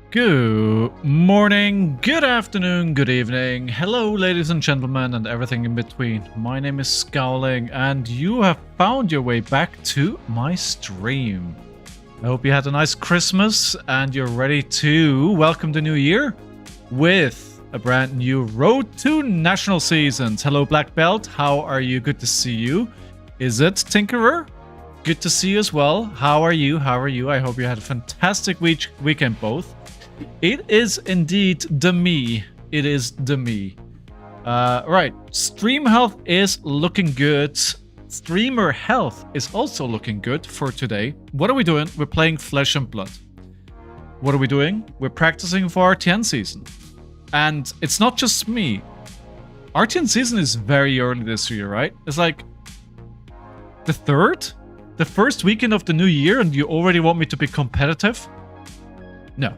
Good morning, good afternoon, good evening. Hello, ladies and gentlemen, and everything in between. My name is Scowling, and you have found your way back to my stream. I hope you had a nice Christmas, and you're ready to welcome the new year with a brand new Road to National Seasons. Hello, Black Belt. How are you? Good to see you. Is it Tinkerer? Good to see you as well. How are you? How are you? I hope you had a fantastic weekend both. It is indeed the me. It is the me. Right. Stream health is looking good. Streamer health is also looking good for today. What are we doing? We're playing Flesh and Blood. What are we doing? We're practicing for RtN season. And it's not just me. RtN season is very early this year, right? It's like the third? The first weekend of the new year, and you already want me to be competitive? No.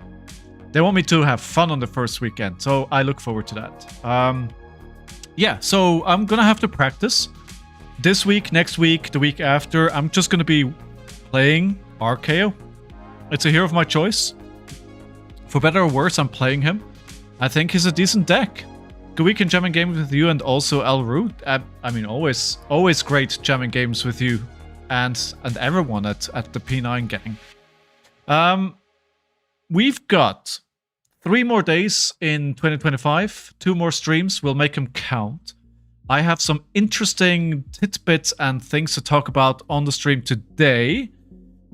They want me to have fun on the first weekend, so I look forward to that. Yeah, so I'm gonna have to practice. This week, next week, the week after, I'm just gonna be playing RKO. It's a hero of my choice. For better or worse, I'm playing him. I think he's a decent deck. Good weekend jamming games with you and also Elru. I mean, always great jamming games with you and everyone at the P9 gang. We've got 3 more days in 2025, 2 more streams, we'll make them count. I have some interesting tidbits and things to talk about on the stream today.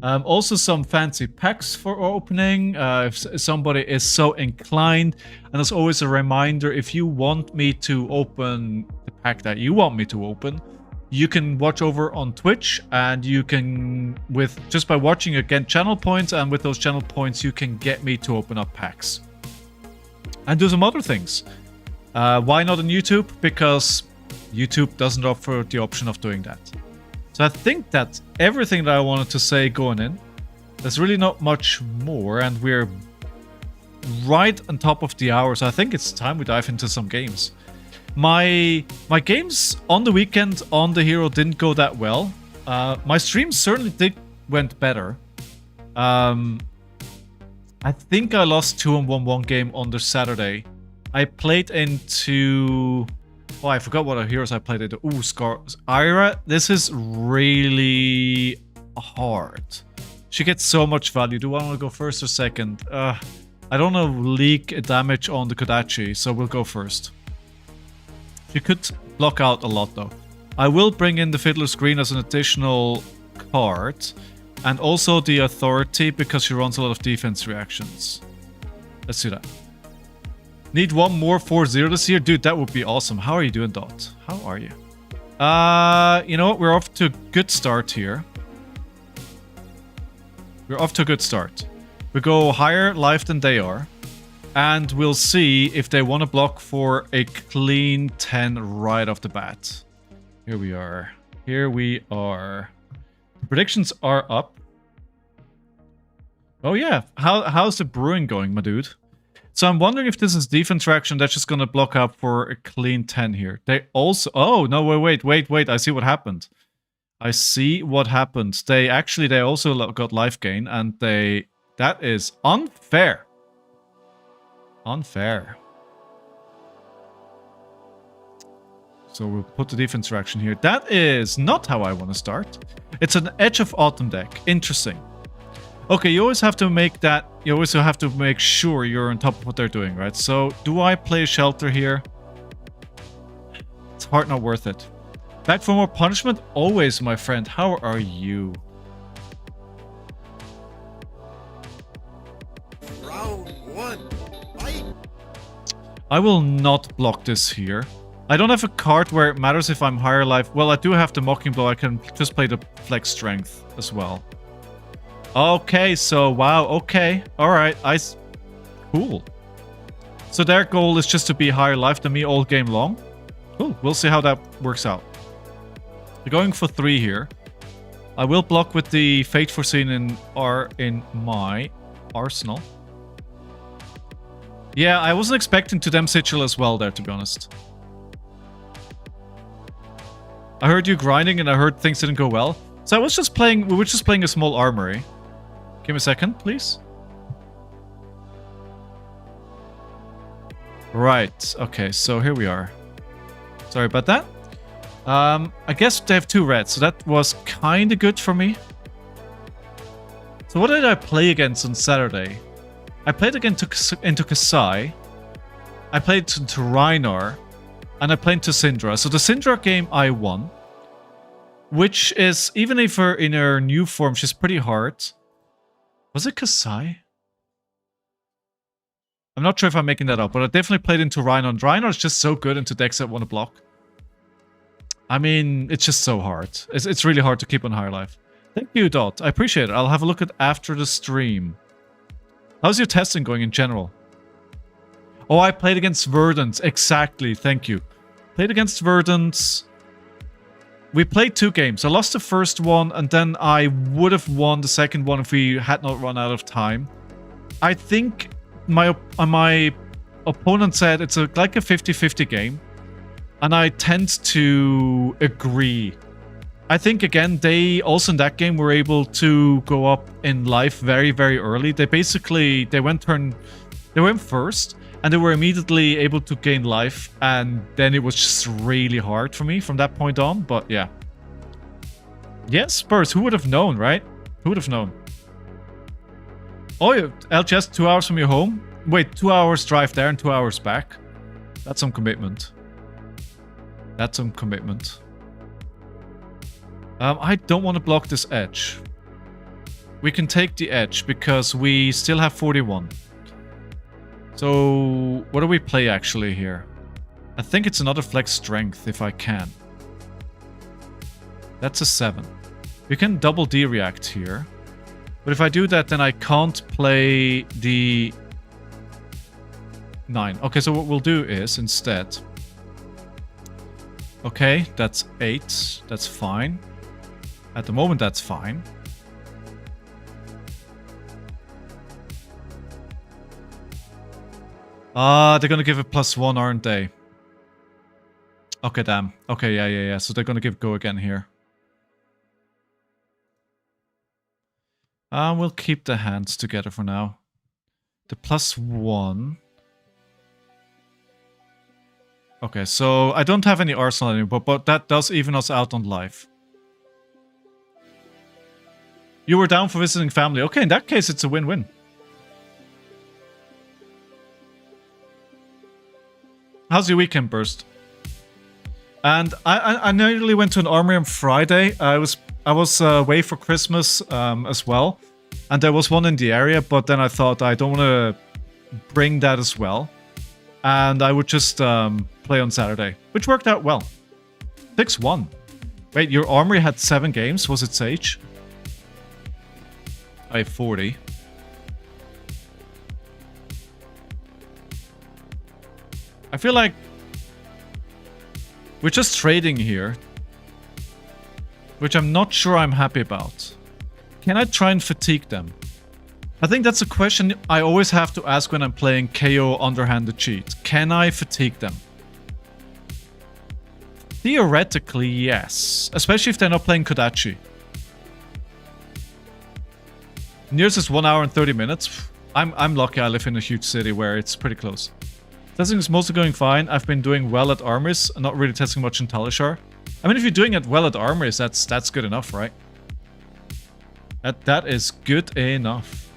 Also some fancy packs for opening, if somebody is so inclined. And as always a reminder, if you want me to open the pack that you want me to open, you can watch over on Twitch, and you can, just by watching, again, channel points, and with those channel points you can get me to open up packs and do some other things. Why not on YouTube? Because YouTube doesn't offer the option of doing that. So I think that's everything that I wanted to say going in. There's really not much more, and we're right on top of the hour, so I think it's time we dive into some games. My games on the weekend on the hero didn't go that well. My streams certainly went better. I think I lost 2-1 game on the Saturday. I played into... Oh, I forgot what heroes I played into. Ooh, Scarlet. Ira, this is really hard. She gets so much value. Do I want to go first or second? I don't want to leak damage on the Kodachi, so we'll go first. You could block out a lot though. I will bring in the Fiddler's Green as an additional card. And also the Authority because she runs a lot of defense reactions. Let's do that. Need one more 4-0 this year? Dude, that would be awesome. How are you doing, Dot? How are you? You know what? We're off to a good start here. We're off to a good start. We go higher life than they are. And we'll see if they want to block for a clean 10 right off the bat. Here we are. Here we are. The predictions are up. Oh yeah. How's the brewing going, my dude? So I'm wondering if this is defense reaction that's just going to block up for a clean 10 here. They also... Oh, no, wait. I see what happened. I see what happened. They also got life gain, and that is unfair. Unfair. So we'll put the defense reaction here. That is not how I want to start. It's an Edge of Autumn deck. Interesting. Okay, you always have to make that... You always have to make sure you're on top of what they're doing, right? So, do I play Shelter here? It's hard not worth it. Back for more punishment? Always, my friend. How are you? Round 1. Fight! I will not block this here. I don't have a card where it matters if I'm higher life. Well, I do have the Mocking Blow. I can just play the Flex Strength as well. Okay, so wow, okay. Alright, cool. So their goal is just to be higher life than me all game long. Cool, we'll see how that works out. We're going for 3 here. I will block with the Fate Foreseen in my arsenal. Yeah, I wasn't expecting to them Sigil as well there, to be honest. I heard you grinding and I heard things didn't go well. So we were just playing a small armory. Give me a second, please. Right. Okay, so here we are. Sorry about that. I guess they have 2 reds, so that was kind of good for me. So what did I play against on Saturday? I played into Kassai. I played into Reinar. And I played into Syndra. So the Syndra game I won. Which is, even if her in her new form, she's pretty hard. Was it Kassai? I'm not sure if I'm making that up, but I definitely played into Reinar. And Reinar is just so good into decks that want to block. I mean, it's just so hard. It's really hard to keep on higher life. Thank you, Dot. I appreciate it. I'll have a look at after the stream. How's your testing going in general? Oh, I played against Verdant. Exactly. Thank you. Played against Verdant. We played 2 games. I lost the first one, and then I would have won the second one if we had not run out of time. I think my opponent said it's like a 50-50 game. And I tend to agree. I think, again, they also in that game were able to go up in life very, very early. They went first, and they were immediately able to gain life, and then it was just really hard for me from that point on, but yeah. Yes, Spurs, who would have known, right? Who would have known? Oh, LGS 2 hours from your home? Wait, 2 hours drive there and 2 hours back? That's some commitment. That's some commitment. I don't want to block this edge. We can take the edge because we still have 41. So, what do we play actually here? I think it's another flex strength if I can. That's a 7. We can double D-react here. But if I do that, then I can't play the 9. Okay, so what we'll do is instead... Okay, that's 8. That's fine. At the moment, that's fine. They're gonna give it +1, aren't they? Okay, damn. Okay, yeah. So they're gonna give go again here. We'll keep the hands together for now. The +1. Okay, so I don't have any arsenal anymore, but that does even us out on life. You were down for visiting family. Okay, in that case, it's a win-win. How's your weekend, Burst? And I nearly went to an armory on Friday. I was away for Christmas as well, and there was one in the area. But then I thought I don't want to bring that as well, and I would just play on Saturday, which worked out well. 6-1. Wait, your armory had 7 games. Was it Sage? I have 40. I feel like we're just trading here, which I'm not sure I'm happy about. Can I try and fatigue them? I think that's a question I always have to ask when I'm playing Kayo Underhanded Cheat. Can I fatigue them? Theoretically, yes. Especially if they're not playing Kodachi. Nearest is 1 hour and 30 minutes. I'm lucky I live in a huge city where it's pretty close. Testing is mostly going fine. I've been doing well at armories, not really testing much in Talishar. I mean, if you're doing it well at armories, that's good enough, right? That is good enough.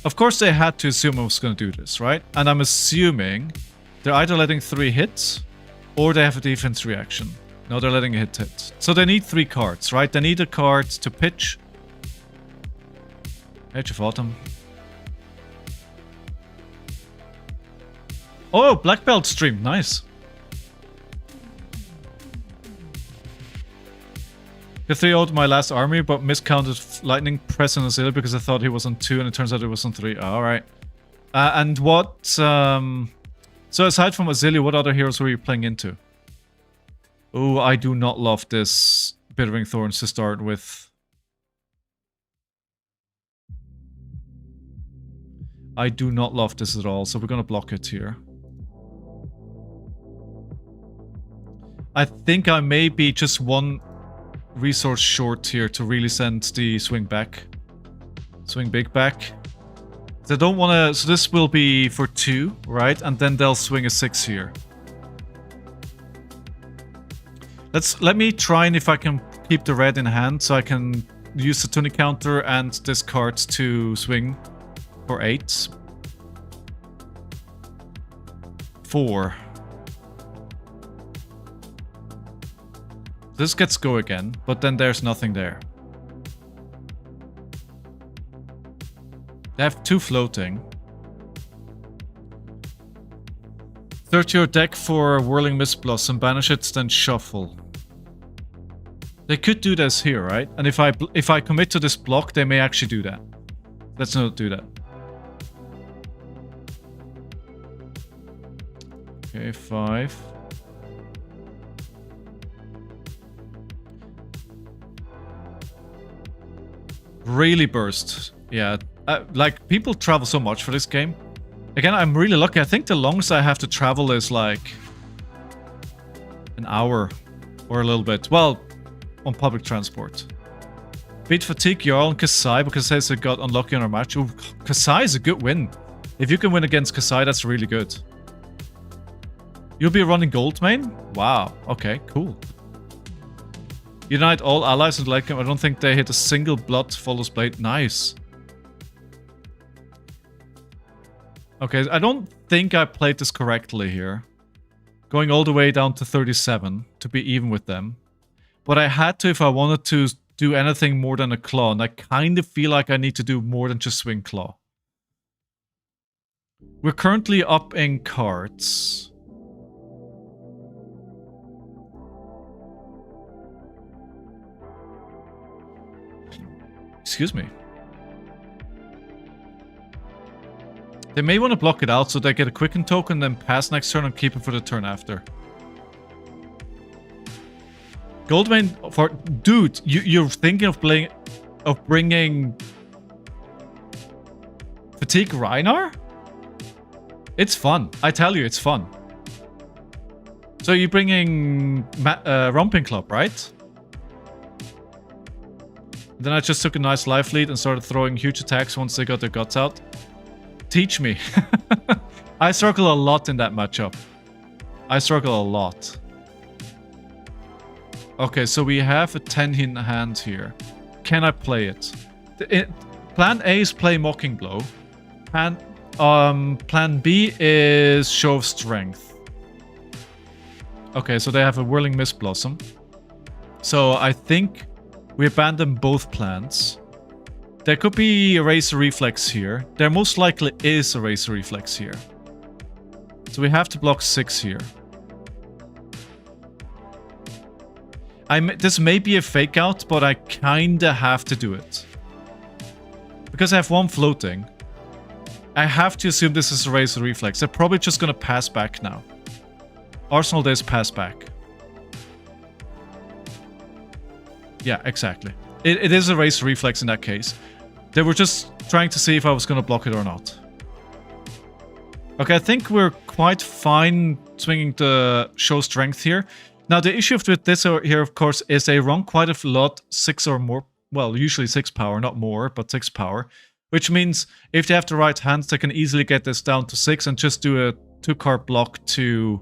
Of course, they had to assume I was going to do this, right? And I'm assuming they're either letting 3 hits or they have a defense reaction. No, they're letting a hit. So they need 3 cards, right? They need a card to pitch. Edge of Autumn. Oh, Black Belt stream. Nice. The 3-0'd my last army, but miscounted Lightning Press on Azil because I thought he was on 2 and it turns out it was on 3. Alright. And what... So aside from Azili, what other heroes were you playing into? Oh, I do not love this Bittering Thorns to start with. I do not love this at all, so we're gonna block it here. I think I may be just 1 resource short here to really send the swing back. Swing big back. They don't want to... So this will be for 2, right? And then they'll swing a 6 here. Let me try and if I can keep the red in hand so I can use the tunic counter and discard to swing for 8. 4. This gets go again, but then there's nothing there. They have 2 floating. Search your deck for Whirling Mist Blossom, banish it, then shuffle. They could do this here, right? And if I commit to this block, they may actually do that. Let's not do that. Okay, 5. Really burst. Yeah, like people travel so much for this game. Again, I'm really lucky. I think the longest I have to travel is like an hour or a little bit. Well, on public transport. Beat Fatigue, Jarl, and Kassai because it says it got unlucky on our match. Ooh, Kassai is a good win. If you can win against Kassai, that's really good. You'll be running gold main? Wow. Okay, cool. Unite all allies in the late game. I don't think they hit a single blood follows blade. Nice. Okay, I don't think I played this correctly here. Going all the way down to 37 to be even with them. But I had to if I wanted to do anything more than a claw. And I kind of feel like I need to do more than just swing claw. We're currently up in cards. Excuse me. They may want to block it out so they get a quicken token, then pass next turn and keep it for the turn after. Goldmane for... Dude, you're thinking of playing... Of bringing... Fatigue Rhinar? It's fun. I tell you, it's fun. So you're bringing... Romping Club, right? Then I just took a nice life lead and started throwing huge attacks once they got their guts out. Teach me. I struggle a lot in that matchup. I struggle a lot. Okay, so we have a 10 in hand here. Can I play it? Plan A is play Mocking Blow. Plan B is Show of Strength. Okay, so they have a Whirling Mist Blossom. So I think we abandon both plans. There could be Eraser Reflex here. There most likely is Eraser Reflex here. So we have to block 6 here. This may be a fake out, but I kinda have to do it. Because I have 1 floating. I have to assume this is Eraser Reflex. They're probably just gonna pass back now. Arsenal Days pass back. Yeah, exactly. It is a Eraser Reflex in that case. They were just trying to see if I was going to block it or not. Okay, I think we're quite fine swinging the Show Strength here. Now, the issue with this here, of course, is they run quite a lot, 6 or more. Well, usually 6 power, not more, but 6 power. Which means if they have the right hands, they can easily get this down to 6 and just do a 2-card block to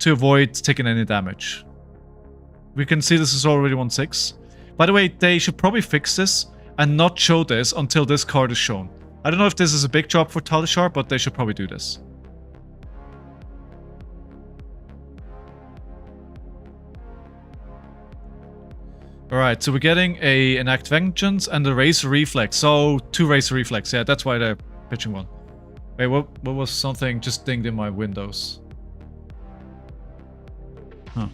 avoid taking any damage. We can see this is already 1/6. By the way, they should probably fix this and not show this until this card is shown. I don't know if this is a big job for Talishar, but they should probably do this. Alright, so we're getting a Enact Vengeance and a Razor Reflex. So, 2 Razor Reflex. Yeah, that's why they're pitching 1. Wait, what was something just dinged in my windows? Huh.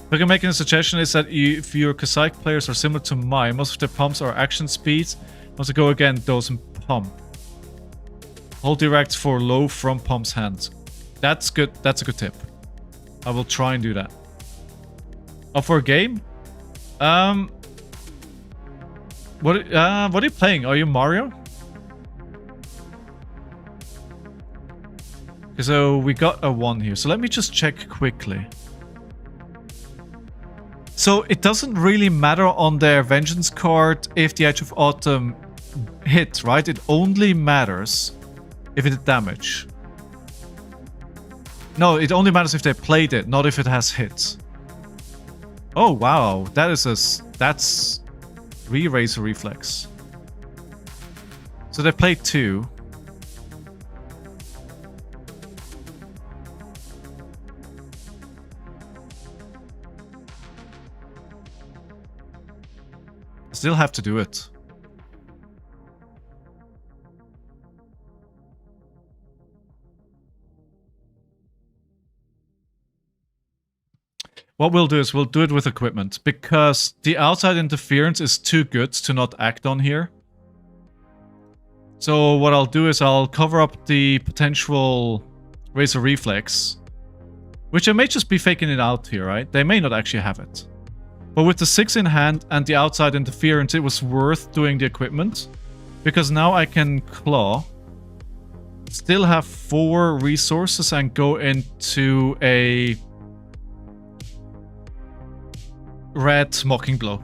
If I can make a suggestion is that if your Kassai players are similar to mine, most of their pumps are action speeds. Once they go again, those in pump. Hold direct for low from pump's hands. That's good. That's a good tip. I will try and do that. Oh, for a game? What are you playing? Are you Mario? Okay, so we got a 1 here. So let me just check quickly. So it doesn't really matter on their Vengeance card if the Edge of Autumn hit, right? It only matters if it did damage. No, it only matters if they played it, not if it has hit. Oh, wow. That's Razor Reflex. So they played 2. Still have to do it. What we'll do is we'll do it with equipment, because the outside interference is too good to not act on here. So what I'll do is I'll cover up the potential Razor Reflex, which I may just be faking it out here, right? They may not actually have it. But with the 6 in hand and the outside interference, it was worth doing the equipment, because now I can claw, still have 4 resources, and go into a red Mocking Blow.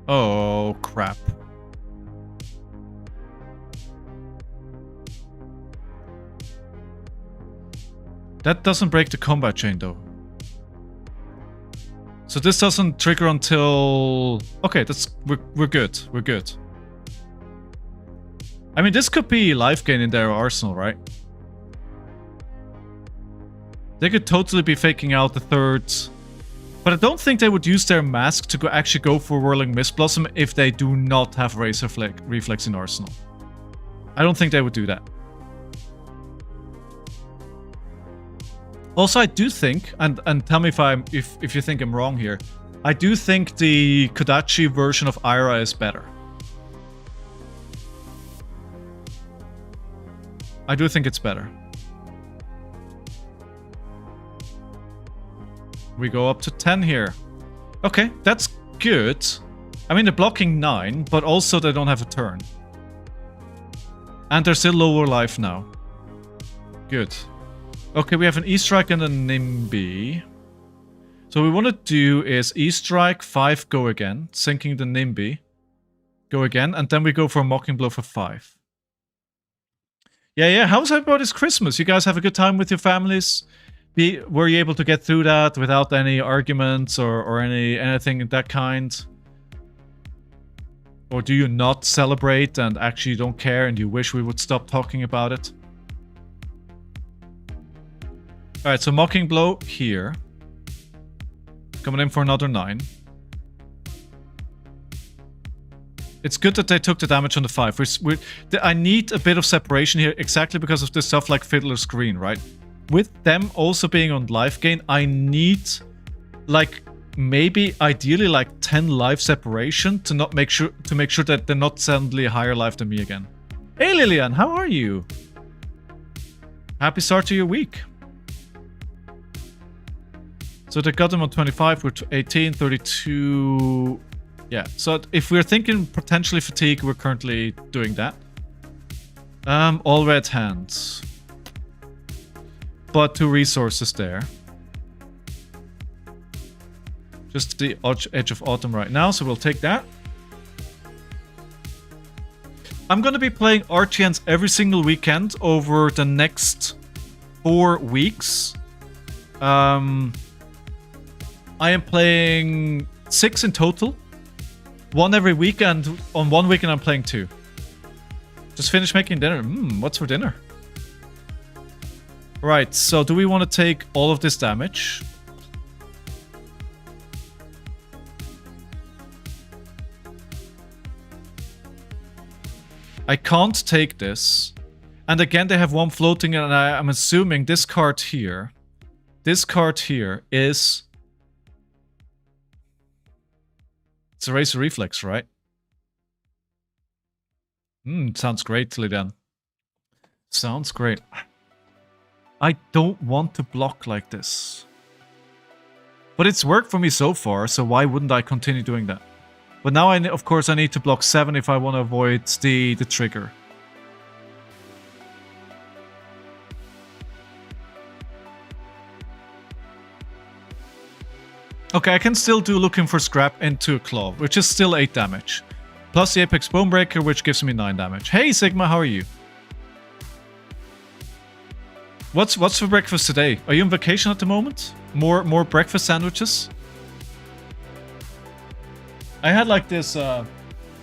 Oh, crap. That doesn't break the combat chain, though. So this doesn't trigger until... Okay, we're good. We're good. I mean, this could be life gain in their arsenal, right? They could totally be faking out the 3rd. But I don't think they would use their mask to actually go for Whirling Mist Blossom if they do not have Razor Reflex in arsenal. I don't think they would do that. Also, I do think, and tell me if you think I'm wrong here, I do think the Kodachi version of Ira is better. I do think it's better. We go up to 10 here. Okay, that's good. I mean, they're blocking 9, but also they don't have a turn. And they're still lower life now. Good. Okay, we have an E-Strike and a Nimby. So what we want to do is E-Strike, 5, go again, sinking the Nimby. Go again, and then we go for a Mocking Blow for 5. Yeah, how's everybody's Christmas? You guys have a good time with your families? Were you able to get through that without any arguments or anything of that kind? Or do you not celebrate and actually don't care and you wish we would stop talking about it? Alright, so Mocking Blow here. Coming in for another 9. It's good that they took the damage on the 5. I need a bit of separation here exactly because of this stuff like Fiddler's Green, right? With them also being on life gain, I need, like, maybe ideally like 10 life separation to make sure that they're not suddenly higher life than me again. Hey Lillian, how are you? Happy start to your week. So they got them on 25, we're 18, 32. Yeah, so if we're thinking potentially fatigue, we're currently doing that. All red hands. But 2 resources there. Just the Edge of Autumn right now, so we'll take that. I'm going to be playing RtNs every single weekend over the next 4 weeks. I am playing 6 in total. 1 every weekend. On 1 weekend I'm playing 2. Just finished making dinner. What's for dinner? Right, so do we want to take all of this damage? I can't take this. And again, they have 1 floating, and I'm assuming this card here is... It's a Razor Reflex, right? Sounds great, Lidan. Sounds great. I don't want to block like this. But it's worked for me so far, so why wouldn't I continue doing that? But now, of course, I need to block 7 if I want to avoid the trigger. Okay, I can still do Looking for Scrap into a Claw, which is still 8 damage. Plus the Apex Bonebreaker, which gives me 9 damage. Hey Sigma, how are you? What's for breakfast today? Are you on vacation at the moment? More breakfast sandwiches? I had like this, I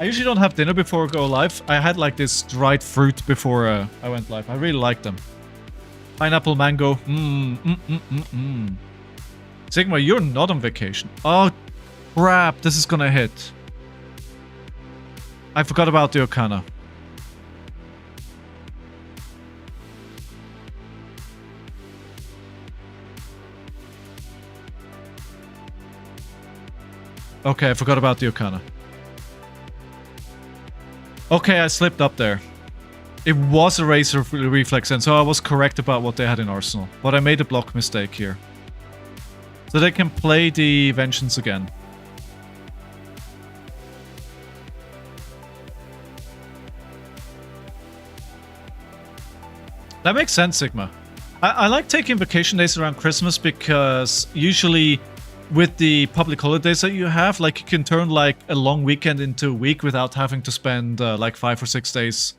usually don't have dinner before I go live. I had like this dried fruit before I went live. I really like them. Pineapple, mango. Sigma, you're not on vacation. Oh, crap. This is gonna hit. I forgot about the Okana. Okay, I forgot about the Okana. Okay, I slipped up there. It was a Razor Reflex, and so I was correct about what they had in Arsenal. But I made a block mistake here. So they can play the Vengeance again. That makes sense, Sigma. I like taking vacation days around Christmas because usually with the public holidays that you have, like you can turn like a long weekend into a week without having to spend like 5 or 6 days.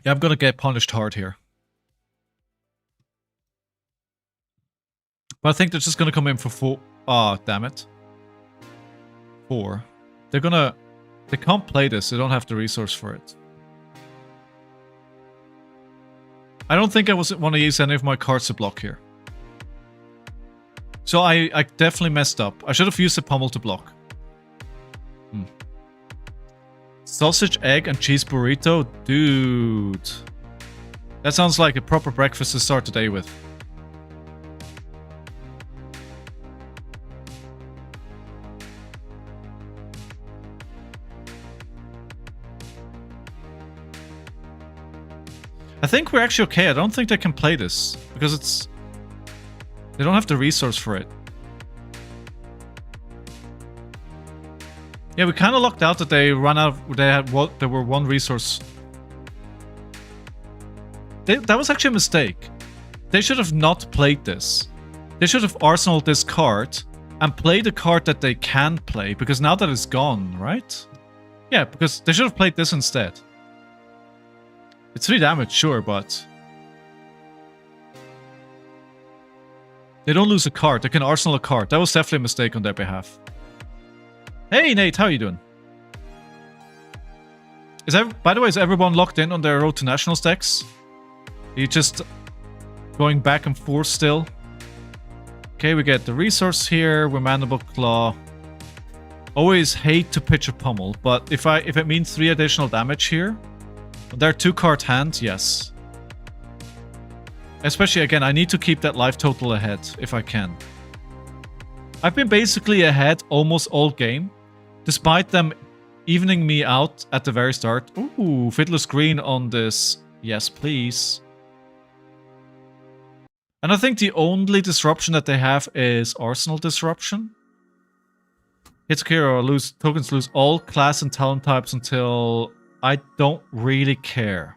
Yeah, I'm gonna get punished hard here. But I think they're just gonna come in for 4. Ah, damn it. 4. They can't play this. They don't have the resource for it. I don't think I want to use any of my cards to block here. So I definitely messed up. I should have used the pummel to block. Sausage, egg, and cheese burrito? Dude. That sounds like a proper breakfast to start the day with. I think we're actually okay. I don't think they can play this because it's... They don't have the resource for it. Yeah, we kind of lucked out that they ran out. There were 1 resource. That was actually a mistake. They should have not played this. They should have arsenaled this card and played the card that they can play because now that it's gone, right? Yeah, because they should have played this instead. It's 3 damage, sure, but... They don't lose a card. They can arsenal a card. That was definitely a mistake on their behalf. Hey, Nate, how are you doing? By the way, is everyone locked in on their Road to Nationals decks? Are you just going back and forth still? Okay, we get the resource here. We're Mandible Claw. Always hate to pitch a pummel, but if it means 3 additional damage here... There are 2 card hands, yes. Especially, again, I need to keep that life total ahead, if I can. I've been basically ahead almost all game, despite them evening me out at the very start. Ooh, Fiddler's Green on this. Yes, please. And I think the only disruption that they have is Arsenal Disruption. Hits Hero tokens lose all class and talent types until... I don't really care.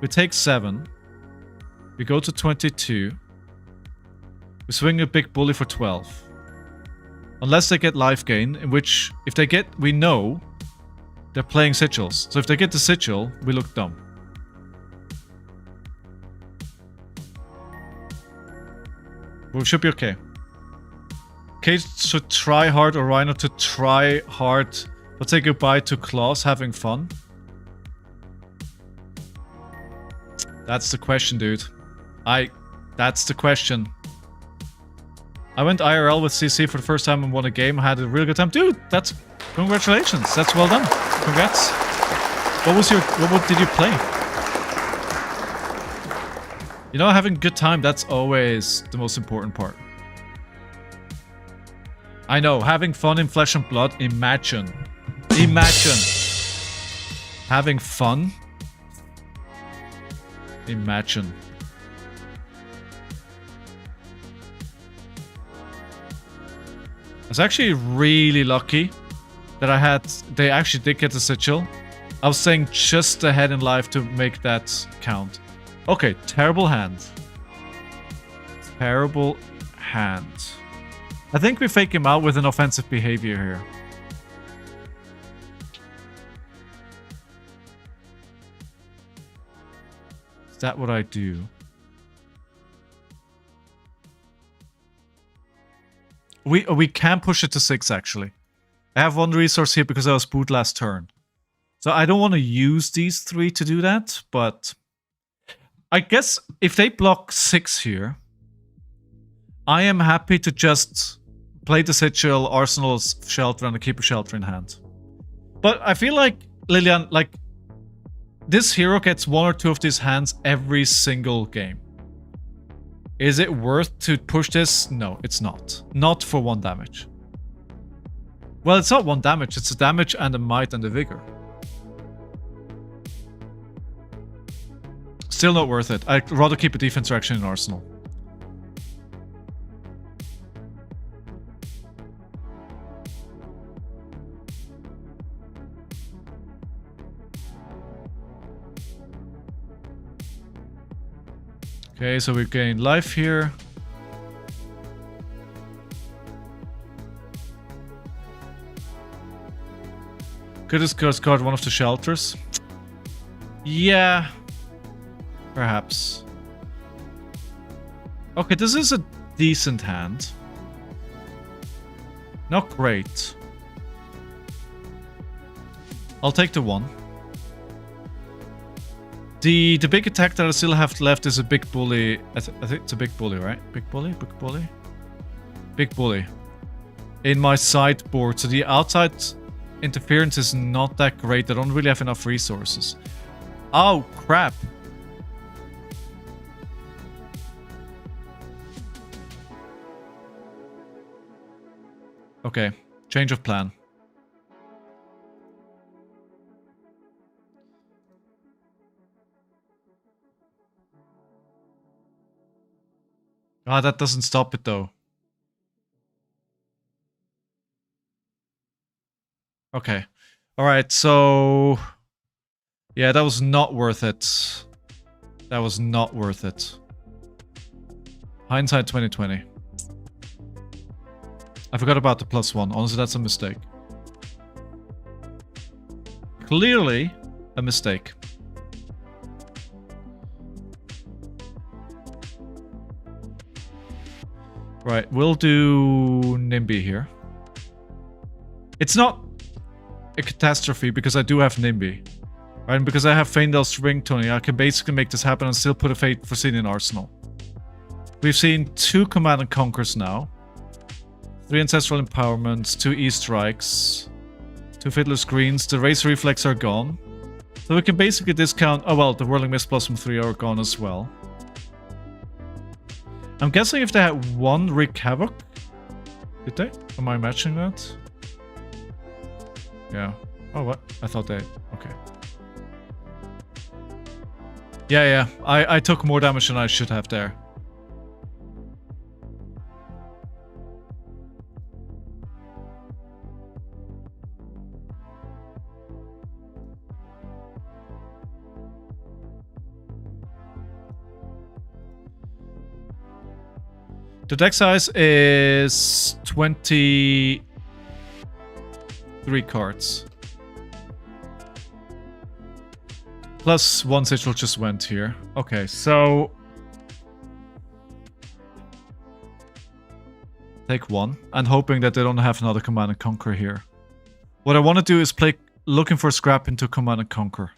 We take 7. We go to 22. We swing a big bully for 12. Unless they get life gain, in which, if they get, we know they're playing sigils. So if they get the sigil, we look dumb. We should be okay. Kate should try hard, or Rhino to try hard. Let's say goodbye to Claws having fun. That's the question, dude. That's the question. I went IRL with CC for the first time and won a game. I had a really good time. Dude, that's... Congratulations. That's well done. Congrats. What did you play? You know, having a good time, that's always the most important part. I know, having fun in Flesh and Blood, imagine. Imagine having fun. Imagine. I was actually really lucky that they actually did get the sigil. I was saying just ahead in life to make that count. Okay, terrible hand. Terrible hand. I think we fake him out with an offensive behavior here. Is that what I do? We can push it to 6 actually. I have 1 resource here because I was boot last turn. So I don't want to use these 3 to do that, but I guess if they block 6 here, I am happy to just play the Sigil, Arsenal's Shelter, and keep a Shelter in hand. But I feel like, Lilian, like, this hero gets 1 or 2 of these hands every single game. Is it worth to push this? No, it's not. Not for 1 damage. Well, it's not 1 damage, it's a damage and a might and a vigor. Still not worth it. I'd rather keep a defense reaction in Arsenal. Okay, so we gain life here. Could discard 1 of the shelters. Yeah. Perhaps. Okay, this is a decent hand. Not great. I'll take the 1. The big attack that I still have left is a big bully. I think it's a big bully, right? Big bully? Big bully? Big bully. In my sideboard. So the outside interference is not that great. I don't really have enough resources. Oh, crap. Okay. Change of plan. Ah, that doesn't stop it though. Okay. Alright, so... yeah, that was not worth it. That was not worth it. Hindsight 2020. I forgot about the +1. Honestly, that's a mistake. Clearly a mistake. Right, we'll do NIMBY here. It's not a catastrophe because I do have NIMBY. Right, and because I have Faendal's Ringtone, I can basically make this happen and still put a Fate Foreseen in Arsenal. We've seen 2 Command and Conquers now. 3 Ancestral Empowerments, 2 E-Strikes, 2 Fiddler's Greens. The Razor Reflex are gone. So we can basically discount... oh well, the Whirling Mist Blossom 3 are gone as well. I'm guessing if they had 1 Wreak Havoc. Did they? Am I matching that? Yeah. Oh, what? I thought they... okay. Yeah. I took more damage than I should have there. The deck size is 23 cards. Plus 1 Sigil just went here. Okay, so... take 1. And hoping that they don't have another Command and Conquer here. What I want to do is play looking for scrap into Command and Conquer.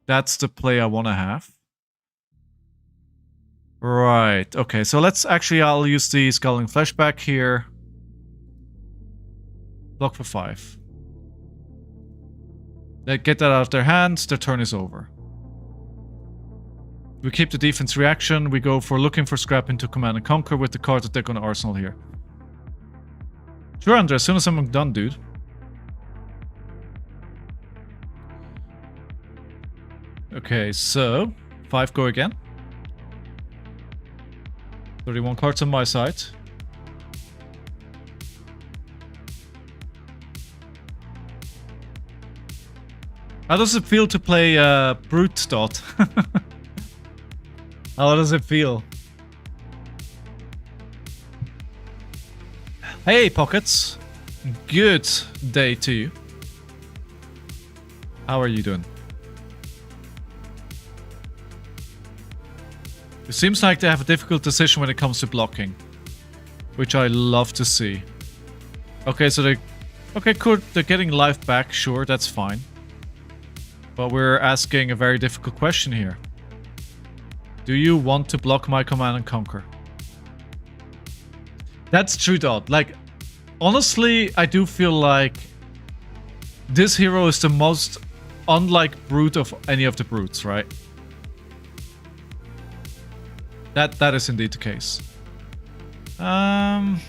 That's the play I want to have. Right, okay, so let's actually, I'll use the Scalding Flashback here. Block for 5. They get that out of their hands, their turn is over. We keep the defense reaction, we go for looking for scrap into Command and Conquer with the card that they're going to Arsenal here. Sure, Andre, as soon as I'm done, dude. Okay, so 5 go again. 31 cards on my side. How does it feel to play Brute Dot? How does it feel? Hey, Pockets. Good day to you. How are you doing? It seems like they have a difficult decision when it comes to blocking, which I love to see. Okay, so they... Okay, cool. They're getting life back. Sure, that's fine. But we're asking a very difficult question here. Do you want to block my Command and Conquer? That's true, Dot. Like, honestly, I do feel like this hero is the most unlike brute of any of the brutes, right? That is indeed the case. If I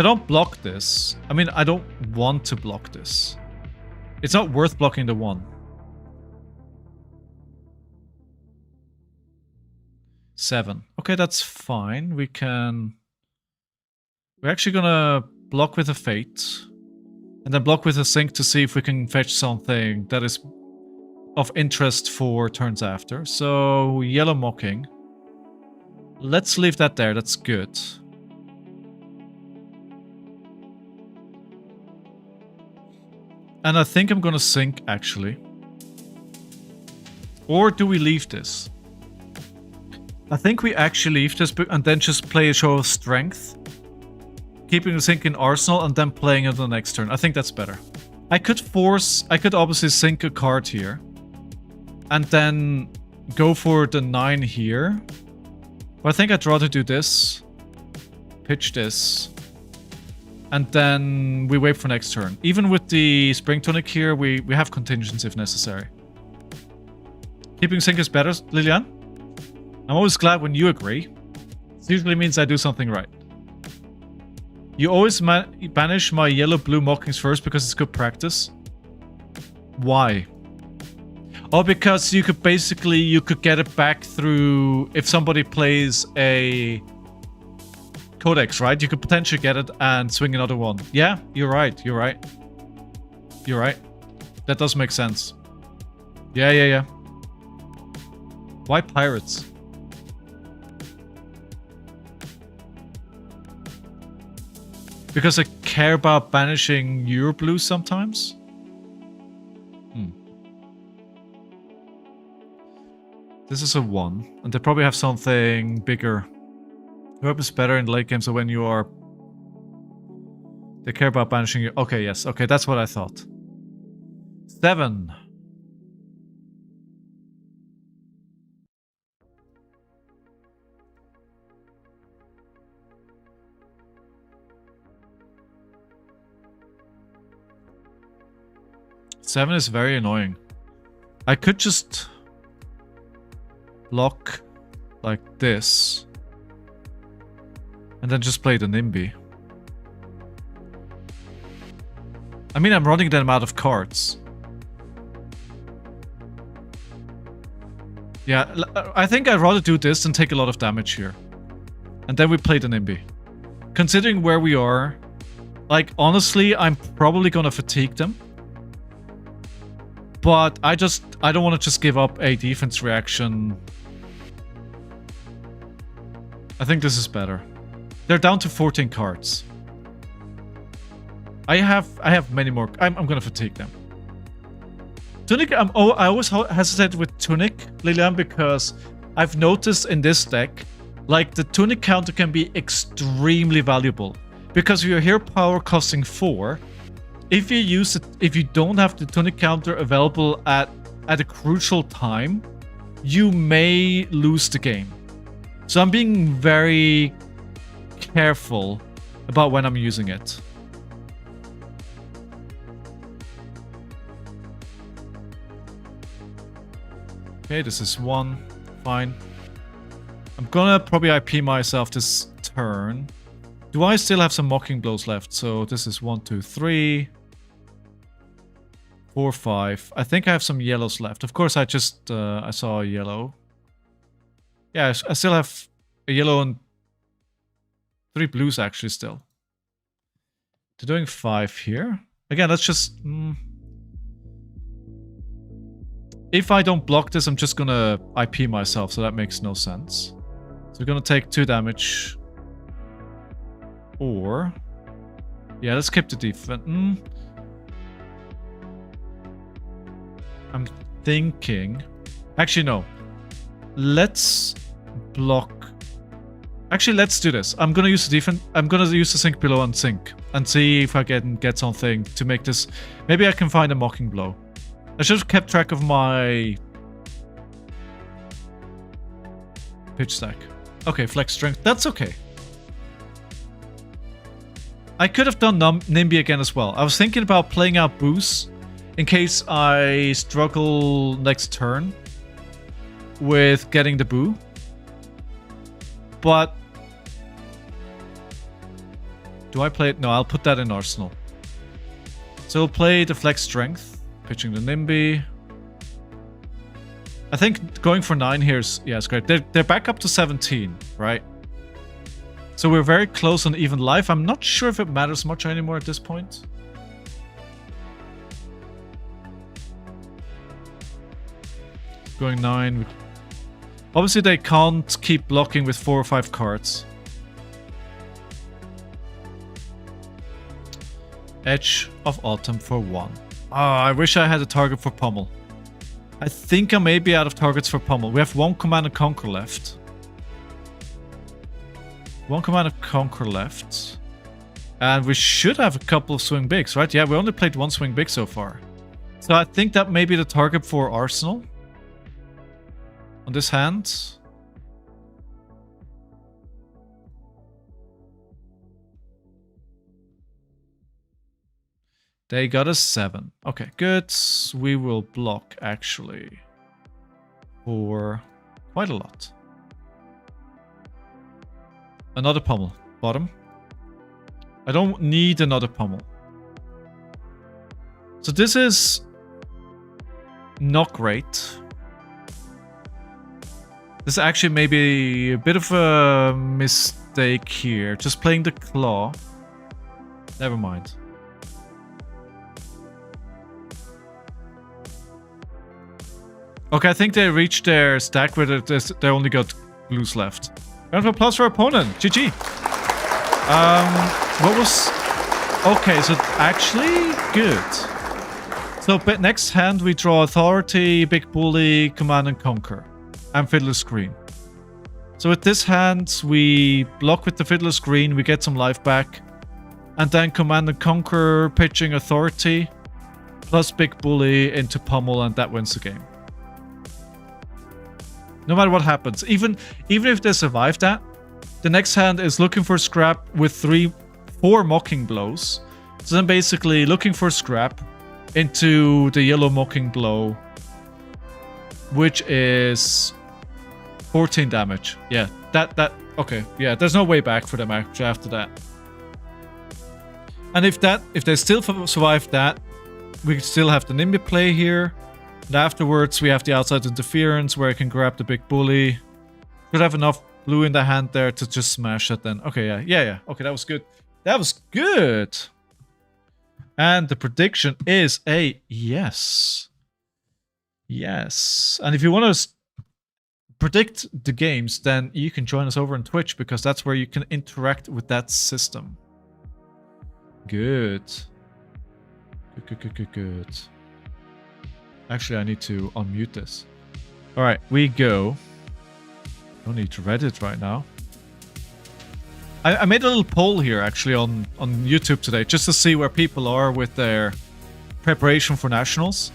don't block this, I mean, I don't want to block this. It's not worth blocking the 1. 7. Okay, that's fine. We're actually gonna block with a Fate. And then block with a Sync to see if we can fetch something that is of interest for turns after. So, Yellow Mocking. Let's leave that there. That's good. And I think I'm gonna Sync, actually. Or do we leave this? I think we actually leave this and then just play a show of strength. Keeping the Sync in Arsenal and then playing it on the next turn. I think that's better. I could obviously Sync a card here. And then go for the 9 here. But I think I'd rather do this. Pitch this. And then we wait for next turn. Even with the Spring Tonic here, we have contingency if necessary. Keeping Sync is better, Lilian. I'm always glad when you agree. This usually means I do something right. You always banish my yellow-blue Mockings first because it's good practice. Why? Oh, because you could get it back through... If somebody plays a Codex, right? You could potentially get it and swing another one. Yeah, you're right. You're right. You're right. That does make sense. Yeah. Why pirates? Because I care about banishing your blue sometimes? This is a 1. And they probably have something bigger. Herb is better in late game, so when you are... They care about banishing you. Okay, yes. Okay, that's what I thought. 7. Seven is very annoying. I could just block like this and then just play the NIMBY. I mean, I'm running them out of cards. Yeah, I think I'd rather do this than take a lot of damage here. And then we play the NIMBY. Considering where we are, like, honestly, I'm probably gonna fatigue them. But I don't want to just give up a defense reaction. I think this is better. They're down to 14 cards. I have many more. I'm gonna fatigue them. Tunic, I always hesitate with Tunic, Lilian, because I've noticed in this deck, like, the Tunic counter can be extremely valuable. Because your hero power costing 4, if you use it, if you don't have the Tunic counter available at a crucial time, you may lose the game. So I'm being very careful about when I'm using it. Okay, this is 1. Fine. I'm gonna probably IP myself this turn. Do I still have some Mocking Blows left? So this is 1, 2, 3, 4, 5. I think I have some yellows left. Of course, I just I saw a yellow. Yeah, I still have a yellow and 3 blues actually still. They're doing 5 here. Again, let's just... If I don't block this, I'm just gonna IP myself, so that makes no sense. So we're gonna take 2 damage. Or... yeah, let's keep the defense. I'm thinking... actually, no. Let's block... actually, let's do this. I'm gonna use the defense. I'm gonna use the sink below and sink. And see if I can get something to make this... maybe I can find a mocking blow. I should have kept track of my... pitch stack. Okay, flex strength. That's okay. I could have done Nimby again as well. I was thinking about playing out Boost in case I struggle next turn with getting the Boo. But... do I play it? No, I'll put that in Arsenal. So we'll play the flex strength, pitching the Nimby. I think going for 9 here is... yeah, it's great. They're back up to 17, right? So we're very close on even life. I'm not sure if it matters much anymore at this point. Going 9. Obviously, they can't keep blocking with 4 or 5 cards. Edge of Autumn for 1. Oh, I wish I had a target for Pummel. I think I may be out of targets for Pummel. We have 1 Command and Conquer left. 1 Command and Conquer left. And we should have a couple of Swing Bigs, right? Yeah, we only played 1 Swing Big so far. So I think that may be the target for Arsenal. On this hand. They got a 7. Okay, good. We will block, actually, for quite a lot. Another Pummel. Bottom. I don't need another Pummel. So this is not great. This is actually maybe a bit of a mistake here. Just playing the Claw. Never mind. Okay, I think they reached their stack where they only got blues left. Round of applause for opponent. GG. What was... okay, so actually good. So next hand we draw Authority, Big Bully, Command and Conquer. And Fiddler's Green. So with this hand, we block with the Fiddler's Green, we get some life back. And then Command and Conquer, pitching Authority, plus Big Bully into Pummel, and that wins the game. No matter what happens. Even if they survive that, the next hand is looking for scrap with 4 Mocking Blows. So then basically looking for scrap into the yellow Mocking Blow, which is 14 damage. Yeah, that okay. Yeah, there's no way back for them actually after that. And if they still survive that, we still have the Nimby play here. And afterwards, we have the outside interference where I can grab the Big Bully. Should have enough blue in the hand there to just smash it then. Okay, yeah. Okay, that was good. That was good. And the prediction is a yes. Yes. And if you want to predict the games, then you can join us over on Twitch because that's where you can interact with that system. Good. Good. Actually, I need to unmute this. All right, we go. Don't need to Reddit right now. I made a little poll here actually on YouTube today just to see where people are with their preparation for nationals.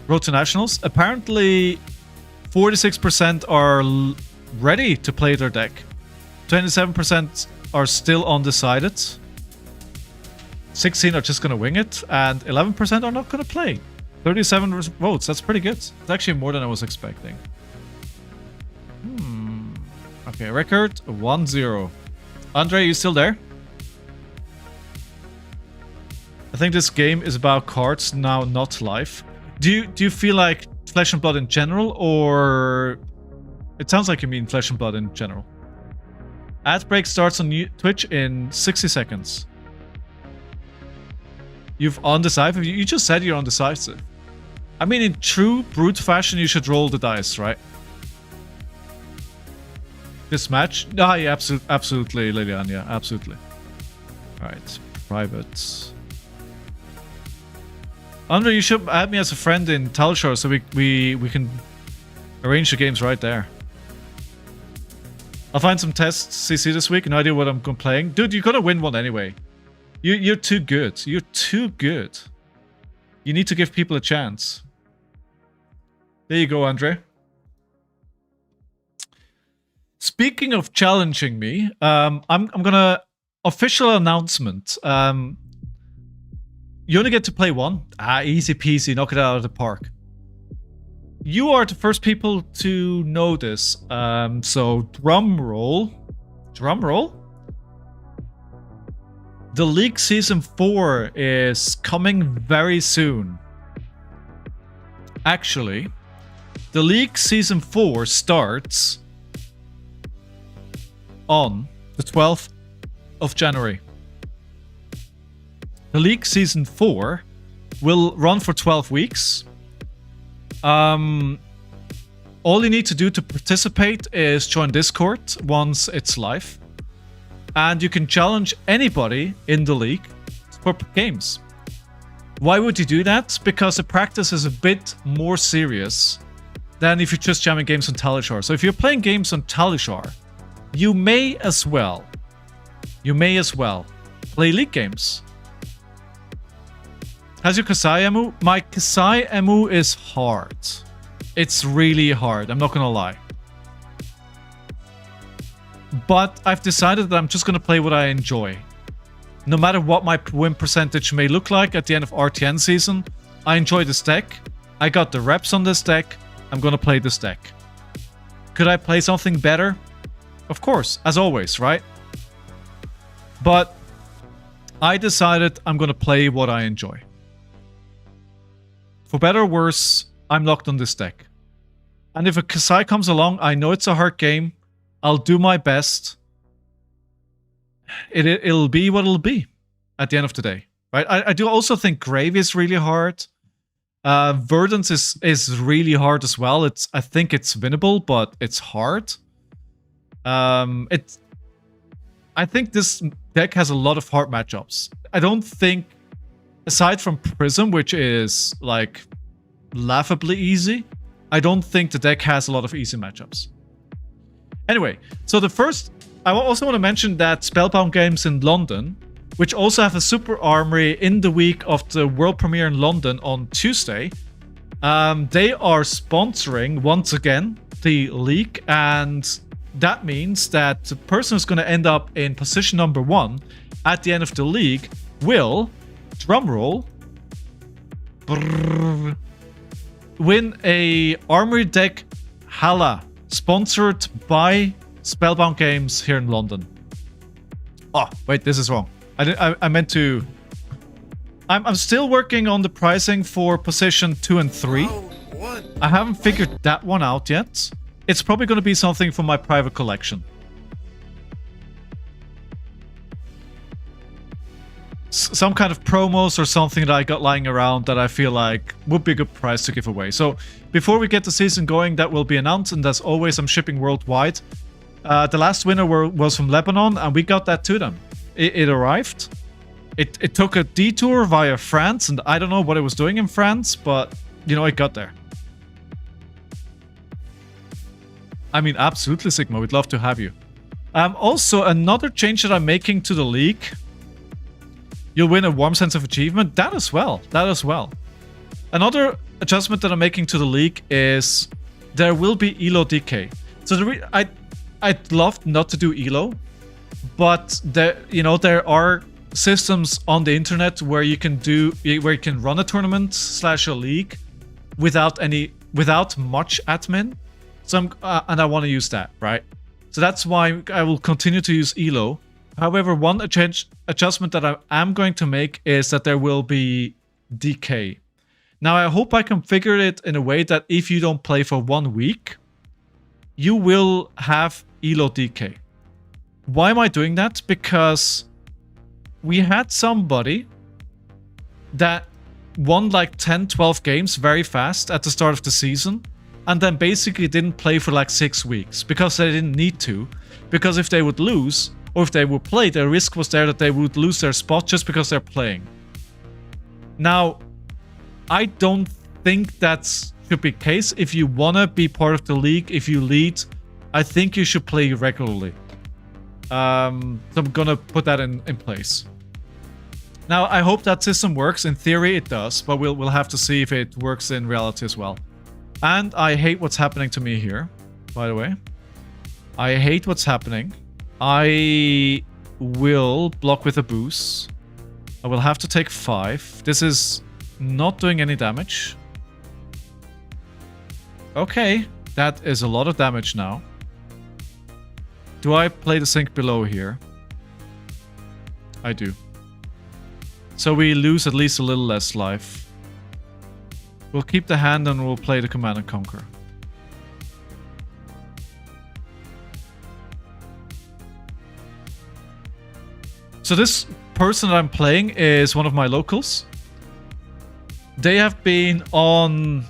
Road to nationals. Apparently, 46% are ready to play their deck. 27% are still undecided. 16 are just going to wing it. And 11% are not going to play. 37 votes. That's pretty good. It's actually more than I was expecting. Okay, record 1-0. Andre, you still there? I think this game is about cards now, not life. Do you feel like Flesh and Blood in general, or it sounds like you mean Flesh and Blood in general? Ad break starts on Twitch in 60 seconds. You've undecisive. You just said you're undecisive. I mean, in true brute fashion, you should roll the dice, right? This match? Ah, yeah, absolutely, Lilian, yeah, absolutely. Alright, private. Andre, you should add me as a friend in Talshore so we can arrange the games right there. I'll find some tests CC this week. No idea what I'm playing. Dude, you're gonna win one anyway. You're too good. You're too good. You need to give people a chance. There you go, Andre. Speaking of challenging me, I'm gonna official announcement. You only get to play one. Easy peasy, knock it out of the park. You are the first people to know this. So drum roll. Drum roll? The League Season 4 is coming very soon. Actually, the League Season 4 starts on the 12th of January. The League Season 4 will run for 12 weeks. All you need to do to participate is join Discord once it's live. And you can challenge anybody in the league for games. Why would you do that? Because the practice is a bit more serious than if you're just jamming games on Talishar. So if you're playing games on Talishar, you may as well play league games. How's your Kassai Emu? My Kassai Emu is hard. It's really hard, I'm not gonna lie. But I've decided that I'm just gonna play what I enjoy. No matter what my win percentage may look like at the end of RtN season, I enjoy this deck. I got the reps on this deck. I'm gonna play this deck. Could I play something better? Of course, as always, right? But I decided I'm gonna play what I enjoy. For better or worse, I'm locked on this deck. And if a Kassai comes along, I know it's a hard game. I'll do my best. It'll be what it'll be at the end of the day, right? I do also think Grave is really hard. Verdance is really hard as well. I think it's winnable, but it's hard. I think this deck has a lot of hard matchups. I don't think, aside from Prism, which is like laughably easy, I don't think the deck has a lot of easy matchups. Anyway, so the first, I also want to mention that Spellbound Games in London, which also have a super armory in the week of the world premiere in London on Tuesday, they are sponsoring once again the league, and that means that the person who's going to end up in position number 1 at the end of the league will, drumroll, win a armory deck Hala, sponsored by Spellbound Games here in London. Oh, wait, this is wrong. I meant to... I'm still working on the pricing for position 2 and 3. I haven't figured that one out yet. It's probably going to be something for my private collection. Some kind of promos or something that I got lying around that I feel like would be a good price to give away. So before we get the season going, that will be announced, and as always, I'm shipping worldwide. The last winner was from Lebanon, and we got that to them. It arrived. It took a detour via France, and I don't know what it was doing in France, but, you know, it got there. I mean, absolutely, Sigma. We'd love to have you. Also, another change that I'm making to the league. You'll win a warm sense of achievement. That as well. That as well. Another adjustment that I'm making to the league is there will be ELO DK. So I'd love not to do ELO, but there are systems on the internet where you can run a tournament / a league without much admin. So and I want to use that, right? So that's why I will continue to use ELO. However, one adjustment that I am going to make is that there will be DK. Now, I hope I configure it in a way that if you don't play for 1 week, you will have ELO DK. Why am I doing that? Because we had somebody that won like 10, 12 games very fast at the start of the season, and then basically didn't play for like 6 weeks because they didn't need to. Because if they would lose, Or if they would play, the risk was there that they would lose their spot just because they're playing. Now, I don't think that should be the case. If you want to be part of the league, if you lead, I think you should play regularly. So I'm going to put that in place. Now, I hope that system works. In theory, it does, but we'll have to see if it works in reality as well. And I hate what's happening to me here, by the way. I hate what's happening. I will block with a boost. I will have to take 5. This is not doing any damage. Okay, that is a lot of damage now. Do I play the sink below here? I do. So we lose at least a little less life. We'll keep the hand and we'll play the Command and Conquer. So this person that I'm playing is one of my locals. They have been on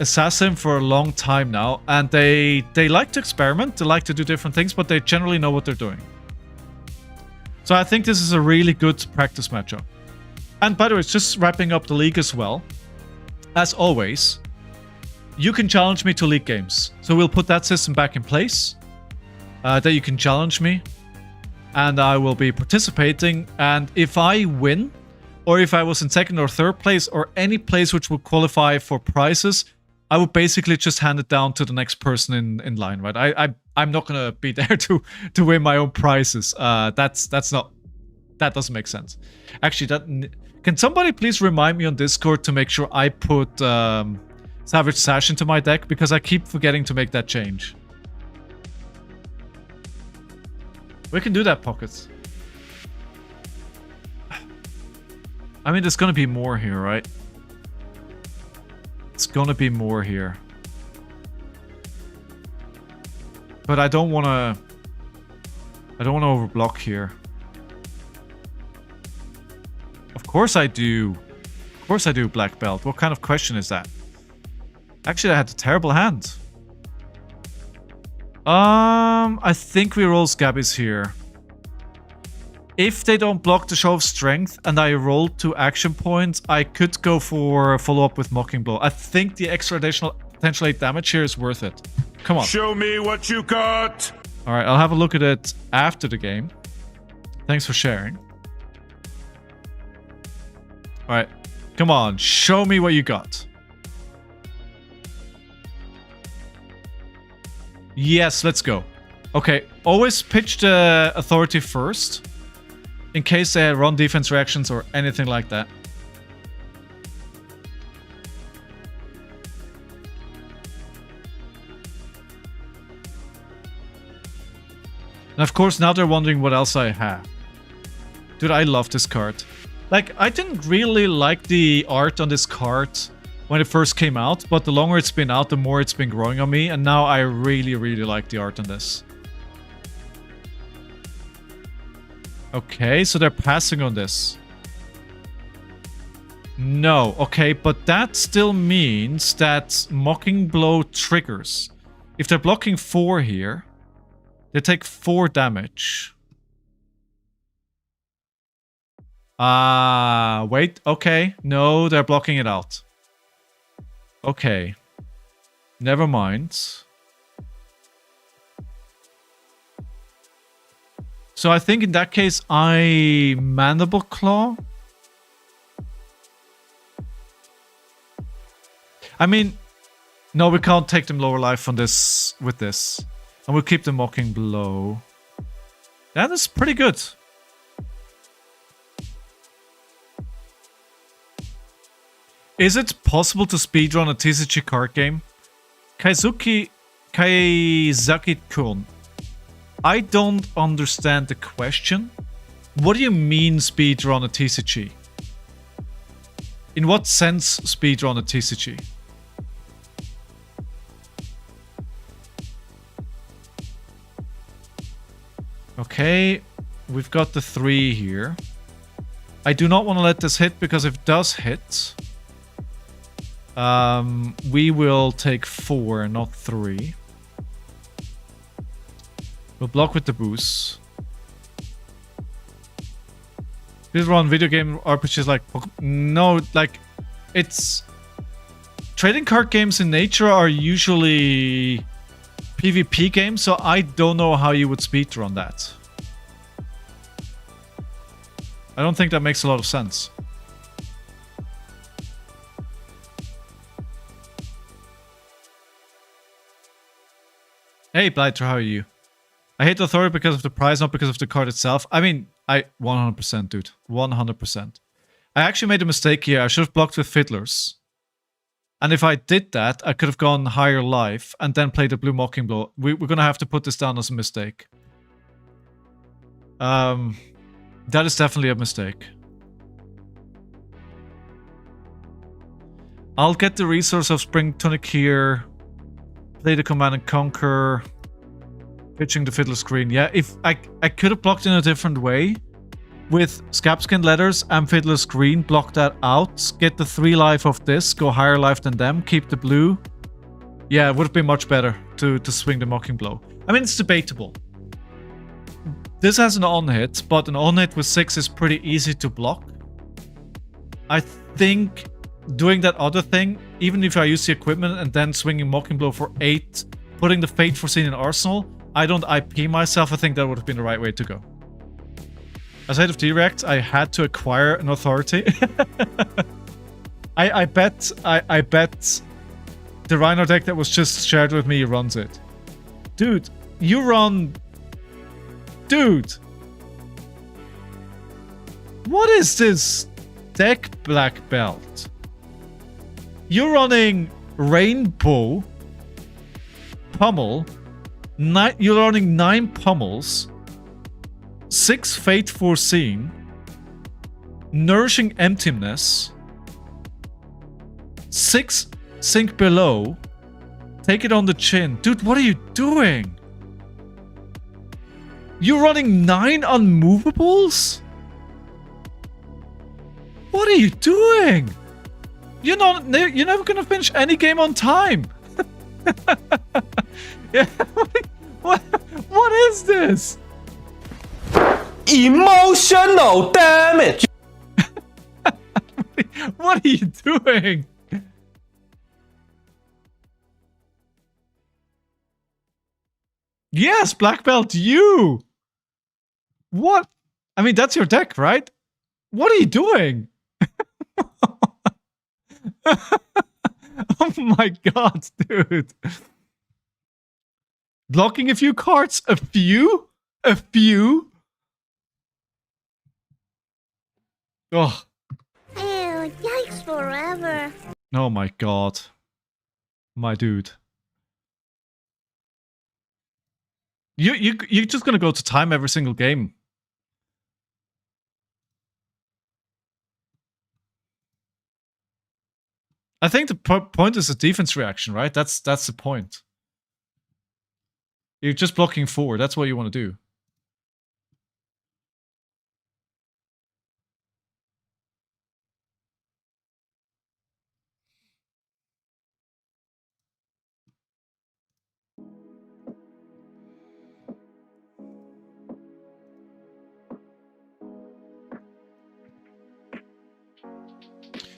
Assassin for a long time now, and they like to experiment, they like to do different things, but they generally know what they're doing. So I think this is a really good practice matchup. And by the way, it's just wrapping up the league as well. As always, you can challenge me to league games. So we'll put that system back in place, that you can challenge me, and I will be participating. And if I win, or if I was in second or third place, or any place which would qualify for prizes, I would basically just hand it down to the next person in line, right? I'm not gonna be there to win my own prizes. That doesn't make sense. Actually, can somebody please remind me on Discord to make sure I put Savage Sash into my deck, because I keep forgetting to make that change. We can do that, Pockets. I mean, there's gonna be more here, right? It's gonna be more here. But I don't wanna overblock here. Of course I do. Of course I do, Black Belt. What kind of question is that? Actually, I had a terrible hand. I think we roll Scabbies here. If they don't block the Show of Strength and I roll 2 action points, I could go for follow-up with Mocking Blow. I think the extra additional potential 8 damage here is worth it. Come on. Show me what you got! Alright, I'll have a look at it after the game. Thanks for sharing. Alright, come on. Show me what you got. Yes, let's go. Okay, always pitch the authority first, in case they run defense reactions or anything like that. And of course, now they're wondering what else I have. Dude, I love this card. Like, I didn't really like the art on this card when it first came out, but the longer it's been out, the more it's been growing on me, and now I really, really like the art on this. Okay, so they're passing on this. No, okay, but that still means that Mocking Blow triggers. If they're blocking 4 here, they take 4 damage. Wait, okay. No, they're blocking it out. Okay. Never mind. So I think in that case, I Mandible Claw. I mean, no, we can't take them lower life on this with this. And we'll keep the Mocking Blow. That is pretty good. Is it possible to speedrun a TCG card game? Kaizaki-kun. I don't understand the question. What do you mean speedrun a TCG? In what sense speedrun a TCG? Okay, we've got the 3 here. I do not want to let this hit, because if it does hit, we will take 4, not 3. We'll block with the boost. This run video game RPGs like no, like it's trading card games in nature are usually PvP games, so I don't know how you would speedrun that. I don't think that makes a lot of sense. Hey Blighter, how are you? I hate Authority because of the price, not because of the card itself. I mean, 100%, dude. 100%. I actually made a mistake here. I should have blocked with Fiddlers. And if I did that, I could have gone higher life and then played the Blue Mockingblow. We're going to have to put this down as a mistake. That is definitely a mistake. I'll get the resource of Spring Tunic here. Play the Command and Conquer. Pitching the Fiddler screen. Yeah, if I could have blocked in a different way. With Scabskin Letters and Fiddler screen, block that out. Get the 3 life of this. Go higher life than them. Keep the blue. Yeah, it would have been much better to swing the Mocking Blow. I mean, it's debatable. This has an on-hit, but an on-hit with 6 is pretty easy to block. I think doing that other thing, even if I use the equipment and then swinging Mocking Blow for 8, putting the Fate Foreseen in Arsenal, I don't IP myself. I think that would have been the right way to go. Aside of Direct, I had to acquire an Authority. I bet the Rhino deck that was just shared with me runs it. Dude, you run... Dude! What is this deck, Black Belt? You're running Rainbow, Pummel, you're running 9 Pummels, 6 Fate Foreseen, Nourishing Emptiness, 6 Sink Below, Take It on the Chin. Dude, what are you doing? You're running 9 Unmovables? What are you doing? You're never gonna finish any game on time. Yeah, what is this? Emotional damage. What are you doing? Yes, Black Belt, you. What? I mean, that's your deck, right? What are you doing? Oh my god, dude. Blocking a few cards? A few? A few? Oh. Ew, yikes forever. Oh my god. My dude. You're just gonna go to time every single game. I think the point is a defense reaction, right? That's the point. You're just blocking 4. That's what you want to do.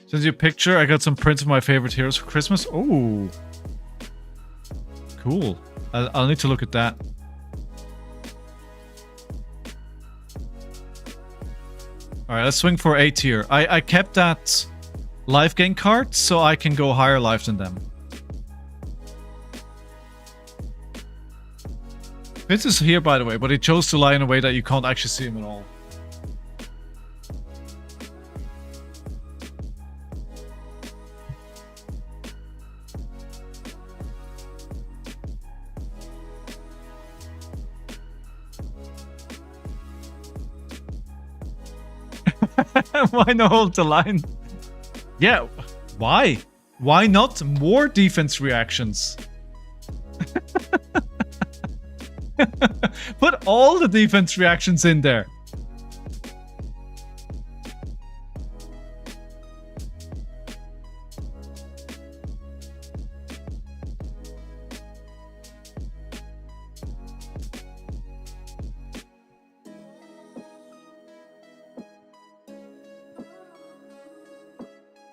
Since your picture, I got some prints of my favorite heroes for Christmas. Oh, cool. I'll need to look at that. All right, let's swing for 8 here. I kept that life gain card so I can go higher life than them. Vince is here, by the way, but he chose to lie in a way that you can't actually see him at all. Why not hold the line? Yeah, why? Why not more defense reactions? Put all the defense reactions in there.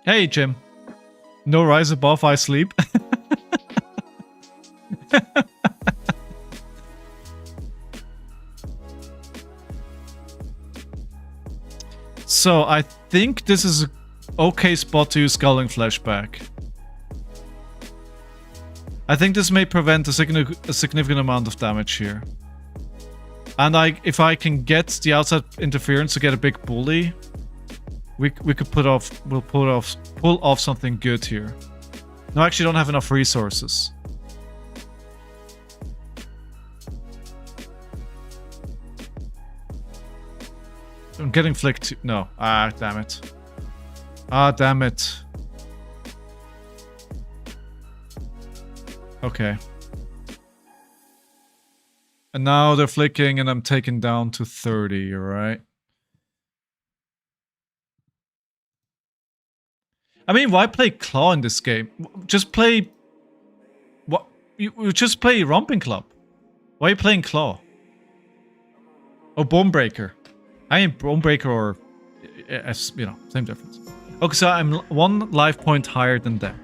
Hey, Jim. No rise above, I sleep. So, I think this is an okay spot to use Scalding Flashback. I think this may prevent a significant amount of damage here. And if I can get the outside interference to get a big bully, we could pull off something good here. No, I actually don't have enough resources. I'm getting flicked. No. Ah, damn it. Ah, damn it. Okay. And now they're flicking and I'm taken down to 30, right? I mean, why play Claw in this game? Just play... What? You just play Romping Club. Why are you playing Claw? Oh, Bonebreaker. I am Bonebreaker or... You know, same difference. Okay, so I'm 1 life point higher than them.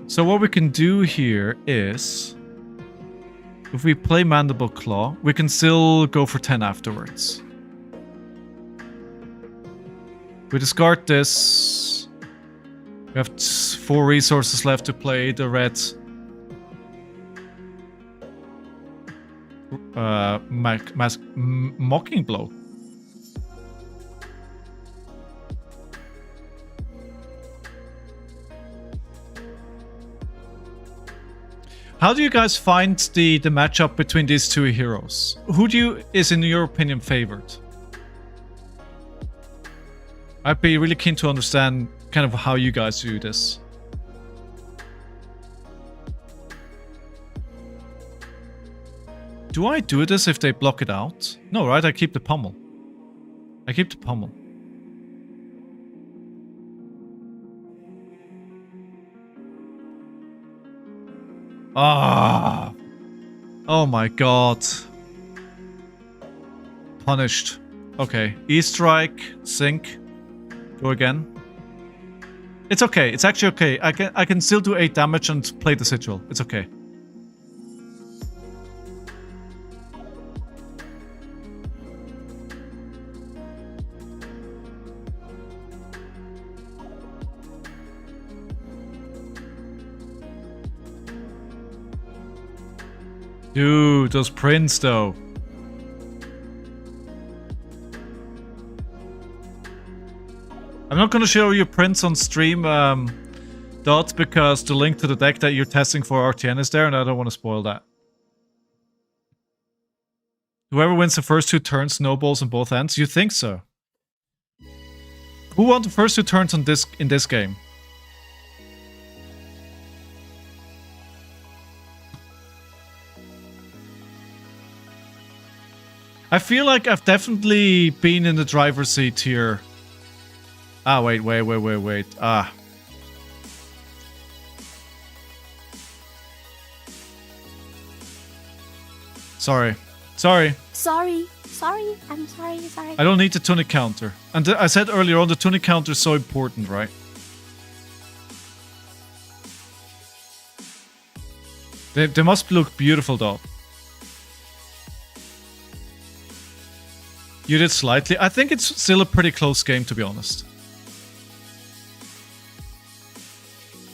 So what we can do here is... If we play Mandible Claw, we can still go for 10 afterwards. We discard this. We have 4 resources left to play the red Mocking Blow. How do you guys find the matchup between these two heroes? Who is in your opinion favored? I'd be really keen to understand kind of how you guys do this. Do I do this if they block it out? No, right? I keep the pommel. I keep the pommel. Ah! Oh my god. Punished. Okay. E-strike, sink. Go again. It's okay. It's actually okay. I can still do 8 damage and play the sigil. It's okay. Dude, those prints though. I'm not gonna show you prints on stream, Dot, because the link to the deck that you're testing for RtN is there and I don't want to spoil that. Whoever wins the first 2 turns snowballs on both ends? You think so? Who won the first 2 turns on in this game? I feel like I've definitely been in the driver's seat here. Ah, wait. Ah. Sorry. I'm sorry. I don't need the tunic counter. And I said earlier on, the tunic counter is so important, right? They must look beautiful, though. You did slightly. I think it's still a pretty close game, to be honest.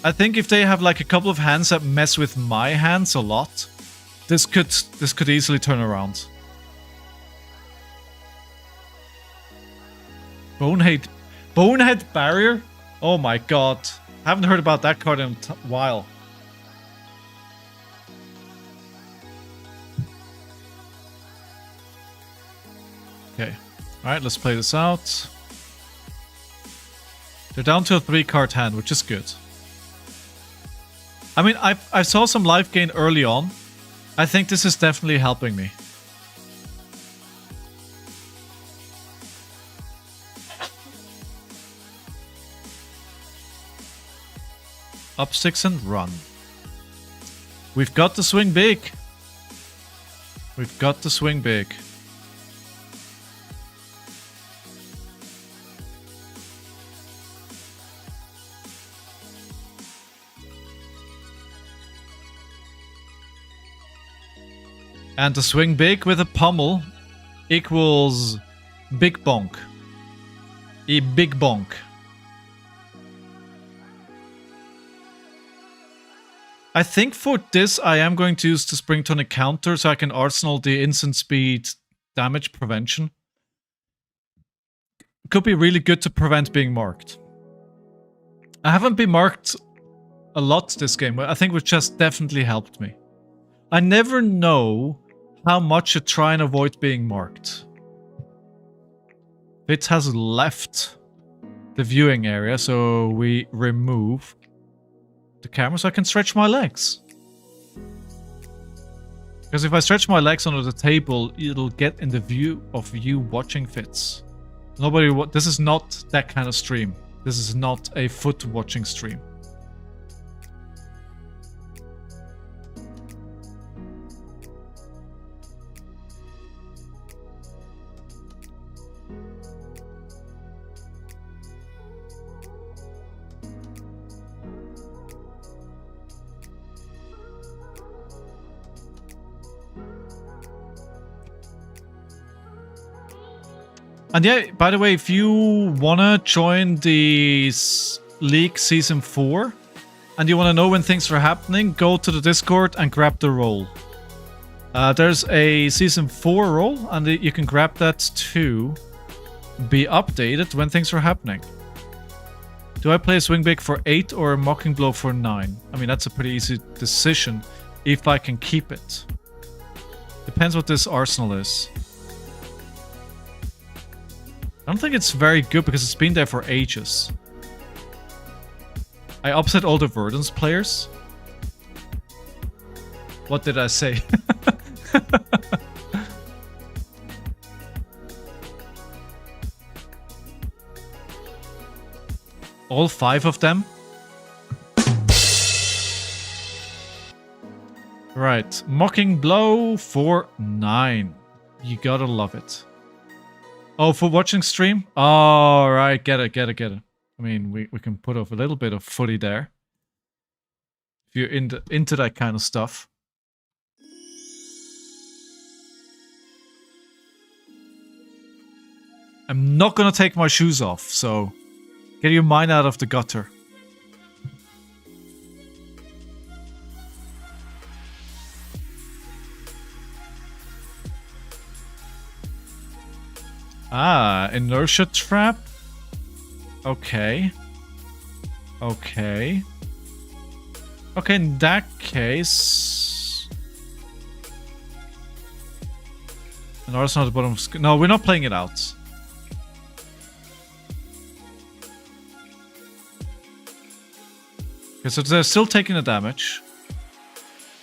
I think if they have like a couple of hands that mess with my hands a lot, this could easily turn around. Bonehead Barrier? Oh my god. I haven't heard about that card in a while. Okay. Alright, let's play this out. They're down to a 3-card hand, which is good. I mean, I saw some life gain early on. I think this is definitely helping me. Up 6 and run. We've got to swing big. We've got to swing big. And the swing big with a pummel equals big bonk. A big bonk. I think for this I am going to use the Spring Tonic counter so I can arsenal the instant speed damage prevention. Could be really good to prevent being marked. I haven't been marked a lot this game, but I think which has definitely helped me. I never know how much to try and avoid being marked. It has left the viewing area, so we remove the camera so I can stretch my legs. Because if I stretch my legs under the table, it'll get in the view of you watching Fitz. This is not that kind of stream. This is not a foot watching stream. And yeah, by the way, if you wanna join the League Season 4 and you wanna know when things are happening, go to the Discord and grab the role. There's a Season 4 role, and you can grab that to be updated when things are happening. Do I play a Swing Big for 8 or a Mocking Blow for 9? I mean, that's a pretty easy decision if I can keep it. Depends what this arsenal is. I don't think it's very good because it's been there for ages. I upset all the Verdance players. What did I say? All 5 of them? Right. Mocking Blow for 9. You gotta love it. Oh, for watching stream? Oh, right. Get it. I mean, we can put off a little bit of footy there. If you're into that kind of stuff. I'm not gonna take my shoes off, so get your mind out of the gutter. Ah, inertia trap. Okay. Okay, in that case... And arsenal at the bottom of... No, we're not playing it out. Okay, so they're still taking the damage.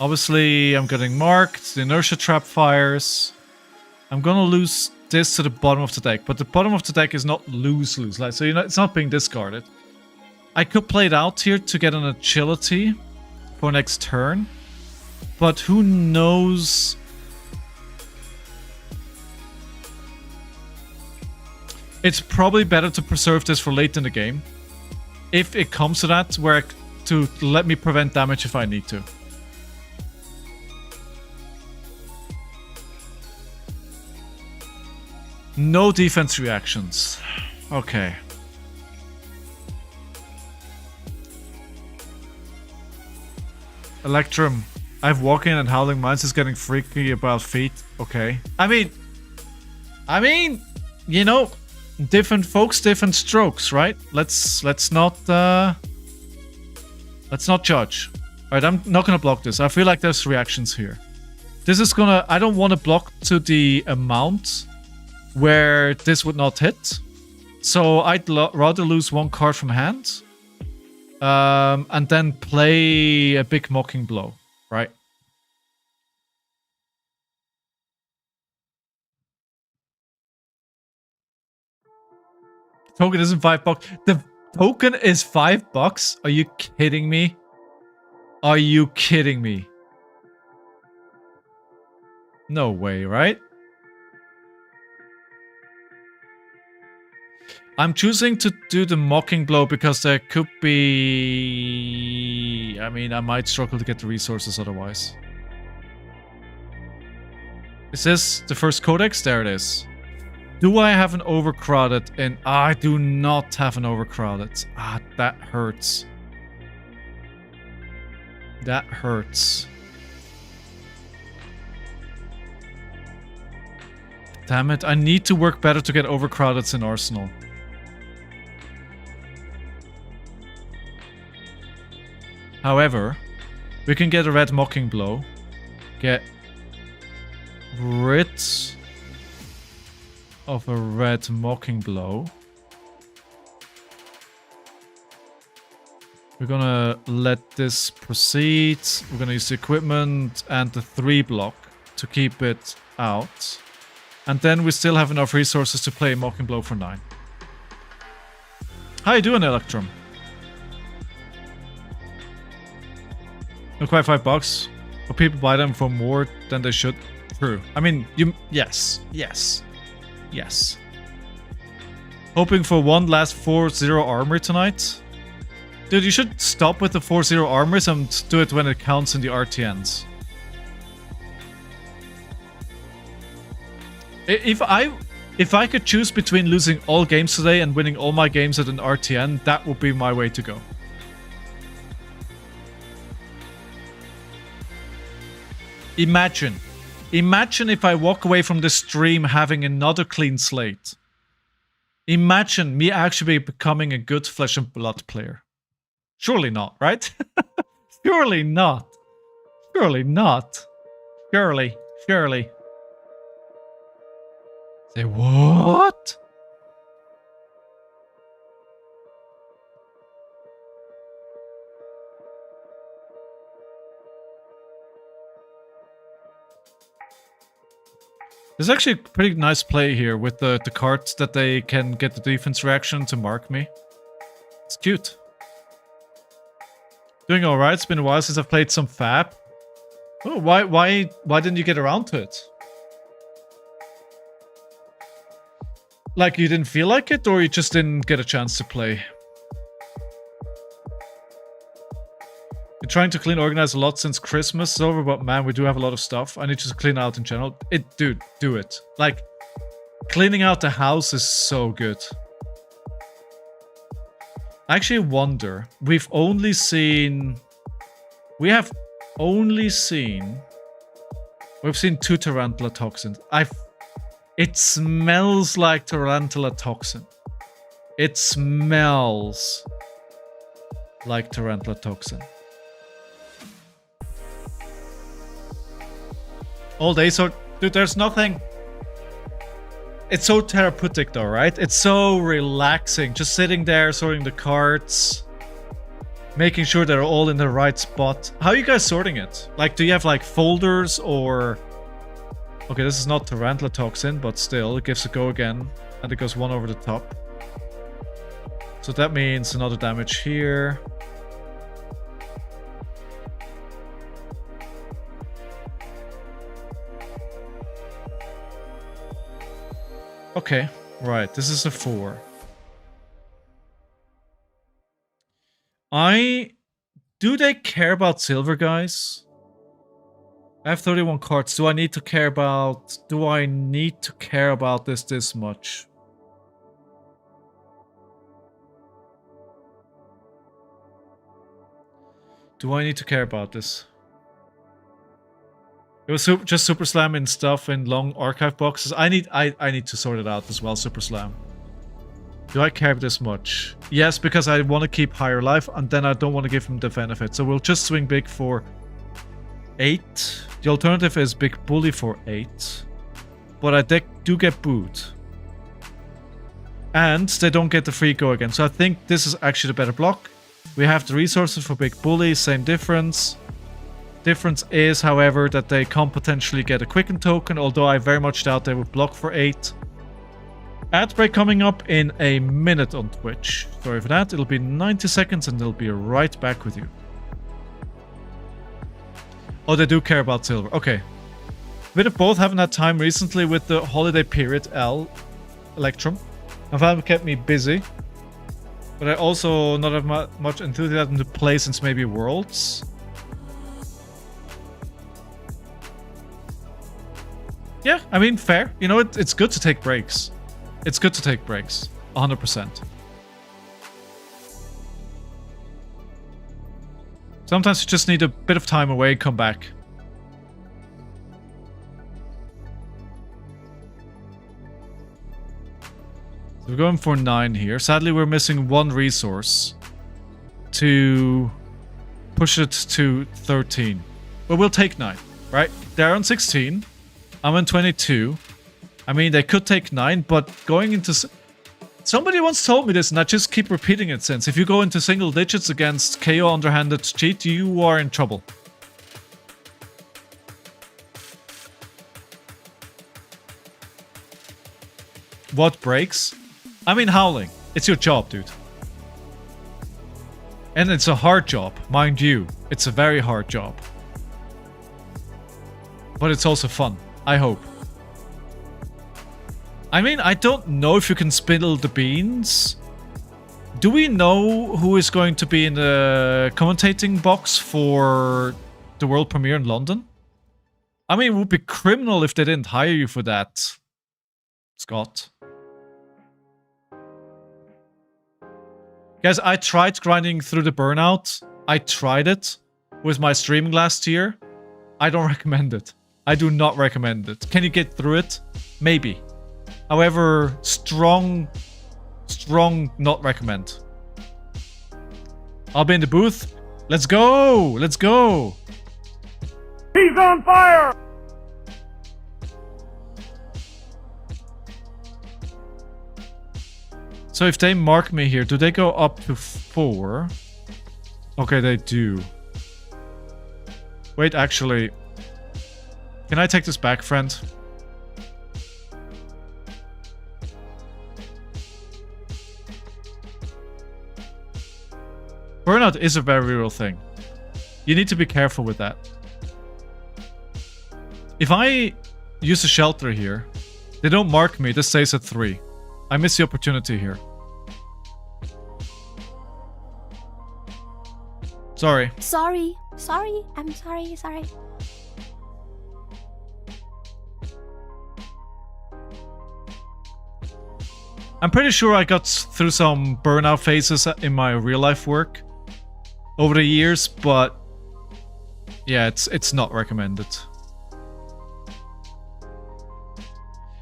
Obviously, I'm getting marked. The inertia trap fires. I'm gonna lose this to the bottom of the deck, but the bottom of the deck is not lose-lose. Like, so it's not being discarded. I could play it out here to get an agility for next turn, but who knows? It's probably better to preserve this for late in the game, if it comes to that, where to let me prevent damage if I need to. No defense reactions. Okay. Electrum. I've Walking and Howling Minds is getting freaky about feet. Okay. I mean, you know, different folks, different strokes, right? Let's not judge. Alright, I'm not gonna block this. I feel like there's reactions here. This is gonna... I don't want to block to the amount where this would not hit. So I'd rather lose one card from hand. And then play a big Mocking Blow, right? The token isn't $5. The token is $5? Are you kidding me? Are you kidding me? No way, right? I'm choosing to do the Mocking Blow because there could be... I mean, I might struggle to get the resources otherwise. Is this the first codex? There it is. Do I have an overcrowded in? I do not have an overcrowded. That hurts. That hurts. Damn it, I need to work better to get overcrowded in Arsenal. However, we can get a red mocking blow. Get rid of a red mocking blow. We're gonna let this proceed. We're gonna use the equipment and the 3 block to keep it out. And then we still have enough resources to play mocking blow for 9. How you doing, Electrum? Not quite $5, but people buy them for more than they should. True. I mean, yes. Hoping for one last 4-0 armor tonight. Dude, you should stop with the 4-0 armors and do it when it counts in the RtNs. If I could choose between losing all games today and winning all my games at an RtN, that would be my way to go. Imagine if I walk away from the stream having another clean slate. Imagine me actually becoming a good Flesh and Blood player. Surely not, right? Surely not. Surely not. Surely. Say what? There's actually a pretty nice play here with the cards that they can get the defense reaction to mark me. It's cute. Doing alright, it's been a while since I've played some Fab. Oh, why didn't you get around to it? Like you didn't feel like it, or you just didn't get a chance to play? Been trying to clean organize a lot since Christmas is over, but man, we do have a lot of stuff. I need to clean out in general. Dude, do it. Like, cleaning out the house is so good. I actually wonder, we've seen 2 tarantula toxins. It smells like tarantula toxin. It smells like tarantula toxin. All day, so dude, there's nothing. It's so therapeutic though, right? It's so relaxing. Just sitting there, sorting the cards, making sure they're all in the right spot. How are you guys sorting it? Like, do you have like folders or... Okay, this is not tarantula toxin, but still, it gives a go again. And it goes 1 over the top. So that means another damage here. Okay, right, this is a 4. Do they care about silver, guys? I have 31 cards. Do I need to care about this much? Do I need to care about this? It was just Super Slam and stuff in long archive boxes. I need to sort it out as well, Super Slam. Do I care this much? Yes, because I want to keep higher life, and then I don't want to give him the benefit. So we'll just swing big for 8. The alternative is Big Bully for 8. But I do get booed. And they don't get the free go again. So I think this is actually the better block. We have the resources for Big Bully, same difference. Difference is, however, that they can potentially get a quicken token, although I very much doubt they would block for 8. Ad break coming up in a minute on Twitch. Sorry for that. It'll be 90 seconds and they'll be right back with you. Oh, they do care about silver. Okay. Bit of both. Haven't had time recently with the holiday period, Electrum. Have kept me busy. But I also not have much enthusiasm to play since maybe Worlds. Yeah, I mean, fair. You know, it's good to take breaks. It's good to take breaks. 100%. Sometimes you just need a bit of time away, come back. So we're going for 9 here. Sadly, we're missing 1 resource to push it to 13. But we'll take 9, right? They're on 16. I'm on 22. I mean, they could take 9, but going into... Somebody once told me this, and I just keep repeating it since. If you go into single digits against Kayo Underhanded Cheat, you are in trouble. What breaks? I mean, howling. It's your job, dude. And it's a hard job, mind you. It's a very hard job. But it's also fun, I hope. I mean, I don't know if you can spill the beans. Do we know who is going to be in the commentating box for the world premiere in London? I mean, it would be criminal if they didn't hire you for that, Scott. Guys, I tried grinding through the burnout. I tried it with my streaming last year. I don't recommend it. I do not recommend it. Can you get through it? Maybe. However, strong not recommend. I'll be in the booth. Let's go! Let's go! He's on fire! So if they mark me here, do they go up to 4? Okay, they do. Wait, actually... Can I take this back, friend? Burnout is a very real thing. You need to be careful with that. If I use a shelter here, they don't mark me, this stays at 3. I miss the opportunity here. Sorry. Sorry. Sorry. I'm sorry. Sorry. I'm pretty sure I got through some burnout phases in my real life work over the years, but yeah, it's not recommended.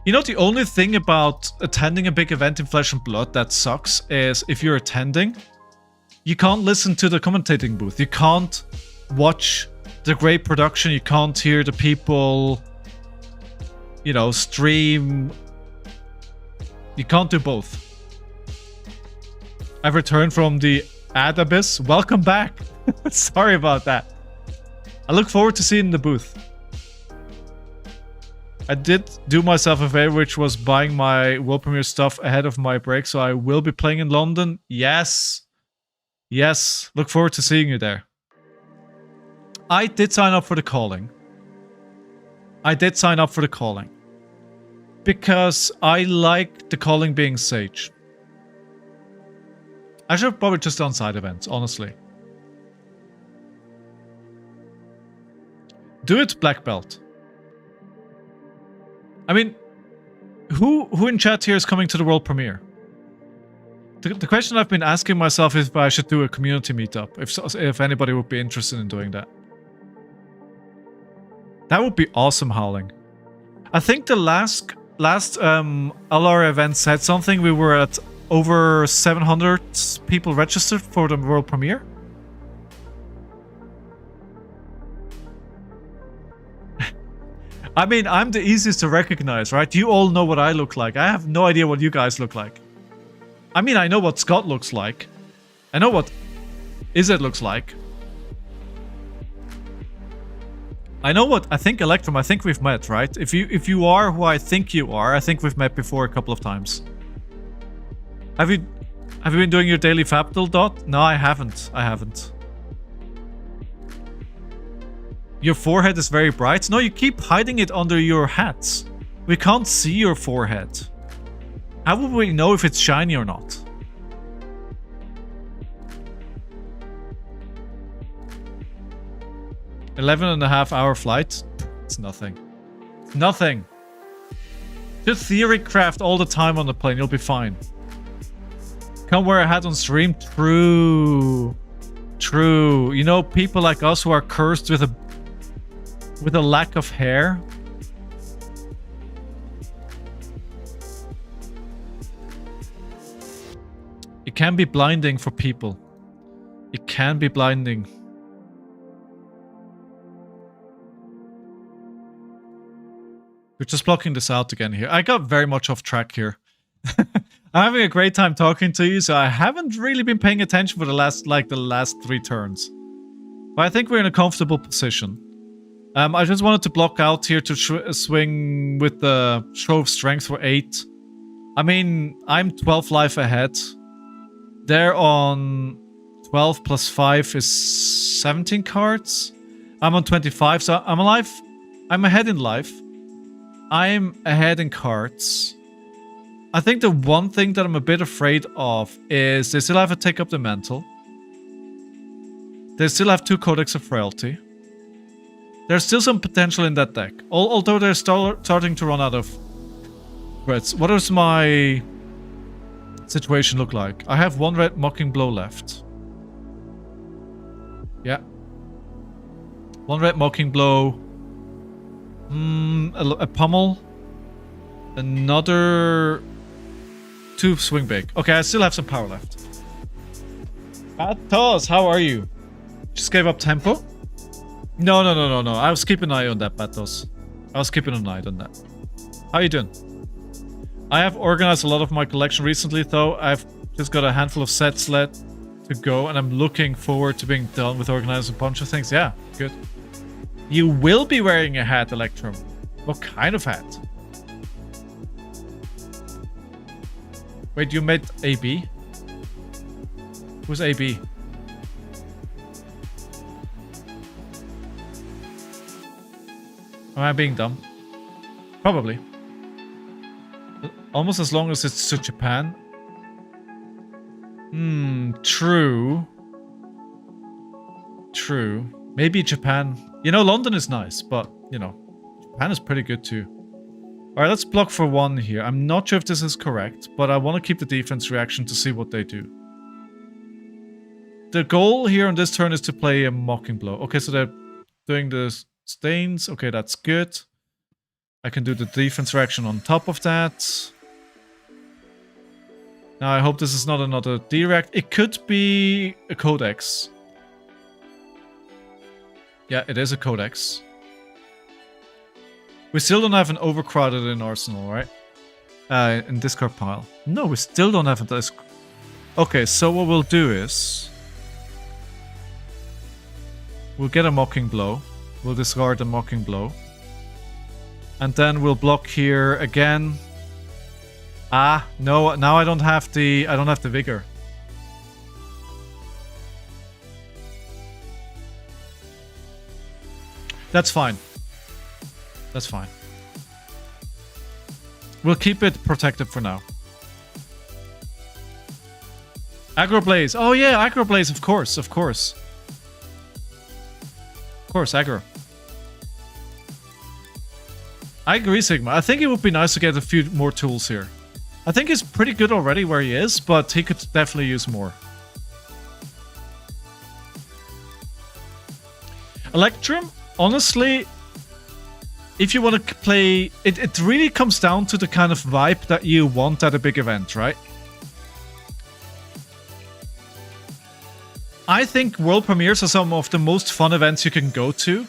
You know, the only thing about attending a big event in Flesh and Blood that sucks is if you're attending, you can't listen to the commentating booth. You can't watch the great production. You can't hear the people, you know, stream. You can't do both. I've returned from the ad abyss. Welcome back. Sorry about that. I look forward to seeing the booth. I did do myself a favor, which was buying my World Premiere stuff ahead of my break, so I will be playing in London. Yes. Yes. Look forward to seeing you there. I did sign up for the calling. Because I like the calling being Sage. I should have probably just done side events, honestly. Do it, Black Belt. I mean, who in chat here is coming to the world premiere? The question I've been asking myself is if I should do a community meetup, if anybody would be interested in doing that. That would be awesome, Howling. I think the last LR event said something. We were at over 700 people registered for the world premiere. I mean, I'm the easiest to recognize, right? You all know what I look like. I have no idea what you guys look like. I mean, I know what Scott looks like. I know what Izzet looks like. I know what I think Electrum. I think we've met, right? If you are who I think you are, I think we've met before a couple of times. Have you been doing your daily Fapdal dot? No, I haven't. Your forehead is very bright. No, you keep hiding it under your hats. We can't see your forehead. How would we know if it's shiny or not? .5 hour flight? It's nothing. Nothing. Just theory craft all the time on the plane. You'll be fine. Can't wear a hat on stream. True. True. You know, people like us who are cursed with a lack of hair. It can be blinding for people. It can be blinding. We're just blocking this out again here. I got very much off track here. I'm having a great time talking to you, so I haven't really been paying attention for the last 3 turns. But I think we're in a comfortable position. I just wanted to block out here to swing with the show of strength for 8. I mean, I'm 12 life ahead. They're on 12 plus 5 is 17 cards. I'm on 25, so I'm alive. I'm ahead in life. I'm ahead in cards. I think the one thing that I'm a bit afraid of is they still have to take up the mantle. They still have 2 Codex of Frailty. There's still some potential in that deck. Although they're starting to run out of threats. What does my situation look like? I have 1 red Mocking Blow left. Yeah. 1 red Mocking Blow. A Pummel. Another 2 Swing Big. Okay, I still have some power left. Batos, how are you? Just gave up tempo? No. I was keeping an eye on that, Batos. I was keeping an eye on that. How you doing? I have organized a lot of my collection recently, though. I've just got a handful of sets left to go, and I'm looking forward to being done with organizing a bunch of things. Yeah, good. You will be wearing a hat, Electrum. What kind of hat? Wait, you made AB? Who's AB? Am I being dumb? Probably. Almost as long as it's to Japan. True. True. Maybe Japan. You know, London is nice, but, you know, Japan is pretty good too. Alright, let's block for 1 here. I'm not sure if this is correct, but I want to keep the defense reaction to see what they do. The goal here on this turn is to play a Mocking Blow. Okay, so they're doing the stains. Okay, that's good. I can do the defense reaction on top of that. Now, I hope this is not another direct. It could be a Codex. Yeah, it is a Codex. We still don't have an overcrowded in Arsenal, right? In discard pile. No, we still don't have a... Okay, so what we'll do is... We'll get a Mocking Blow. We'll discard the Mocking Blow. And then we'll block here again. Ah, no, now I don't have the vigor. That's fine. That's fine. We'll keep it protected for now. Aggro Blaze. Oh yeah, Aggro Blaze, of course, of course. Of course, aggro. I agree, Sigma. I think it would be nice to get a few more tools here. I think he's pretty good already where he is, but he could definitely use more. Electrum, honestly, if you want to play... It really comes down to the kind of vibe that you want at a big event, right? I think world premieres are some of the most fun events you can go to.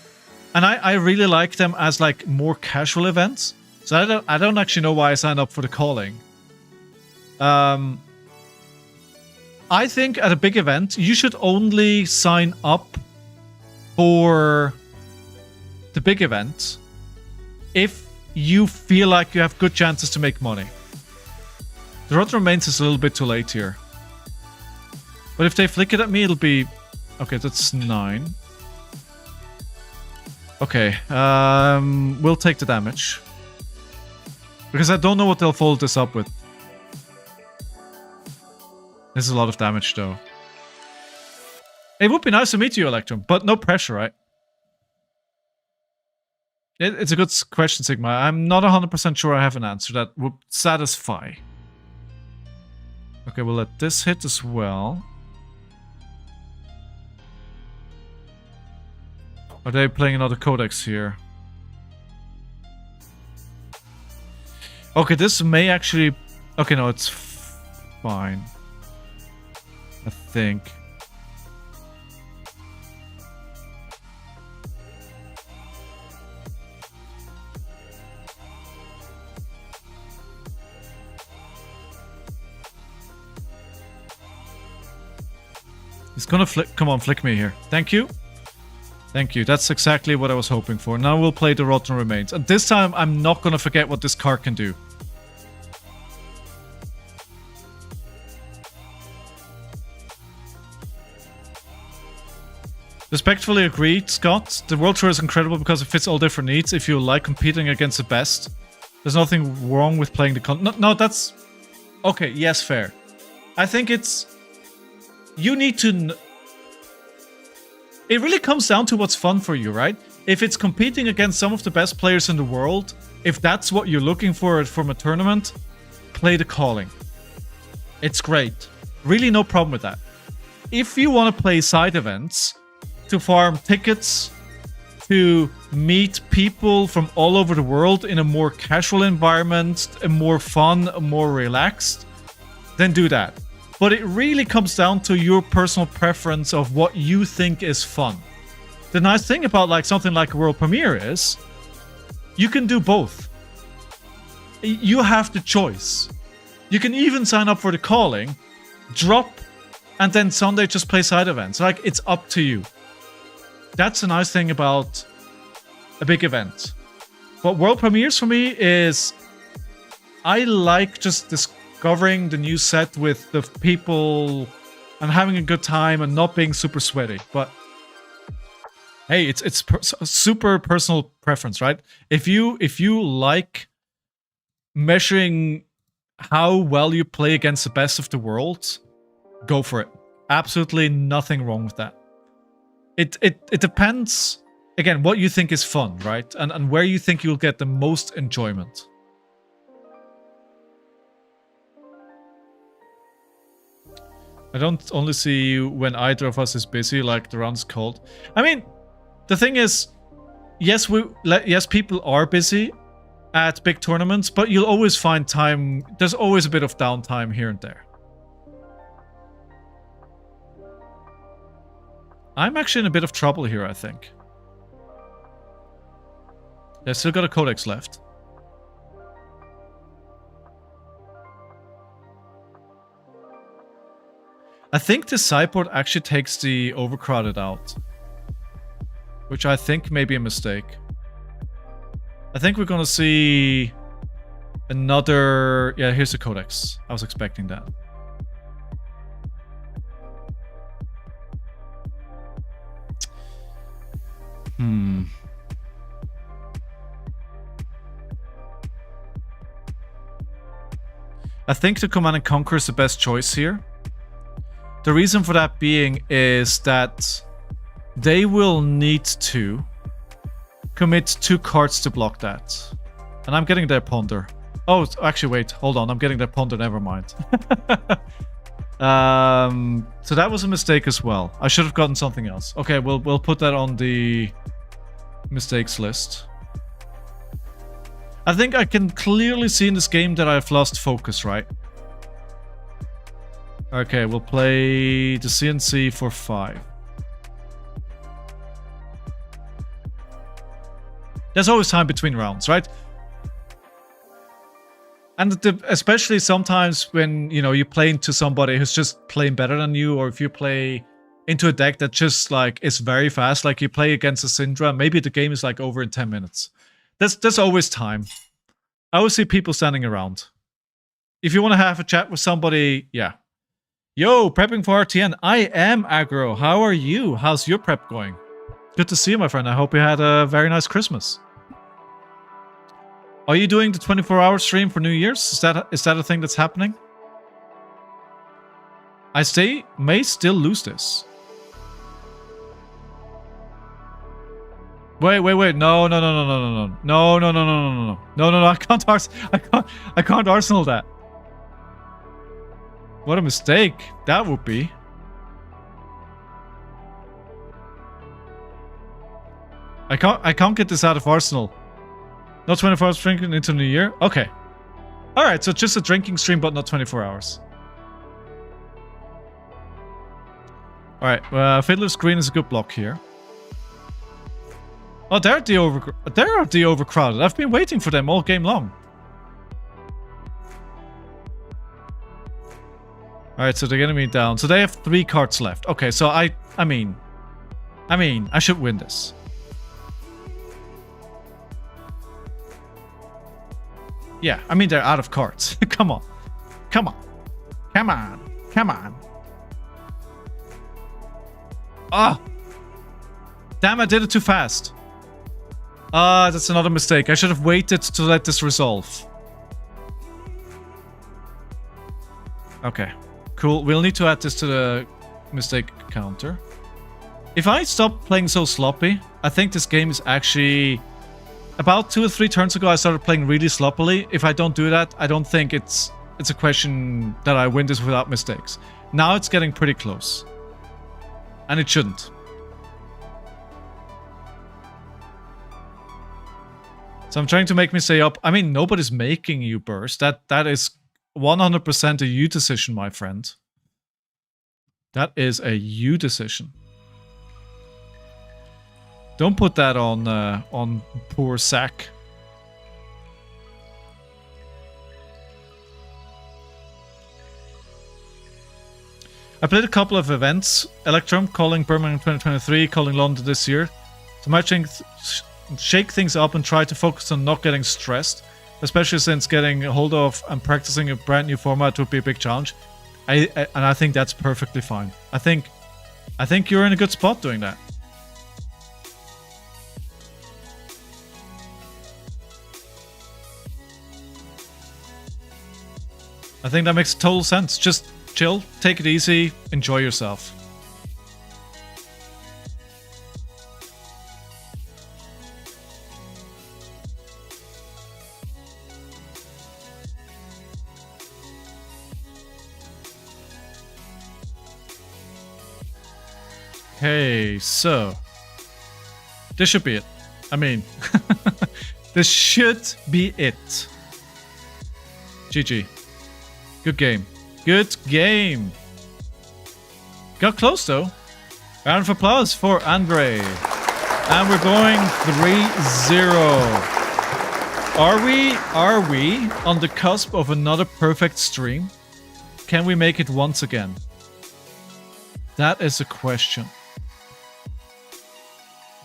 And I really like them as like more casual events. So I don't actually know why I signed up for the calling. I think at a big event, you should only sign up for the big event if you feel like you have good chances to make money. The Rod Remains is a little bit too late here. But if they flick it at me, it'll be... Okay, that's 9. Okay, we'll take the damage. Because I don't know what they'll follow this up with. This is a lot of damage, though. It would be nice to meet you, Electrum, but no pressure, right? It's a good question, Sigma. I'm not 100% sure I have an answer that would satisfy. Okay, we'll let this hit as well. Are they playing another codex here? Okay, this may actually... Okay, no, it's fine. I think. He's gonna flick. Come on, flick me here. Thank you. Thank you. That's exactly what I was hoping for. Now we'll play the Rotten Remains. And this time, I'm not gonna forget what this card can do. Respectfully agreed, Scott. The World Tour is incredible because it fits all different needs. If you like competing against the best, there's nothing wrong with playing the no, that's... Okay, yes, fair. I think it's... You need to... It really comes down to what's fun for you, right? If it's competing against some of the best players in the world, if that's what you're looking for from a tournament, play the Calling. It's great. Really no problem with that. If you want to play side events... to farm tickets, to meet people from all over the world in a more casual environment, a more fun, a more relaxed, then do that. But it really comes down to your personal preference of what you think is fun. The nice thing about like something like a world premiere is you can do both. You have the choice. You can even sign up for the Calling, drop, and then Sunday just play side events. Like, it's up to you. That's the nice thing about a big event. What world premieres for me is I like just discovering the new set with the people and having a good time and not being super sweaty. But hey, it's super personal preference, right? If you like measuring how well you play against the best of the world, go for it. Absolutely nothing wrong with that. It depends, again, what you think is fun, right? And where you think you'll get the most enjoyment. I don't only see you when either of us is busy, like the round's cold. I mean, the thing is, yes, people are busy at big tournaments, but you'll always find time. There's always a bit of downtime here and there. I'm actually in a bit of trouble here, I think. They've still got a codex left. I think the sideboard actually takes the overcrowded out, which I think may be a mistake. I think we're gonna see another... Yeah, here's the codex. I was expecting that. I think the Command & Conquer is the best choice here. The reason for that being is that they will need to commit 2 cards to block that. And I'm getting their Ponder. Oh, actually, wait. Hold on. I'm getting their Ponder. Never mind. So that was a mistake as well. I should have gotten something else. Okay, we'll put that on the mistakes list. I think I can clearly see in this game that I've lost focus, right? Okay, we'll play the CNC for 5. There's always time between rounds, right? And especially sometimes when, you know, you play into somebody who's just playing better than you, or if you play into a deck that just like is very fast, like you play against a Syndra, maybe the game is like over in 10 minutes. There's always time. I always see people standing around. If you want to have a chat with somebody, yeah. Yo, prepping for RtN. I am aggro. How are you? How's your prep going? Good to see you, my friend. I hope you had a very nice Christmas. Are you doing the 24-hour stream for New Year's? Is that a thing that's happening? I may still lose this. Wait. No. No. I can't Arsenal that. What a mistake that would be. I can't get this out of Arsenal. Not 24 hours drinking into New Year? Okay. Alright, so just a drinking stream, but not 24 hours. Alright, Fiddler's Green is a good block here. Oh, they're the overcrowded. I've been waiting for them all game long. Alright, so they're getting me down. So they have 3 cards left. Okay, so I mean, I should win this. Yeah, I mean, they're out of cards. Come on. Ah! Damn, I did it too fast. Ah, that's another mistake. I should have waited to let this resolve. Okay, cool. We'll need to add this to the mistake counter. If I stop playing so sloppy, I think this game is actually... About 2 or 3 turns ago, I started playing really sloppily. If I don't do that, I don't think it's a question that I win this without mistakes. Now it's getting pretty close. And it shouldn't. So I'm trying to make me stay up. I mean, nobody's making you burst. That is 100% a you decision, my friend. That is a you decision. Don't put that on poor Sack. I played a couple of events. Electrum, calling Birmingham 2023, calling London this year. So might shake things up and try to focus on not getting stressed. Especially since getting a hold of and practicing a brand new format would be a big challenge. And I think that's perfectly fine. I think you're in a good spot doing that. I think that makes total sense. Just chill, take it easy, enjoy yourself. Okay, so this should be it. I mean, this should be it. GG. Good game. Good game. Got close though. Round of applause for Andre. And we're going 3-0. Are we on the cusp of another perfect stream? Can we make it once again? That is a question.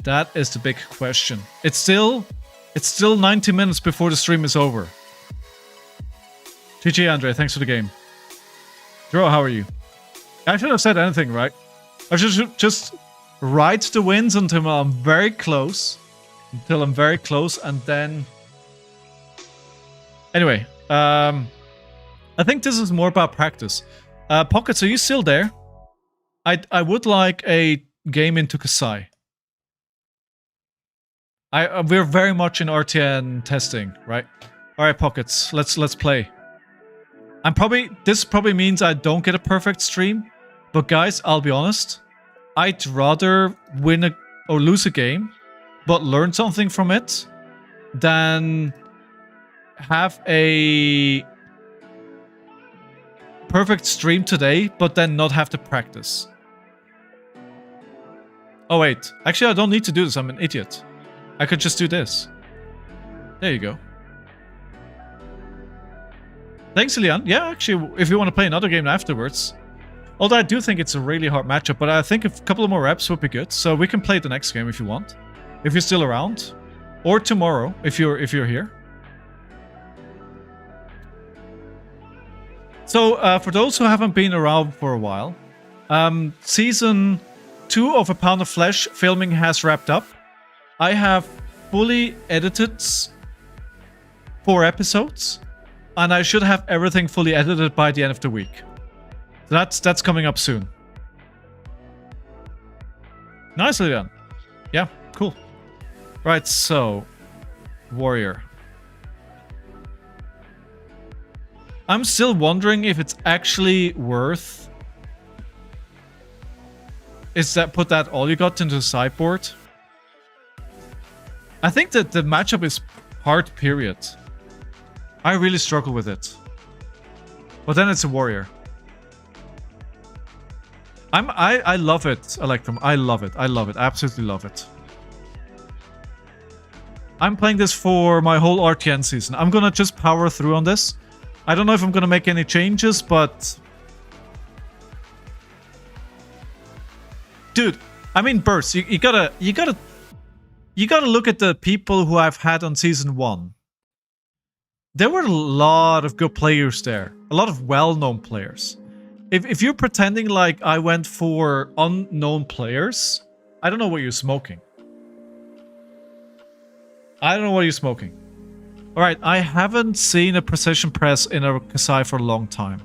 That is the big question. It's still 90 minutes before the stream is over. GG, Andre, thanks for the game. Dro, how are you? I shouldn't have said anything, right? I should just ride the wins until I'm very close. And then... Anyway, I think this is more about practice. Pockets, are you still there? I would like a game into Kassai. We're very much in RtN testing, right? Alright, Pockets, let's play. This probably means I don't get a perfect stream, but guys, I'll be honest. I'd rather win or lose a game, but learn something from it, than have a perfect stream today, but then not have to practice. Oh wait, actually I don't need to do this, I'm an idiot. I could just do this. There you go. Thanks, Leon. Yeah, actually, if you want to play another game afterwards. Although I do think it's a really hard matchup, but I think a couple of more reps would be good. So we can play the next game if you want. If you're still around. Or tomorrow, if you're here. So, for those who haven't been around for a while, Season 2 of A Pound of Flesh filming has wrapped up. I have fully edited 4 episodes. And I should have everything fully edited by the end of the week. So that's coming up soon. Nicely done. Yeah, cool. Right, so warrior. I'm still wondering if it's actually worth. Is that put that all you got into the sideboard? I think that the matchup is hard, period. I really struggle with it. But then it's a warrior. I love it, Electrum. I love it. I love it. Absolutely love it. I'm playing this for my whole RtN season. I'm gonna just power through on this. I don't know if I'm gonna make any changes, but dude, I mean, Burst, you gotta look at the people who I've had on season 1. There were a lot of good players there, a lot of well-known players. If you're pretending like I went for unknown players, I don't know what you're smoking. I don't know what you're smoking. All right, I haven't seen a precision press in a Kassai for a long time.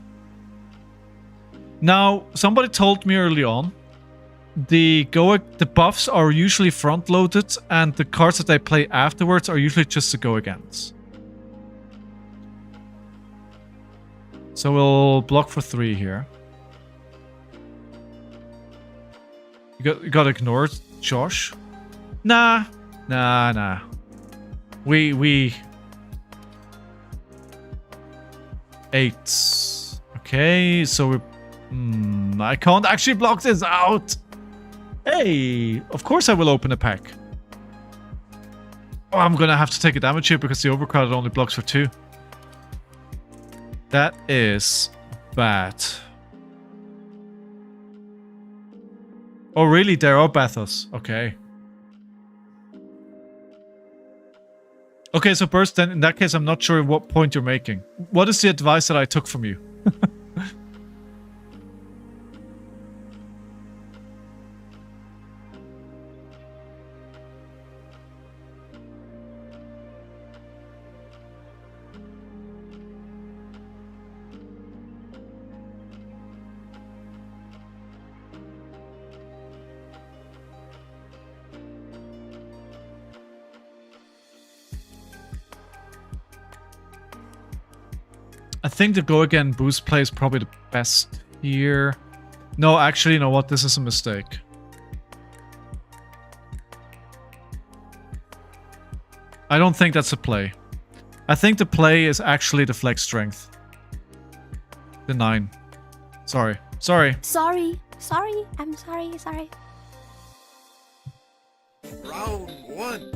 Now, somebody told me early on, the buffs are usually front-loaded, and the cards that they play afterwards are usually just to go against. So we'll block for 3 here. You got ignored, Josh. Nah. We 8. Okay, so we. I can't actually block this out. Hey, of course I will open a pack. Oh, I'm gonna have to take a damage here because the overcrowded only blocks for 2. That is bad. Oh, really? There are Bathos. Okay. Okay, so Burst, then in that case, I'm not sure what point you're making. What is the advice that I took from you? I think the go again boost play is probably the best here. No, actually, you know what? This is a mistake. I don't think that's a play. I think the play is actually the flex strength. The 9. Sorry. Sorry. I'm sorry. Round 1.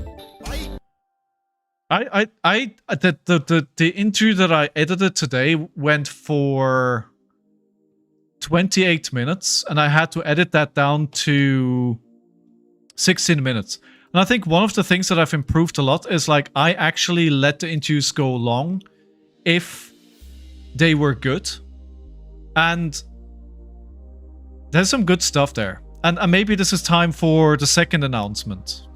Fight! The interview that I edited today went for 28 minutes, and I had to edit that down to 16 minutes. And I think one of the things that I've improved a lot is like I actually let the interviews go long if they were good. And there's some good stuff there. And maybe this is time for the second announcement.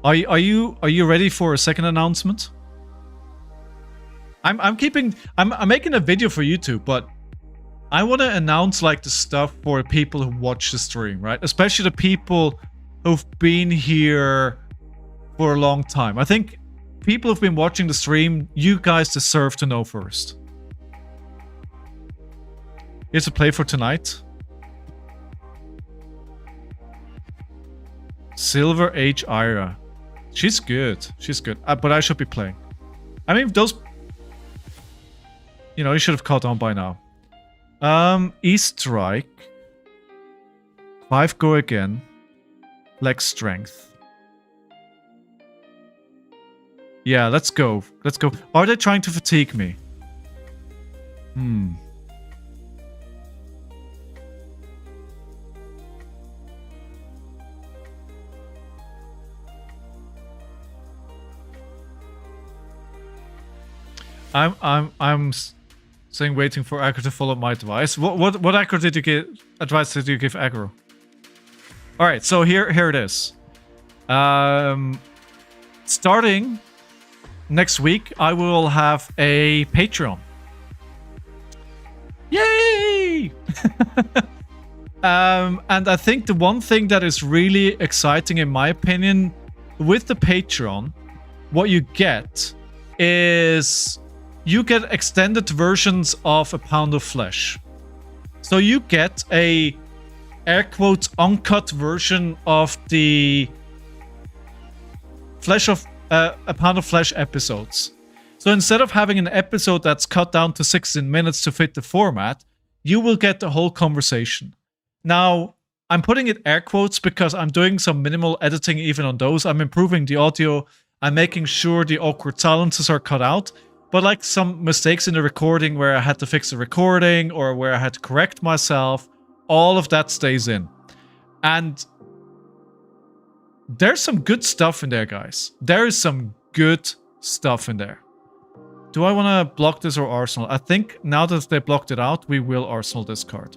Are you ready for a second announcement? I'm making a video for YouTube, but I want to announce like the stuff for people who watch the stream, right? Especially the people who've been here for a long time. I think people who've been watching the stream, you guys deserve to know first. Here's a play for tonight. Silver Age Ira. She's good. She's good. But I should be playing. I mean, those... You know, you should have caught on by now. E-Strike. 5 go again. Flex strength. Yeah, let's go. Let's go. Are they trying to fatigue me? I'm saying waiting for Aggro to follow my advice. What Aggro did you give? Advice did you give Aggro? All right, so here it is. Starting next week, I will have a Patreon. Yay! And I think the one thing that is really exciting, in my opinion, with the Patreon, what you get is you get extended versions of A Pound of Flesh. So you get a air quotes uncut version of the A Pound of Flesh episodes. So instead of having an episode that's cut down to 16 minutes to fit the format, you will get the whole conversation. Now, I'm putting it air quotes because I'm doing some minimal editing even on those. I'm improving the audio. I'm making sure the awkward silences are cut out. But like some mistakes in the recording where I had to fix the recording or where I had to correct myself, all of that stays in. And there's some good stuff in there, guys. There is some good stuff in there. Do I want to block this or Arsenal? I think now that they blocked it out, we will Arsenal this card.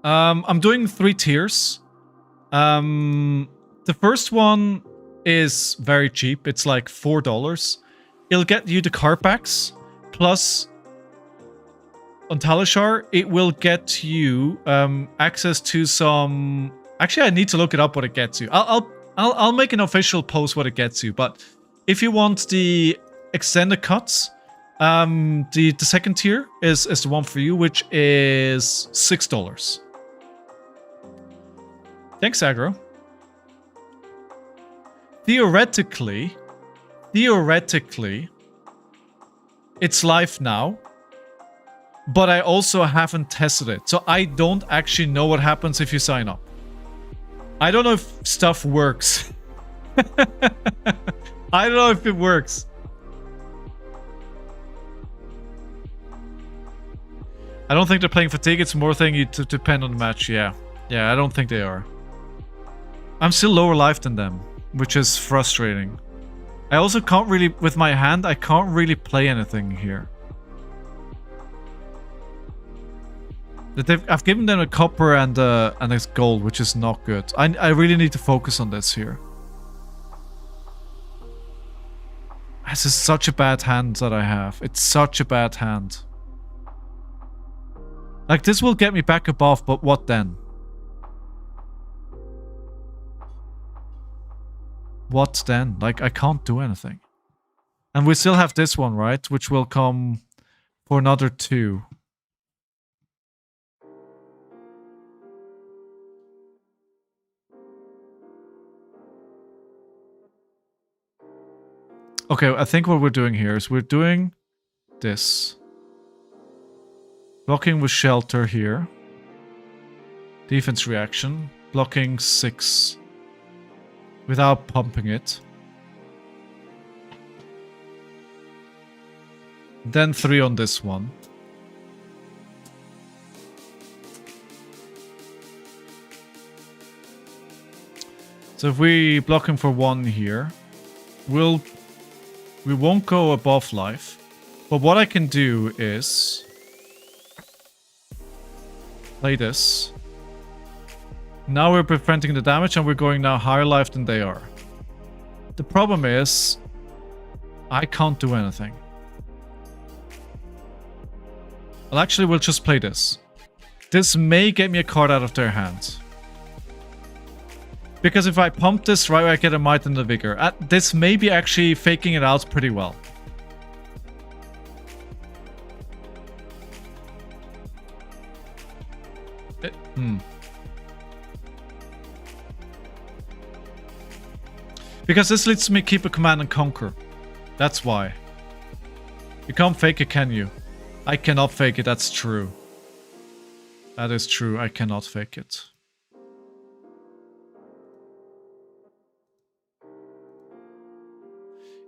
I'm doing 3 tiers. The first one is very cheap. It's like $4. It'll get you the card packs. Plus, on Talishar, it will get you access to some... Actually, I need to look it up what it gets you. I'll make an official post what it gets you. But if you want the extended cuts, the second tier is the one for you, which is $6. Thanks, Aggro. Theoretically, it's live now, but I also haven't tested it, so I don't actually know what happens if you sign up. I don't know if stuff works. I don't know if it works. I don't think they're playing fatigue. It's more thing to depend on the match. Yeah, I don't think they are. I'm still lower life than them, which is frustrating. I also can't really, with my hand, I can't really play anything here. I've given them a copper and a gold, which is not good. I really need to focus on this here. This is such a bad hand that I have. It's such a bad hand. Like, this will get me back above, but what then? What then? Like, I can't do anything. And we still have this one, right? Which will come for another 2. Okay, I think what we're doing here is we're doing this. Blocking with shelter here. Defense reaction. Blocking 6. Without pumping it. Then 3 on this one. So if we block him for 1 here, we won't go above life. But what I can do is play this. Now we're preventing the damage and we're going now higher life than they are. The problem is I can't do anything. Well, actually, we'll just play this. This may get me a card out of their hand. Because if I pump this right, I get a Might and the Vigor. This may be actually faking it out pretty well. Because this lets me keep a Command and Conquer. That's why. You can't fake it, can you? I cannot fake it, that's true. That is true, I cannot fake it.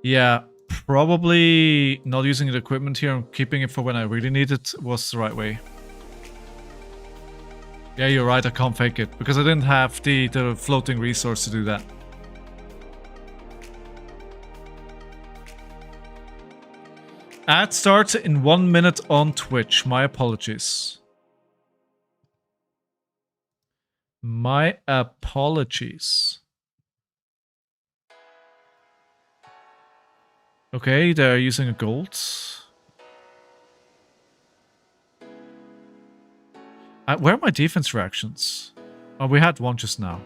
Yeah, probably not using the equipment here and keeping it for when I really need it was the right way. Yeah, you're right, I can't fake it. Because I didn't have the floating resource to do that. Ad starts in 1 minute on Twitch. My apologies. My apologies. Okay, they're using a gold. Where are my defense reactions? Oh, we had one just now.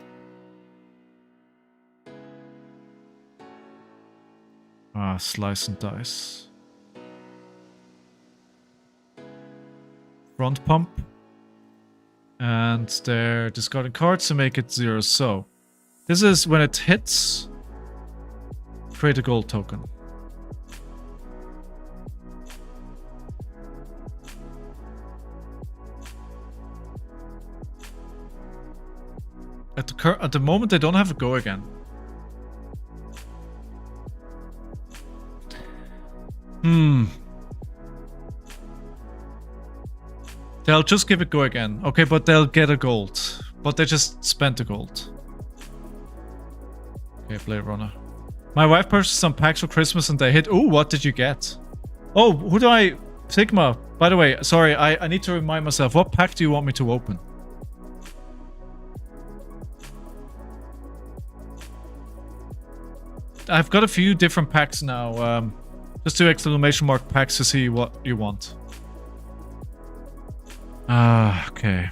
Slice and dice. Front pump. And they're discarding cards to make it 0. So, this is when it hits, create a gold token. At the moment, they don't have a go again. They'll just give it go again. Okay, but they'll get a gold. But they just spent the gold. Okay, Blade Runner. My wife purchased some packs for Christmas and they hit. Oh, what did you get? Oh, who do I... Sigma. By the way, sorry, I need to remind myself. What pack do you want me to open? I've got a few different packs now. Just 2 exclamation mark packs to see what you want. Okay.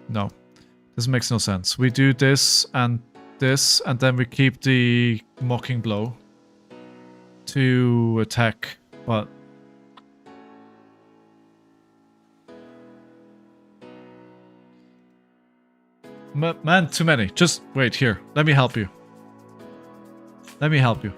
No. This makes no sense. We do this, and then we keep the mocking blow to attack, but man, too many. Just wait here. Let me help you. Let me help you.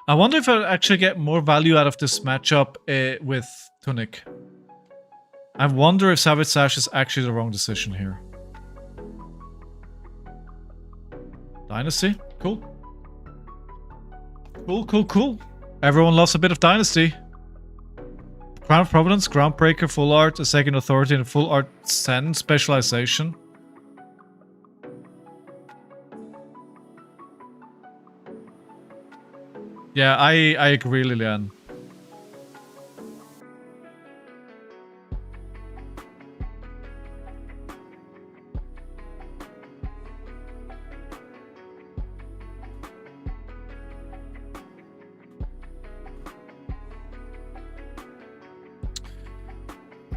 I wonder if I'll actually get more value out of this matchup with Tunic. I wonder if Savage Sash is actually the wrong decision here. Dynasty? Cool. Cool. Everyone loves a bit of Dynasty. Crown of Providence, Groundbreaker, Full Art, a Second Authority, and Full Art 10 Specialization. Yeah, I agree, Lilian.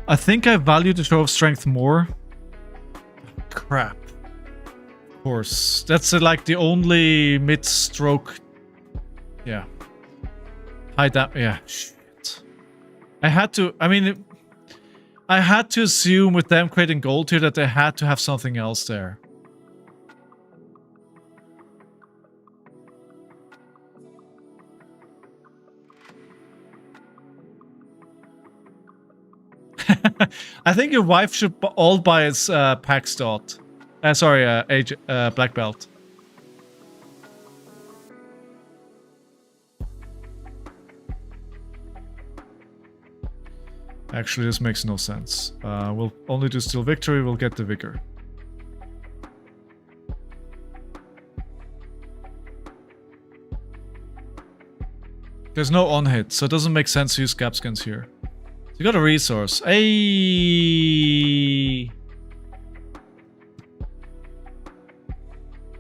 I think I value the Show of Strength more. Crap. Of course. That's like the only mid-stroke. Yeah. High damage. Yeah. Shit. I had to. I mean, I had to assume with them creating gold here that they had to have something else there. I think your wife should all buy its Pax Dot. Sorry, Black Belt. Actually, this makes no sense. We'll only do Steel Victory, we'll get the Vigor. There's no on-hit, so it doesn't make sense to use Capskins here. So you got a resource. Hey.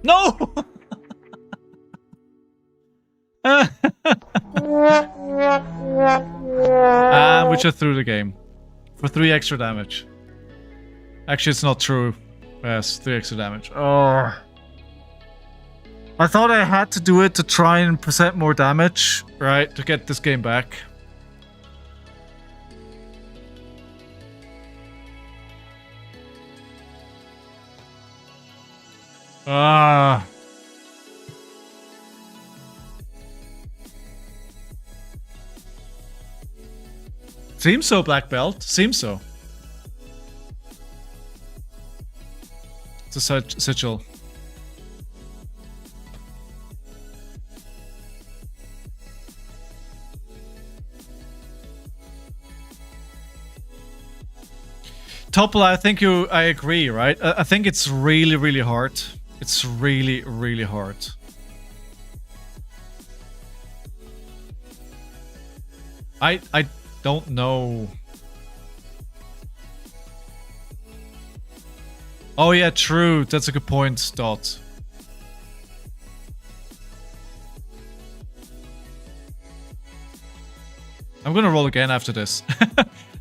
No! We just threw the game. For 3 extra damage. Actually, it's not true. Yes, 3 extra damage. Oh. I thought I had to do it to try and present more damage, right? To get this game back. Ah. Seems so, Black Belt. Seems so. It's a sigil. Topple, I agree, right? I think it's really, really hard. It's really, really hard. I don't know. Oh yeah, true. That's a good point, Dot. I'm gonna roll again after this.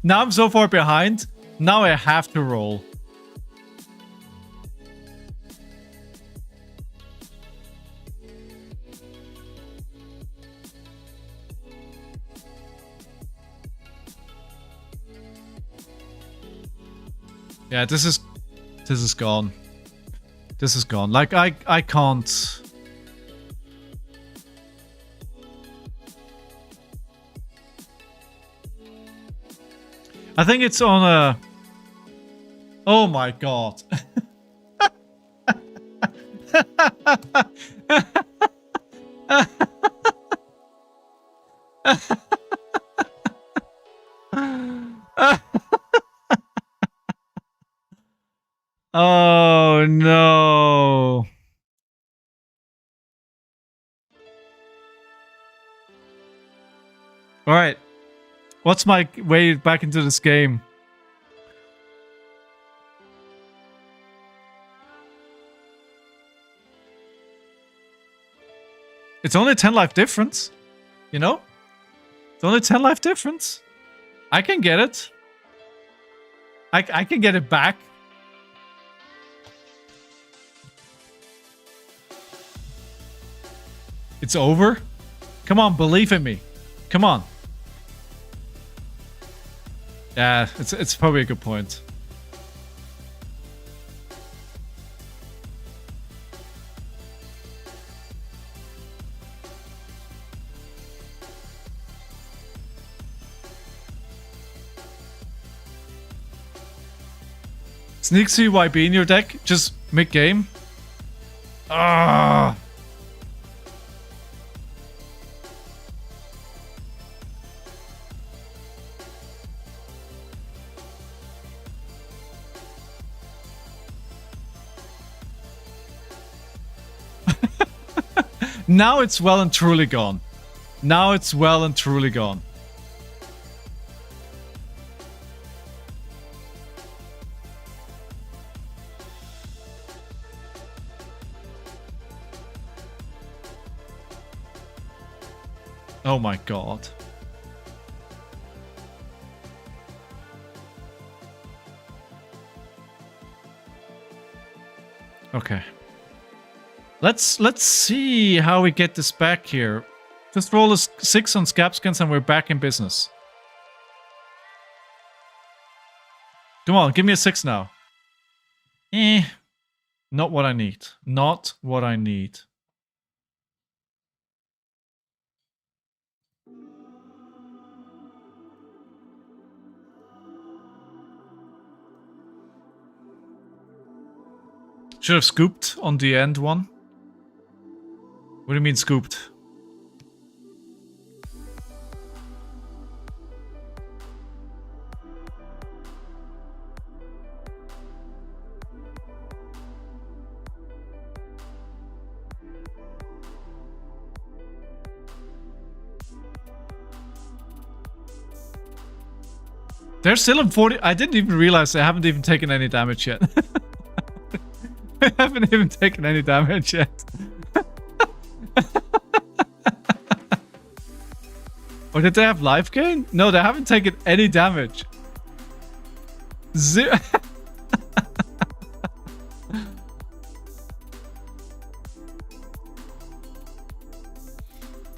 Now I'm so far behind. Now I have to roll. Yeah, this is gone. This is gone. Like I can't. I think it's on a... Oh my god. Oh no. All right. What's my way back into this game? It's only 10 life difference, you know? It's only 10 life difference. I can get it. I can get it back. It's over. Come on, believe in me. Come on. Yeah, it's probably a good point. Sneak CYB in your deck, just mid-game. Ah. Now it's well and truly gone. Now it's well and truly gone. Oh my god. Okay. Let's see how we get this back here. Just roll a 6 on Scabskins and we're back in business. Come on, give me a 6 now. Not what I need. Not what I need. Should have scooped on the end one. What do you mean scooped? They're still in 40. I didn't even realize they haven't even taken any damage yet. I haven't even taken any damage yet. Or did they have life gain? No, they haven't taken any damage. Zero.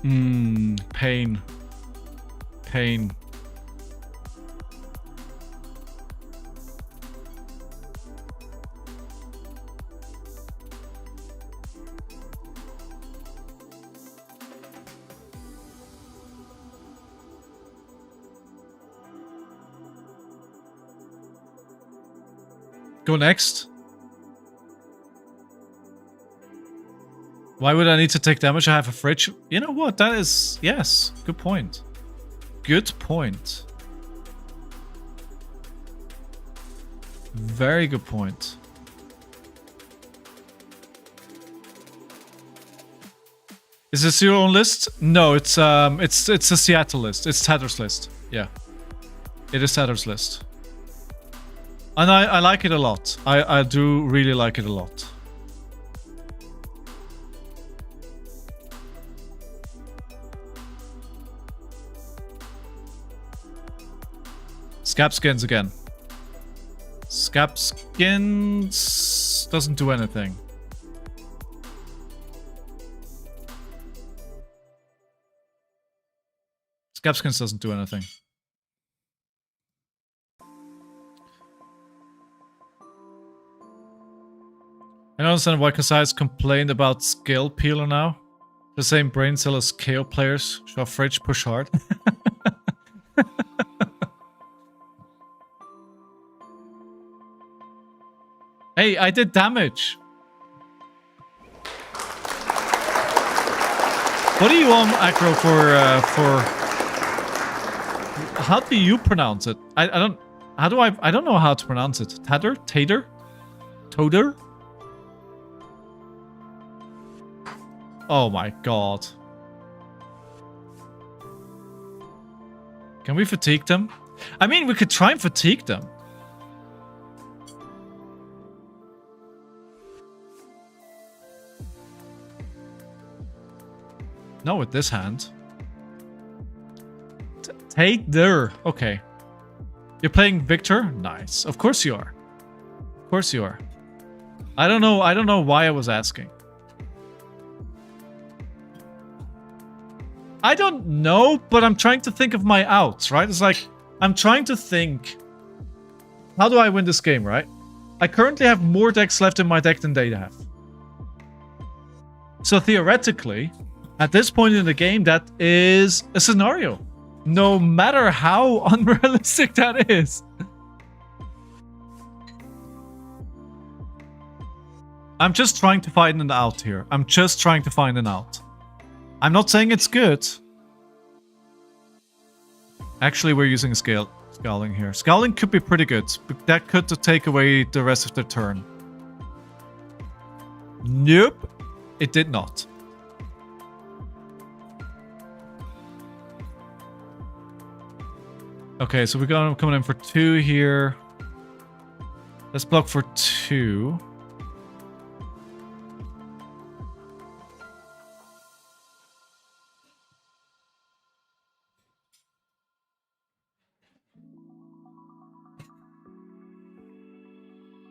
Pain. Pain. Go next. Why would I need to take damage? I have a fridge. You know what? That is... Yes. Good point. Good point. Very good point. Is this your own list? No, it's a Seattle list. It's Tatter's list. Yeah. It is Tatter's list. And I like it a lot. I do really like it a lot. Scab skins again. Scab skins doesn't do anything. Scab skins doesn't do anything. I don't understand why Kassai has complained about Scale Peeler now. The same brain cell as KO players. Show fridge, push hard. Hey, I did damage. What are you on, Acro, for... How do you pronounce it? I don't... How do I don't know how to pronounce it. Tater? Tater? Toder? Oh my god. Can we fatigue them? I mean, we could try and fatigue them. No, with this hand. Tater. Okay. You're playing Victor? Nice. Of course you are. Of course you are. I don't know why I was asking. I don't know, but I'm trying to think of my outs, right? It's like, I'm trying to think, how do I win this game, right? I currently have more decks left in my deck than they have. So theoretically, at this point in the game, that is a scenario. No matter how unrealistic that is. I'm just trying to find an out here. I'm just trying to find an out. I'm not saying it's good. Actually, we're using a Scowling here. Scowling could be pretty good, but that could take away the rest of the turn. Nope, it did not. Okay, so we're coming in for 2 here. Let's block for 2.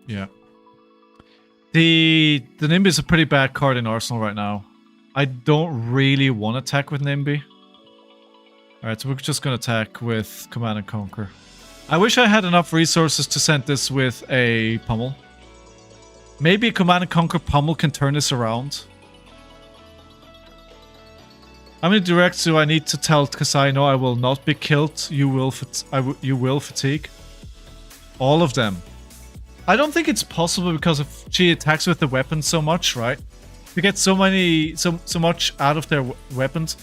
Yeah. The Nimby is a pretty bad card in Arsenal right now. I don't really want to attack with Nimby. Alright, so we're just going to attack with Command and Conquer. I wish I had enough resources to send this with a Pummel. Maybe a Command and Conquer Pummel can turn this around. How many directs do I need to tell Kassai, no, I will not be killed, you will fatigue? All of them. I don't think it's possible because if she attacks with the weapons so much, right? To get so much out of their weapons.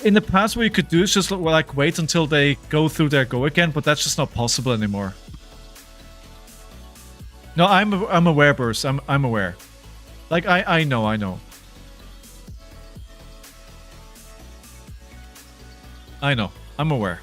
In the past, what you could do is just like wait until they go through their go again, but that's just not possible anymore. No, I'm aware, Burst. I'm aware. Like I know. I know. I'm aware.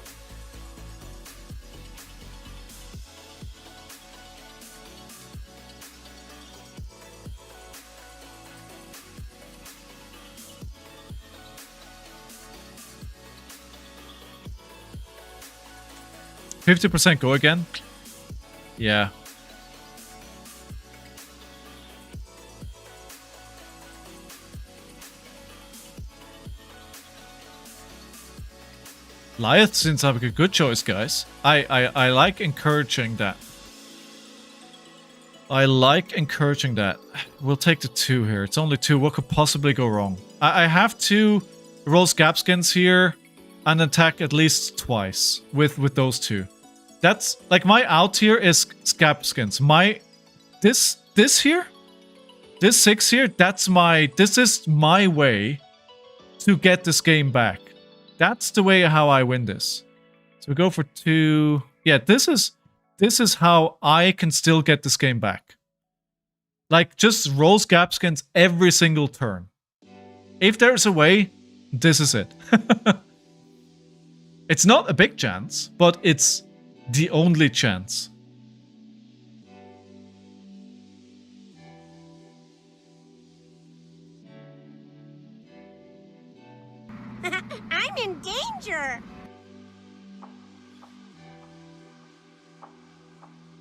%50 go again? Yeah. Lyeth seems like a good choice, guys. I like encouraging that. I like encouraging that. We'll take the 2 here. It's only 2. What could possibly go wrong? I have to roll Scab Skins here and attack at least twice with those 2. That's like my out here is Scab Skins. This here, this 6 here, this is my way to get this game back. That's the way how I win this. So we go for 2. Yeah, this is how I can still get this game back. Like just roll Scab Skins every single turn. If there's a way, this is it. It's not a big chance, but it's the only chance. I'm in danger.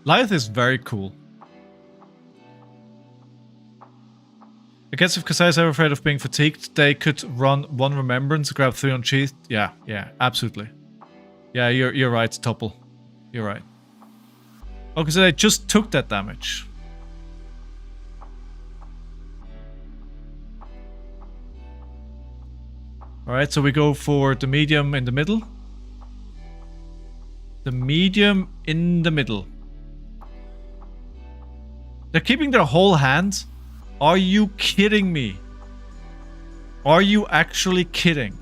Life is very cool. I guess if Kassai is ever afraid of being fatigued, they could run 1 Remembrance, grab 3 on Cheat. Yeah, absolutely. Yeah, you're right, Topple. You're right. Okay, so they just took that damage. Alright, so we go for the medium in the middle. The medium in the middle. They're keeping their whole hand? Are you kidding me? Are you actually kidding?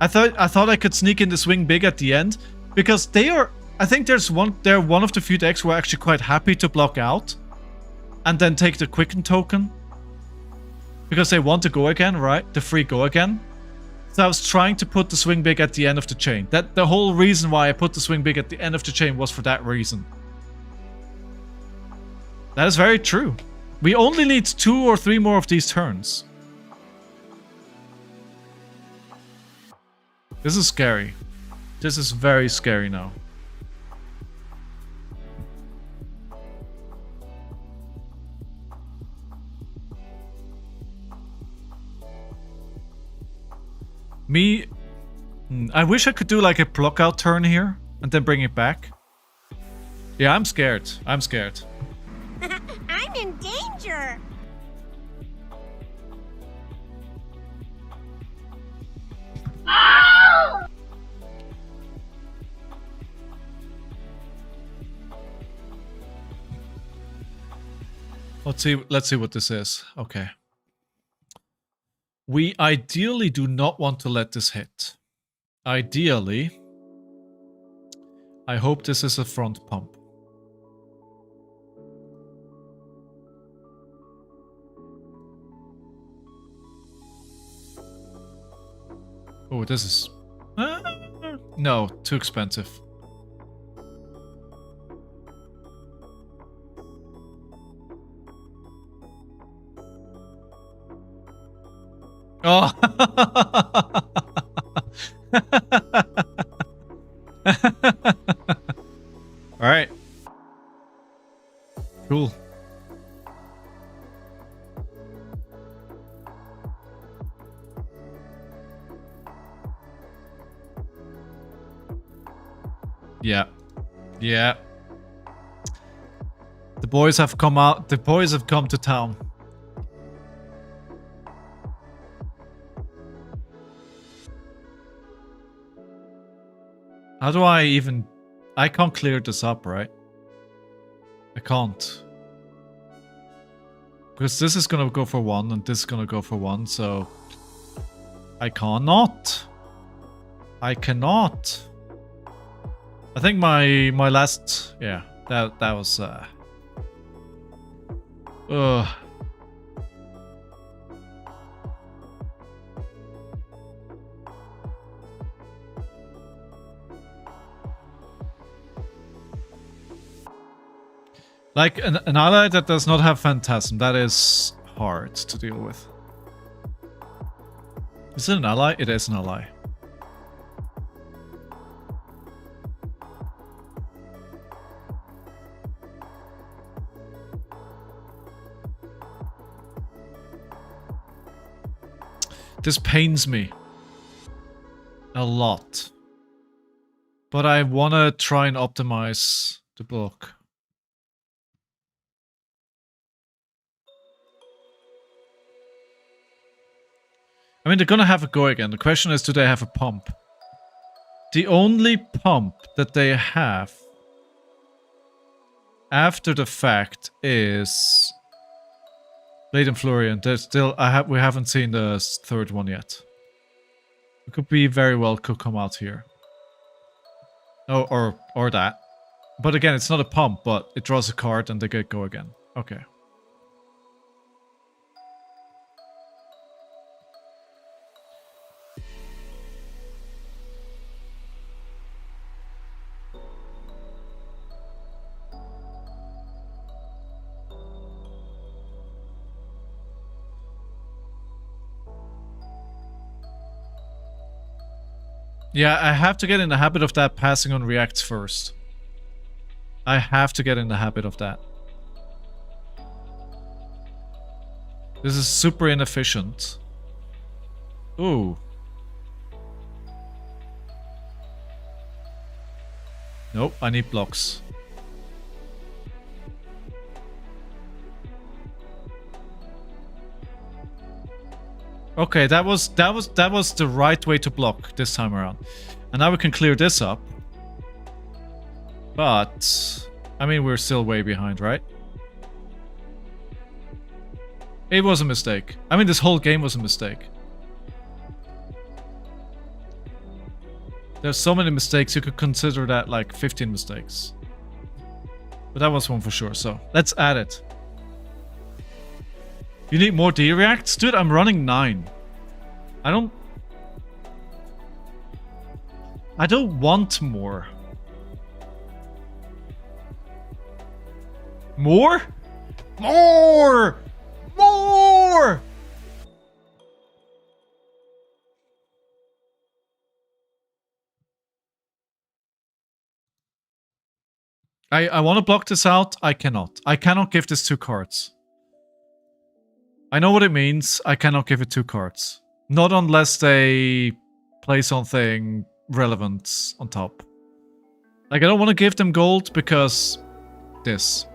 I thought I could sneak in the swing big at the end because they are. I think they're one of the few decks who are actually quite happy to block out and then take the quicken token because they want to go again, right? The free go again. So I was trying to put the swing big at the end of the chain. That the whole reason why I put the swing big at the end of the chain was for that reason. That is very true. We only need 2 or 3 more of these turns. This is scary. This is very scary now. Me... I wish I could do like a block out turn here and then bring it back. Yeah, I'm scared. I'm scared. I'm in danger. Let's see what this is. Okay. We ideally do not want to let this hit. Ideally, I hope this is a front pump. Oh, this is... no, too expensive. Oh! Alright. Cool. Yeah. Yeah. The boys have come out. The boys have come to town. How do I even... I can't clear this up, right? I can't. Because this is gonna go for 1 and this is gonna go for 1, so... I cannot. I cannot. I think my last... Yeah, that was... Like, an ally that does not have Phantasm, that is hard to deal with. Is it an ally? It is an ally. This pains me a lot. But I want to try and optimize the block. I mean, they're gonna have a go again. The question is, do they have a pump? The only pump that they have after the fact is Blade and Flurry, and there's still we haven't seen the third one yet. It could be very well could come out here. Oh, or that. But again, it's not a pump, but it draws a card and they get go again. Okay. Yeah, I have to get in the habit of that passing on reacts first. I have to get in the habit of that. This is super inefficient. Ooh. Nope, I need blocks. Okay, that was the right way to block this time around. And now we can clear this up. But I mean, we're still way behind, right? It was a mistake. I mean, this whole game was a mistake. There's so many mistakes, you could consider that like 15 mistakes. But that was one for sure, so let's add it. You need more D-reacts? Dude, I'm running 9. I don't want more. More? More! More! I want to block this out. I cannot. I cannot give this 2 cards. I know what it means. I cannot give it 2 cards. Not unless they play something relevant on top. Like, I don't want to give them gold because this.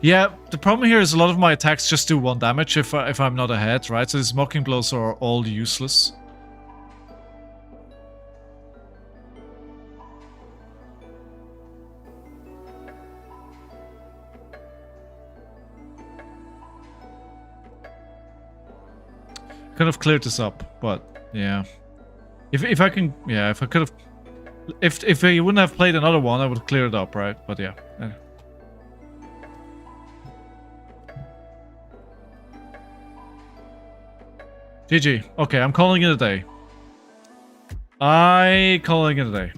Yeah, the problem here is a lot of my attacks just do 1 damage if I'm not ahead, right? So these mocking blows are all useless. Could have cleared this up, but yeah. If I can, yeah, if I could have, if you wouldn't have played another one, I would have cleared it up, right? But yeah. GG. Okay, I'm calling it a day. Calling it a day.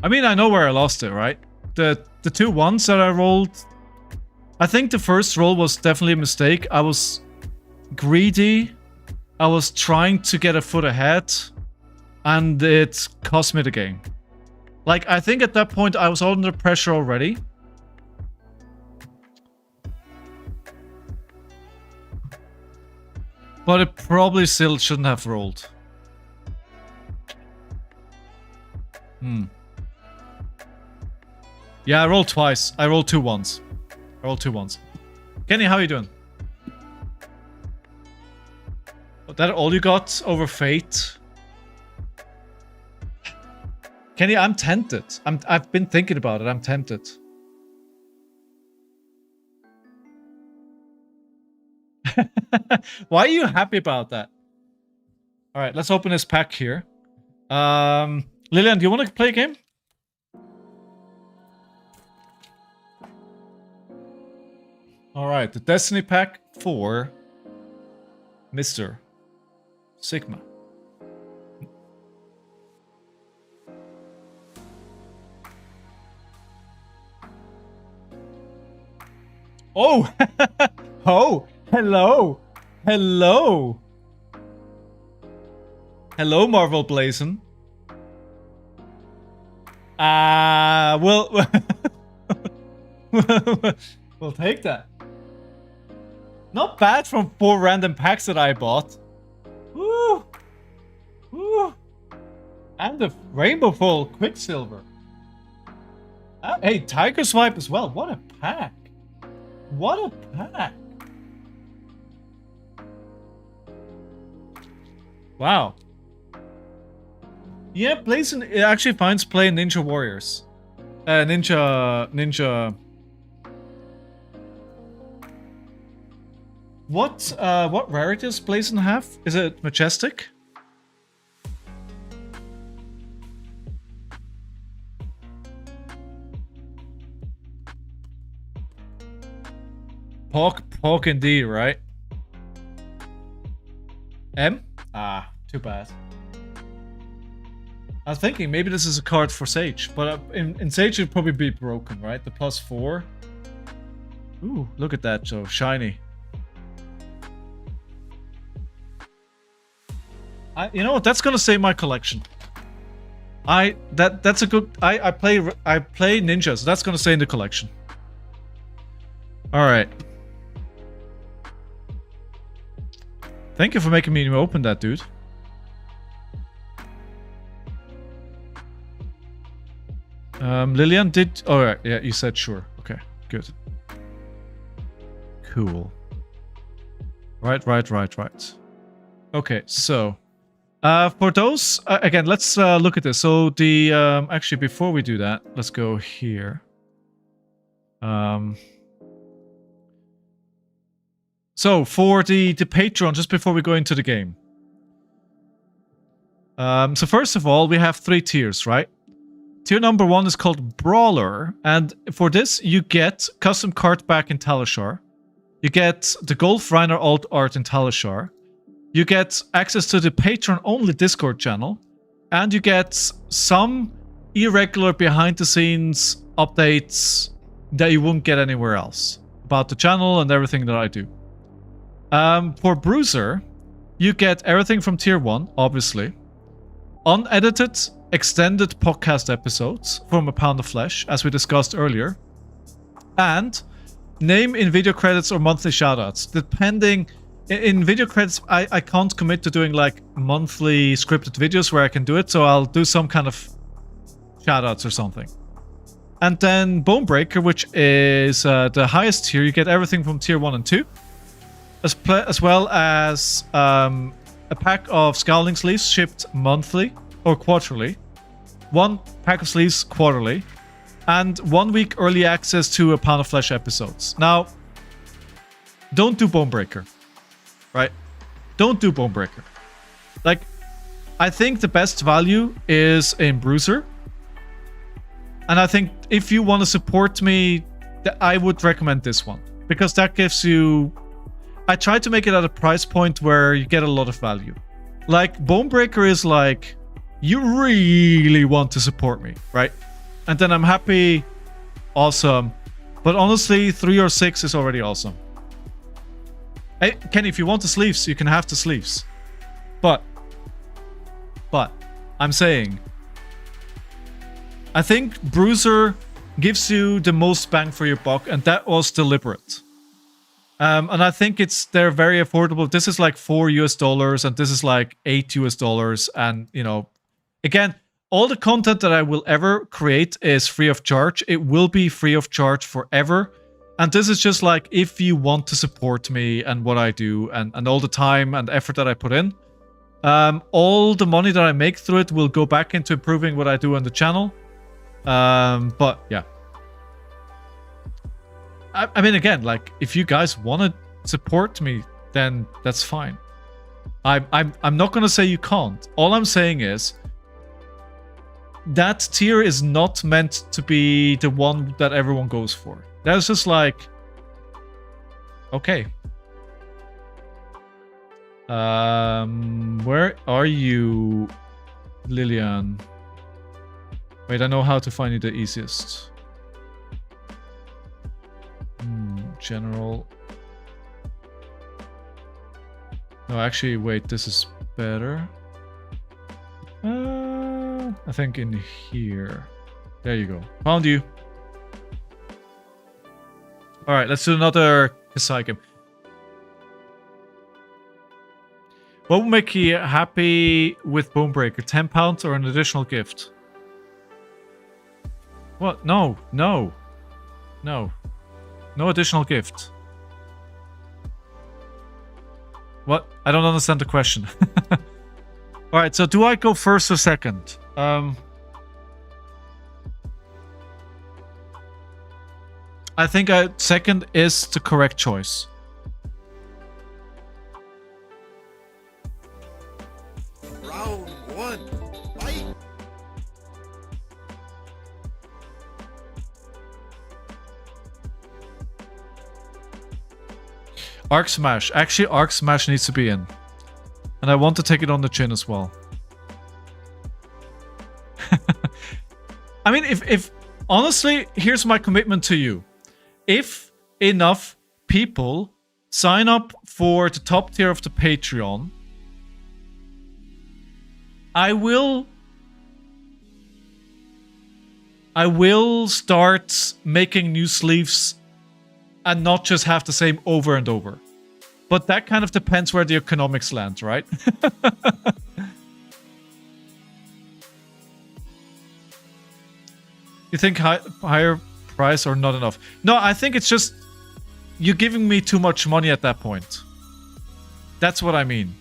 I mean, I know where I lost it, right? The 2 ones that I rolled, I think the first roll was definitely a mistake. I was greedy. I was trying to get a foot ahead, and it cost me the game. Like, I think at that point I was under pressure already. But it probably still shouldn't have rolled. Yeah, I rolled twice. I rolled 2 ones. I rolled 2 ones. Kenny, how are you doing? Was that all you got over Fate? Kenny, I'm tempted. I've been thinking about it. I'm tempted. Why are you happy about that? All right, let's open this pack here. Lillian, do you want to play a game? All right, the Destiny pack for Mr. Sigma. Oh, oh. Hello! Hello! Hello, Marvel Blazon. We'll take that. Not bad from 4 random packs that I bought. Woo! Woo! And the Rainbow Full Quicksilver. Hey, Tiger Swipe as well. What a pack. What a pack. Wow. Yeah, Blazon actually finds play in Ninja Warriors. Ninja. What rarity does Blazon have? Is it Majestic? Pork and D, right? M? Ah, too bad. I was thinking maybe this is a card for Sage, but in Sage it'd probably be broken, right? The +4. Ooh, look at that, Joe. Shiny. You know what? That's gonna save my collection. That's a good. I play Ninja, so that's gonna stay in the collection. All right. Thank you for making me open that, dude. Lillian did. Oh, right. Yeah, you said sure. Okay, good. Cool. Right. Okay, so for those again, let's look at this. So the actually before we do that, let's go here. So for the Patreon, just before we go into the game. So first of all, we have 3 tiers, right? Tier number 1 is called Brawler, and for this you get custom card back in Talishar. You get the Golf Reiner alt art in Talishar. You get access to the Patreon-only Discord channel, and you get some irregular behind-the-scenes updates that you won't get anywhere else about the channel and everything that I do. For Bruiser, you get everything from Tier 1, obviously. Unedited, extended podcast episodes from A Pound of Flesh, as we discussed earlier. And name in video credits or monthly shoutouts. Depending... In video credits, I can't commit to doing like monthly scripted videos where I can do it, so I'll do some kind of shoutouts or something. And then Bonebreaker, which is the highest tier. You get everything from Tier 1 and 2. As well as a pack of Scowling sleeves shipped monthly or quarterly. 1 pack of sleeves quarterly. And 1 week early access to A Pound of Flesh episodes. Now, don't do Bonebreaker. Right? Don't do Bonebreaker. Like, I think the best value is in Bruiser. And I think if you want to support me, I would recommend this one. Because that gives you... I try to make it at a price point where you get a lot of value. Like, Bonebreaker is like, you really want to support me, right? And then I'm happy, awesome. But honestly, 3 or 6 is already awesome. Hey, Kenny, if you want the sleeves, you can have the sleeves. But, I'm saying, I think Bruiser gives you the most bang for your buck, and that was deliberate. And I think they're very affordable. This is like $4 and this is like $8 and, you know, again, all the content that I will ever create is free of charge. It will be free of charge forever. And this is just like, if you want to support me and what I do and all the time and effort that I put in, all the money that I make through it will go back into improving what I do on the channel. But yeah. I mean, again, like, if you guys want to support me, then that's fine. I'm not going to say you can't. All I'm saying is, that tier is not meant to be the one that everyone goes for. That's just like, okay. Where are you, Lillian? Wait, I know how to find you the easiest. General. No, actually, wait, this is better. I think in here. There you go. Found you. Alright, let's do another Kassai game. What would make you happy with Bonebreaker? £10 or an additional gift? What? No. No. No. No additional gift. What? I don't understand the question. Alright, so do I go first or second? I think second is the correct choice. Round 1. Fight! Arc Smash. Actually, Arc Smash needs to be in. And I want to take it on the chin as well. I mean, if honestly, here's my commitment to you. If enough people sign up for the top tier of the Patreon, I will start making new sleeves and not just have the same over and over. But that kind of depends where the economics lands, right? You think higher price or not enough? No, I think it's just you're giving me too much money at that point. That's what I mean.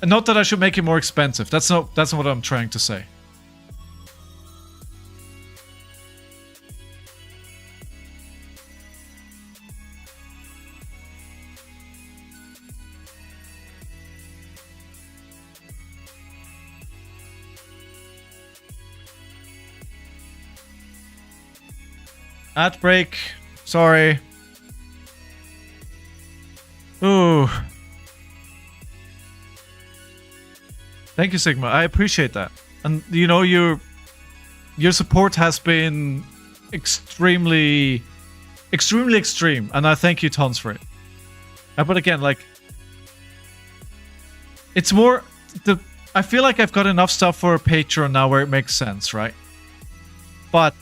And not that I should make it more expensive. That's not what I'm trying to say. Ad break. Sorry. Ooh. Thank you, Sigma. I appreciate that. And you know, your support has been extremely extreme, and I thank you tons for it. But again, like, it's more I feel like I've got enough stuff for Patreon now where it makes sense, right? But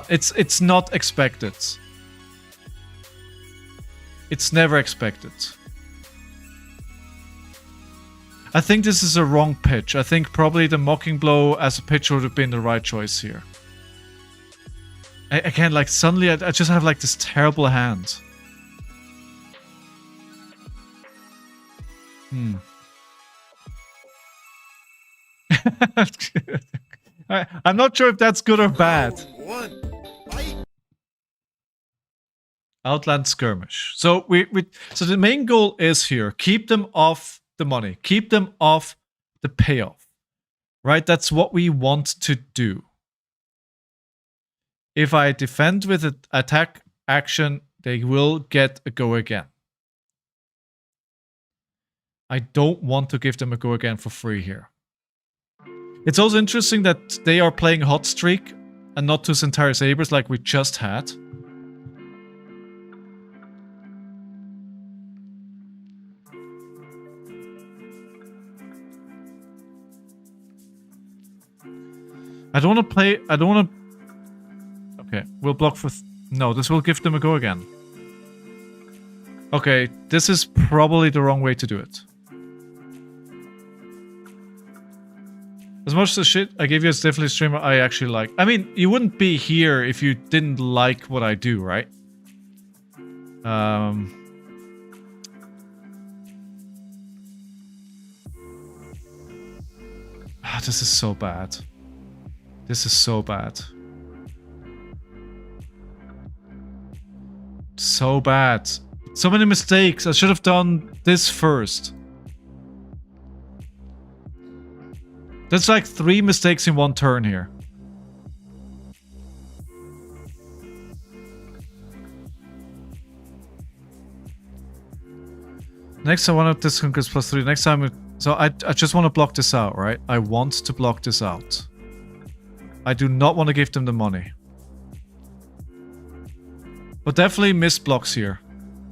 it's not expected. It's never expected. I think this is a wrong pitch. I think probably the Mocking Blow as a pitch would have been the right choice here. Again, like, suddenly I just have like this terrible hand. I'm not sure if that's good or bad. Round one, fight! Outland Skirmish. So so the main goal is here, keep them off the money, keep them off the payoff, right? That's what we want to do. If I defend with an attack action, they will get a go again. I don't want to give them a go again for free here. It's also interesting that they are playing Hot Streak and not to Centauri Sabers like we just had. I don't want to play... I don't want to... Okay, we'll block for... No, this will give them a go again. Okay, this is probably the wrong way to do it. As much as the shit I gave you as definitely a streamer I actually like. I mean, you wouldn't be here if you didn't like what I do, right? This is so bad. This is so bad. So bad. So many mistakes. I should have done this first. That's like 3 mistakes in one turn here. Next I want to discount because +3. Next time... So I just want to block this out, right? I want to block this out. I do not want to give them the money. But definitely missed blocks here.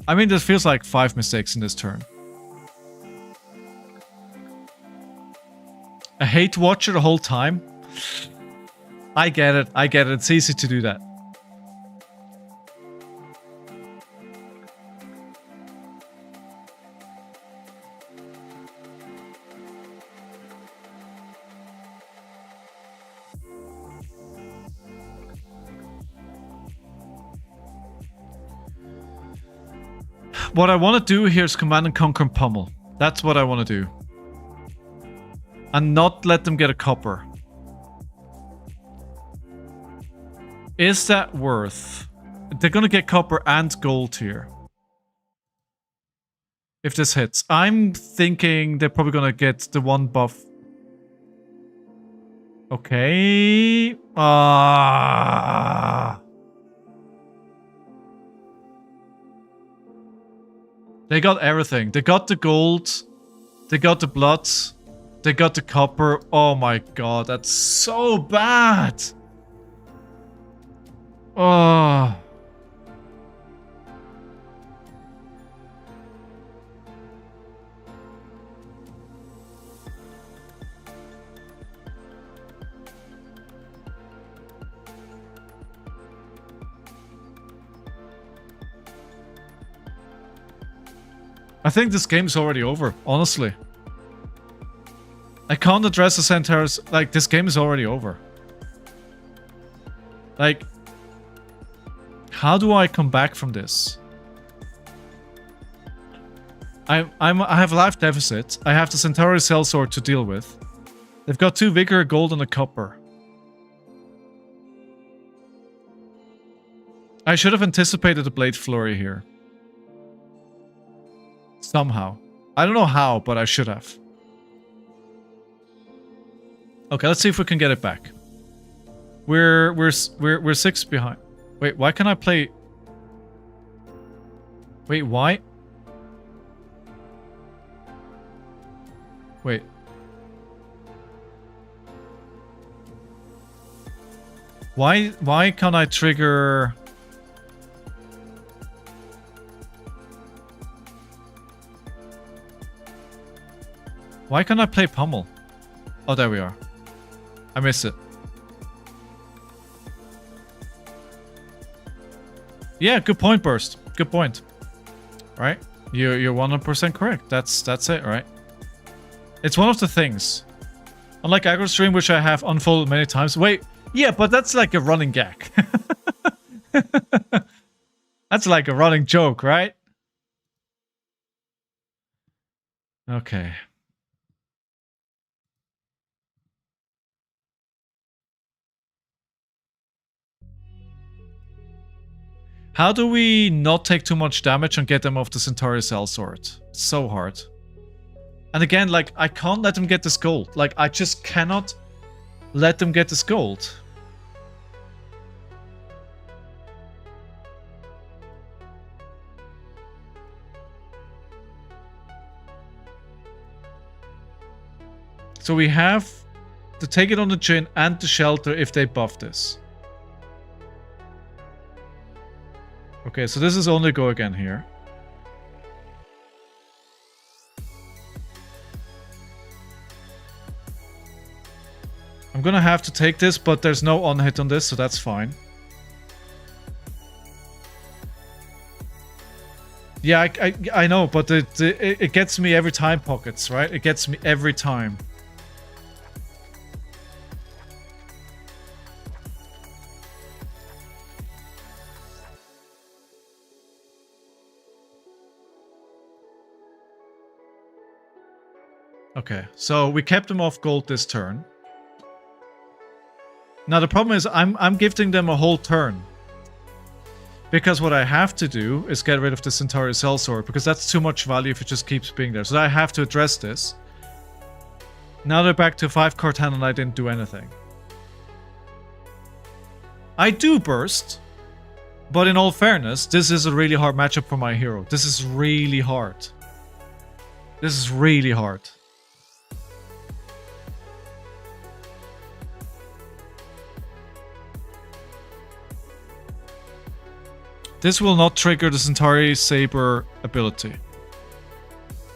I mean, this feels like 5 mistakes in this turn. A hate watcher the whole time? I get it. I get it. It's easy to do that. What I want to do here is Command and Conquer and Pummel. That's what I want to do. And not let them get a copper. Is that worth? They're going to get copper and gold here. If this hits. I'm thinking they're probably going to get the 1 buff. Okay. They got everything. They got the gold. They got the blood. They got the copper. Oh my god, that's so bad. Oh. I think this game's already over, honestly. I can't address the centaurs. Like, this game is already over. Like, how do I come back from this? I have life deficit. I have the Centauri Sellsword to deal with. They've got 2 vigor, a gold, and a copper. I should have anticipated a blade flurry here. Somehow. I don't know how, but I should have. Okay, let's see if we can get it back. We're 6 behind. Wait, why can I play? Wait, why? Wait. Why can't I trigger? Why can't I play Pummel? Oh, there we are. I missed it. Yeah, good point, Burst. Good point. Right? You're 100% correct. That's it, right? It's one of the things. Unlike Aggro Stream, which I have unfolded many times. Wait, yeah, but that's like a running gag. That's like a running joke, right? Okay. How do we not take too much damage and get them off the Centauri Sellsword? It's so hard. And again, like, I can't let them get this gold. Like, I just cannot let them get this gold. So we have to take it on the chin and the shelter if they buff this. Okay, so this is only go again here. I'm gonna have to take this, but there's no on-hit on this, so that's fine. Yeah, I know, but it gets me every time, Pockets, right? It gets me every time. Okay, so we kept them off gold this turn. Now the problem is I'm gifting them a whole turn. Because what I have to do is get rid of the Centauri Sellsword, because that's too much value if it just keeps being there. So I have to address this. Now they're back to 5 card hand and I didn't do anything. I do burst. But in all fairness, this is a really hard matchup for my hero. This is really hard. This is really hard. This will not trigger the Centauri Saber ability.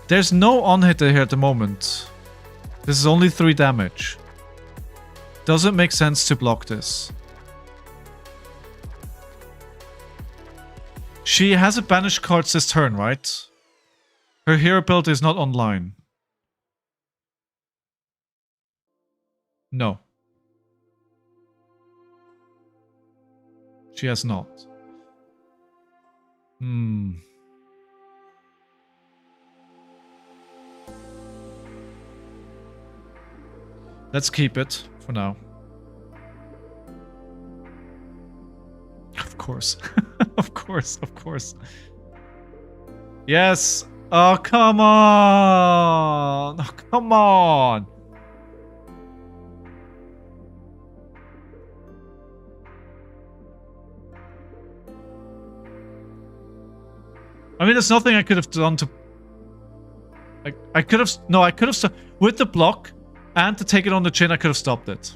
There's no on-hit here at the moment. This is only 3 damage. Does it make sense to block this? She has a banished cards this turn, right? Her hero ability is not online. No. She has not. Let's keep it for now. Of course. Of course, of course. Yes. Oh, come on. Oh, come on. I mean, there's nothing I could have done to... I could have... No, I could have... With the block and to take it on the chin, I could have stopped it.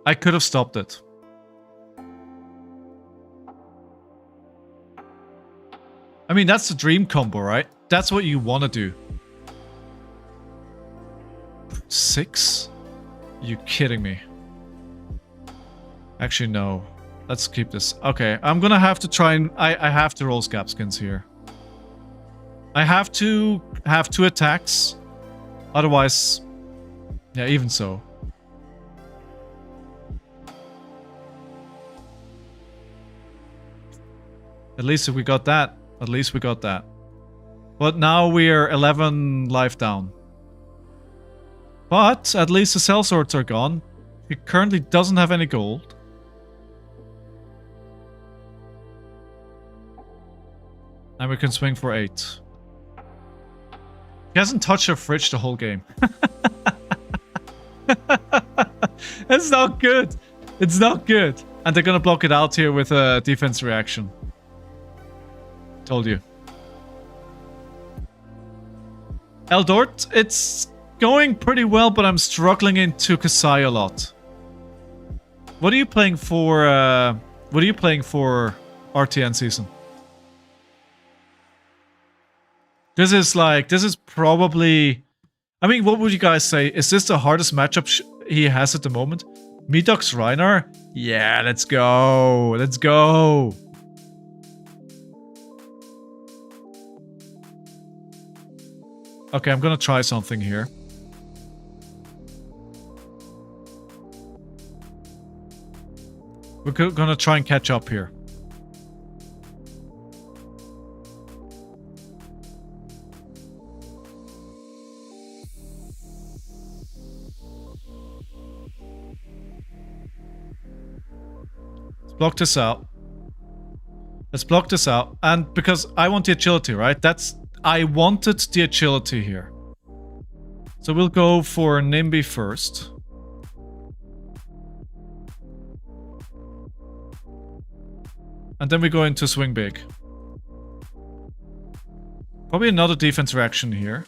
I could have stopped it. I mean, that's the dream combo, right? That's what you want to do. 6? You kidding me? Actually, no. Let's keep this. Okay, I'm gonna have to try and... I have to roll Scabskins here. I have to have 2 attacks. Otherwise... Yeah, even so. At least we got that. At least we got that. But now we're 11 life down. But at least the cell swords are gone. He currently doesn't have any gold. And we can swing for 8. He hasn't touched a fridge the whole game. It's not good. It's not good. And they're gonna block it out here with a defense reaction. Told you. Eldort, it's going pretty well, but I'm struggling into Kassai a lot. What are you playing for? What are you playing for RtN season? This is probably... I mean, what would you guys say? Is this the hardest matchup he has at the moment? Medox Reinar? Yeah, let's go. Let's go. Okay, I'm gonna try something here. We're gonna try and catch up here. Let's block this out. Let's block this out. And because I want the agility, right? I wanted the agility here. So we'll go for Nimby first. And then we go into swing big. Probably another defense reaction here.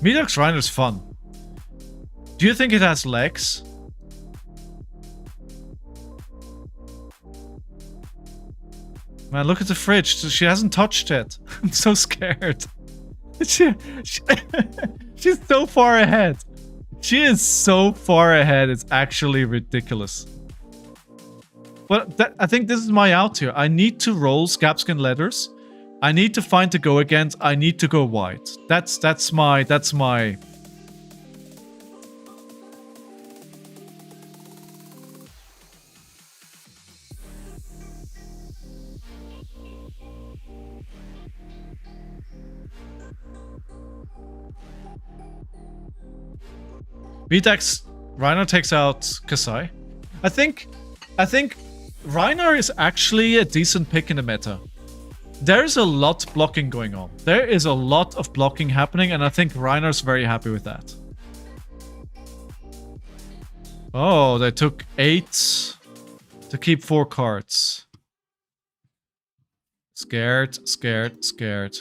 Medox Reiner's fun. Do you think it has legs? Man, look at the fridge. She hasn't touched it. I'm so scared. She's so far ahead. She is so far ahead. It's actually ridiculous. But I think this is my out here. I need to roll Scabskin letters. I need to find the go against. I need to go white. That's my... Medox Reinar takes out Kassai. I think Reinar is actually a decent pick in the meta. There's a lot blocking going on. There is a lot of blocking happening, and I think Reinar's very happy with that. Oh, they took 8 to keep 4 cards. Scared, scared, scared.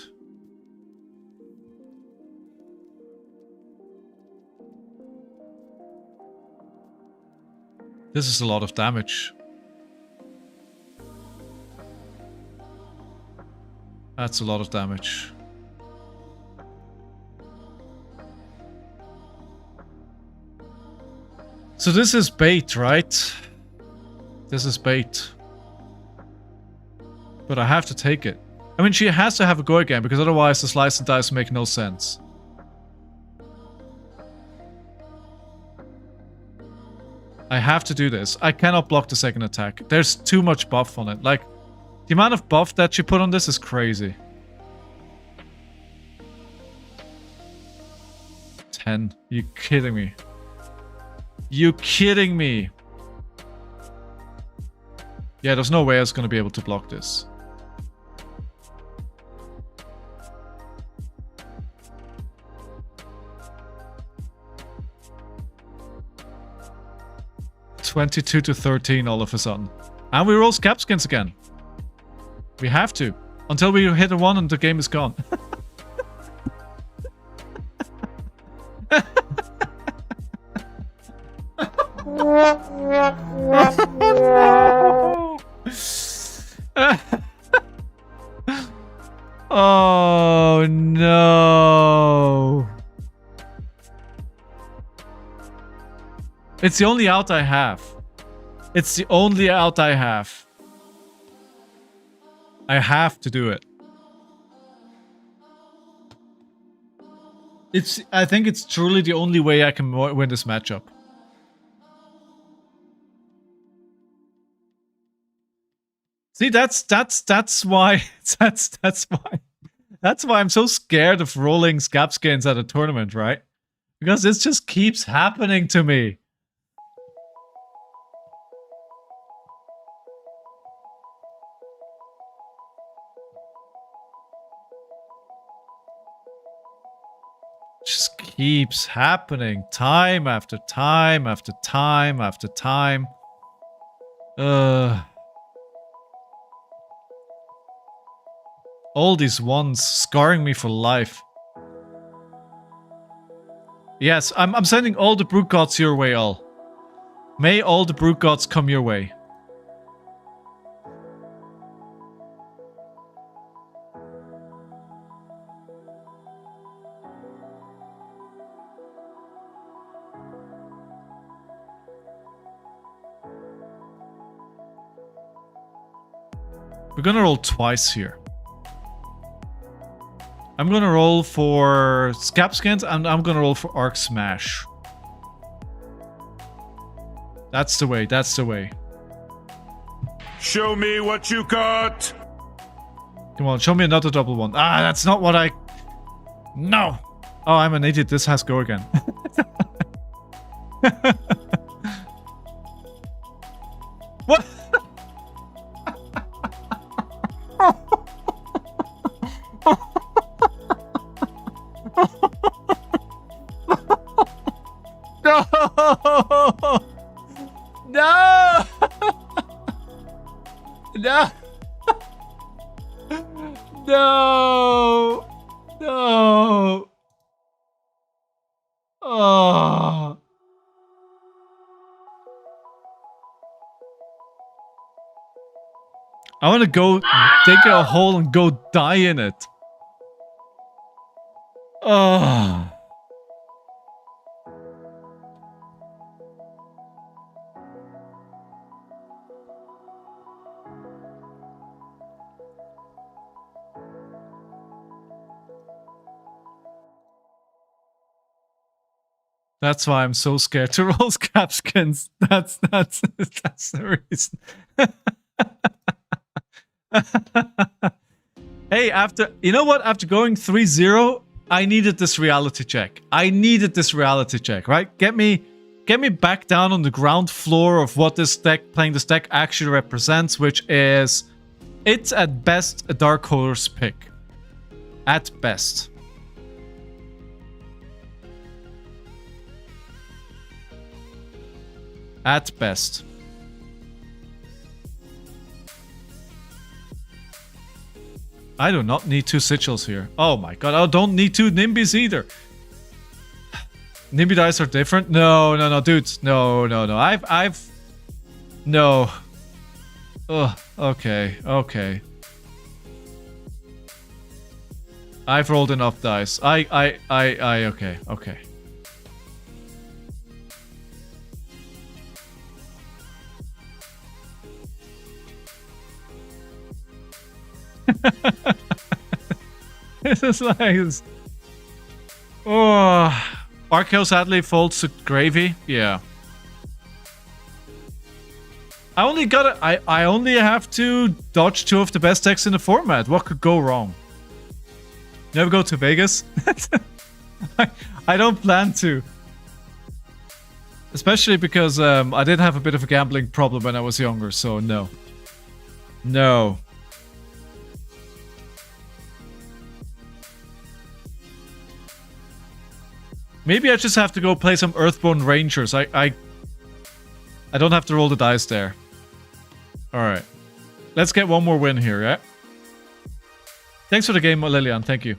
This is a lot of damage. That's a lot of damage. So this is bait, right? This is bait. But I have to take it. I mean, she has to have a go again, because otherwise the slice and dice make no sense. I have to do this. I cannot block the second attack. There's too much buff on it. Like, the amount of buff that she put on this is crazy. 10. You kidding me? You kidding me? Yeah, there's no way I was going to be able to block this. 22 to 13 all of a sudden. And we roll Scapskins again. We have to. Until we hit a 1 and the game is gone. Oh no. It's the only out I have. It's the only out I have. I have to do it. I think it's truly the only way I can win this matchup. See, that's why that's why I'm so scared of rolling Scapskins at a tournament, right? Because this just keeps happening to me. Just keeps happening time after time after time after time. All these ones scarring me for life. Yes, I'm sending all the brute gods your way, all. May all the brute gods come your way. We're gonna roll twice here. I'm gonna roll for Scapskins and I'm gonna roll for Arc Smash. That's the way, that's the way. Show me what you got. Come on, show me another double one. Ah, that's not what I... No! Oh, I'm an idiot. This has go again. What? No! No! No! No! No! Oh! I want to go dig a hole and go die in it. Oh. That's why I'm so scared to roll Scapskins. That's the reason. Hey, you know what? After going 3-0, I needed this reality check. I needed this reality check, right? Get me back down on the ground floor of what this deck, playing this deck actually represents, which is, it's at best a dark horse pick. At best. At best. I do not need 2 sigils here. Oh my god, I don't need 2 Nimbys either. Nimby dice are different? No, dudes. No. No. Ugh, okay. I've rolled enough dice. Okay. This is like this. Oh, RKO sadly folds to gravy. Yeah. I only have to dodge 2 of the best decks in the format. What could go wrong? Never go to Vegas. I don't plan to. Especially because I did have a bit of a gambling problem when I was younger, so no. No. Maybe I just have to go play some Earthborn Rangers. I don't have to roll the dice there. Alright. Let's get one more win here, yeah? Thanks for the game, Lillian. Thank you.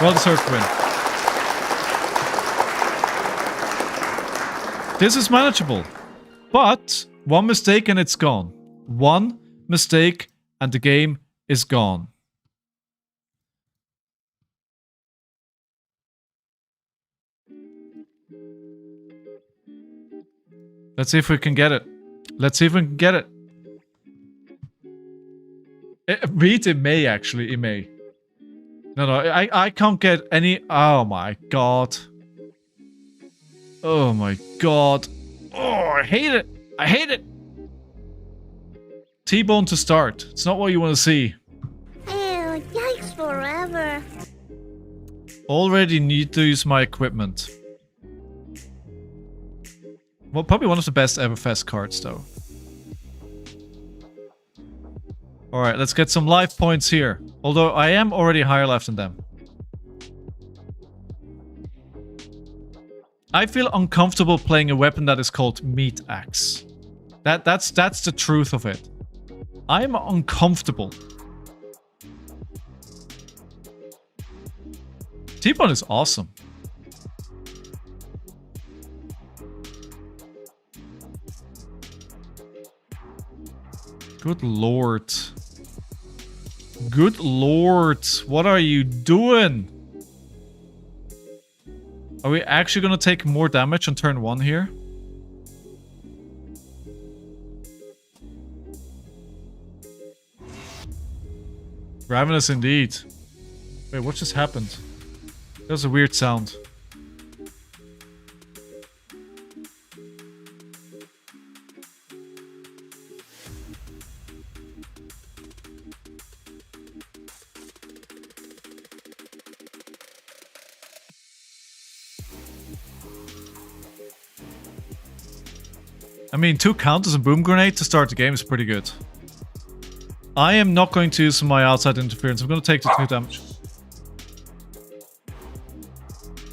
Well-deserved win. This is manageable. But one mistake and it's gone. One mistake and the game is gone. Let's see if we can get it. Let's see if we can get it. Beat in May, actually. In May. No, I can't get any... Oh my god. Oh my god. Oh, I hate it. I hate it. T-bone to start. It's not what you want to see. Ew, yikes forever. Already need to use my equipment. Well, probably one of the best ever fest cards, though. Alright, let's get some life points here. Although I am already higher life than them. I feel uncomfortable playing a weapon that is called Meat Axe. That's the truth of it. I'm uncomfortable. T-bone is awesome. Good lord. Good lord. What are you doing? Are we actually going to take more damage on turn 1 here? Ravenous indeed. Wait, what just happened? That was a weird sound. I mean, 2 counters and boom grenade to start the game is pretty good. I am not going to use my outside interference. I'm going to take the 2 damage.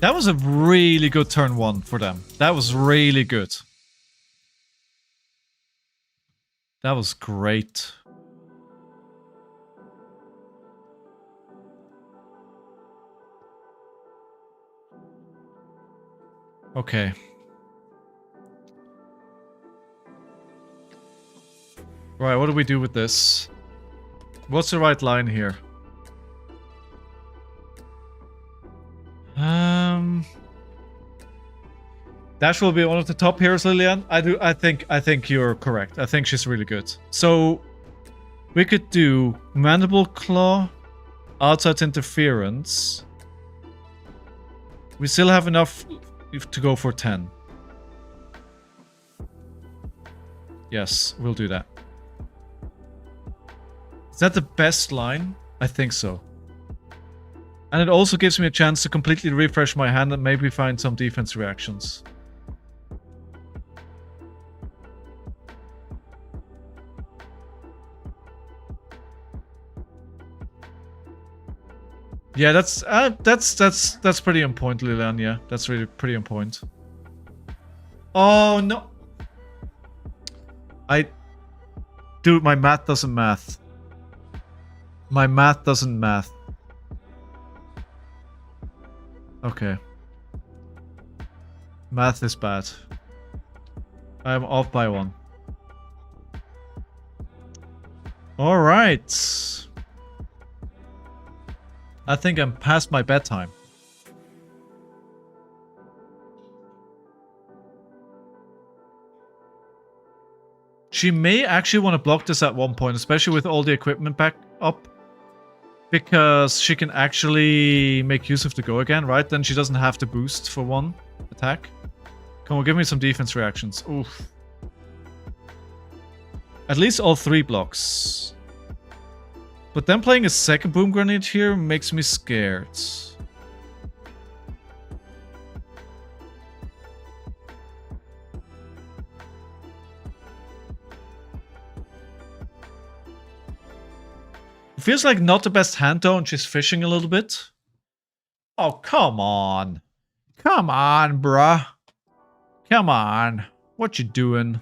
That was a really good turn 1 for them. That was really good. That was great. Okay. Right, what do we do with this? What's the right line here? Dash will be one of the top heroes, Lillian. I think you're correct. I think she's really good. So we could do Mandible Claw, outside interference. We still have enough to go for 10. Yes, we'll do that. Is that the best line? I think so. And it also gives me a chance to completely refresh my hand and maybe find some defense reactions. Yeah, that's pretty on point, Lilian. Yeah, that's really pretty on point. Oh no! Dude, my math doesn't math. My math doesn't math. Okay. Math is bad. I'm off by 1. Alright. I think I'm past my bedtime. She may actually want to block this at one point, especially with all the equipment back up. Because she can actually make use of the go again, right? Then she doesn't have to boost for 1 attack. Come on, give me some defense reactions. Oof. At least all 3 blocks. But then playing a second boom grenade here makes me scared. It feels like not the best hand though, and she's fishing a little bit. Oh, come on. Come on, bruh. Come on. What you doing?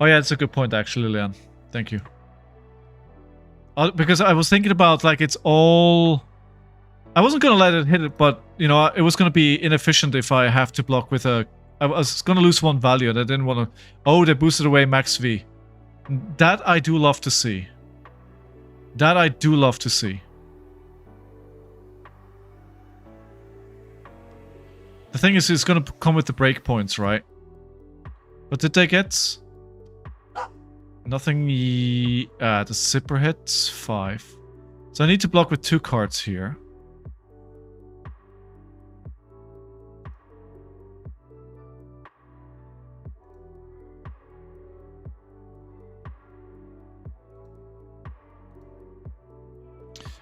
Oh yeah, it's a good point actually, Leon. Thank you. Because I was thinking about, like, it's all... I wasn't going to let it hit it, but, you know, it was going to be inefficient if I have to block with a... I was going to lose one value and I didn't want to... Oh, they boosted away max V. That I do love to see. That I do love to see. The thing is, it's going to come with the breakpoints, right? What did they get? Nothing. The zipper hits 5. So I need to block with 2 cards here.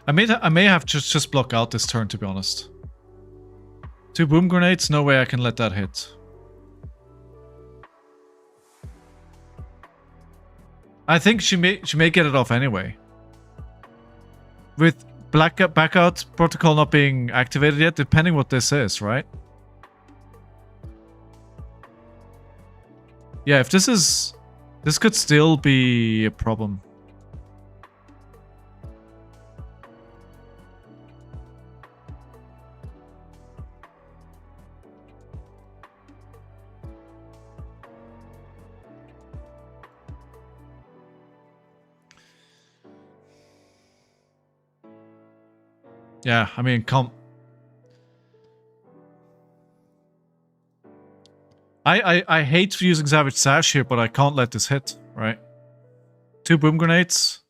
I may have just block out this turn, to be honest. 2 boom grenades, no way I can let that hit. I think she may get it off anyway. With backout protocol not being activated yet, depending what this is, right? Yeah, if this is... This could still be a problem. Yeah, I mean, I hate using Savage Sash here, but I can't let this hit, right? 2 boom grenades.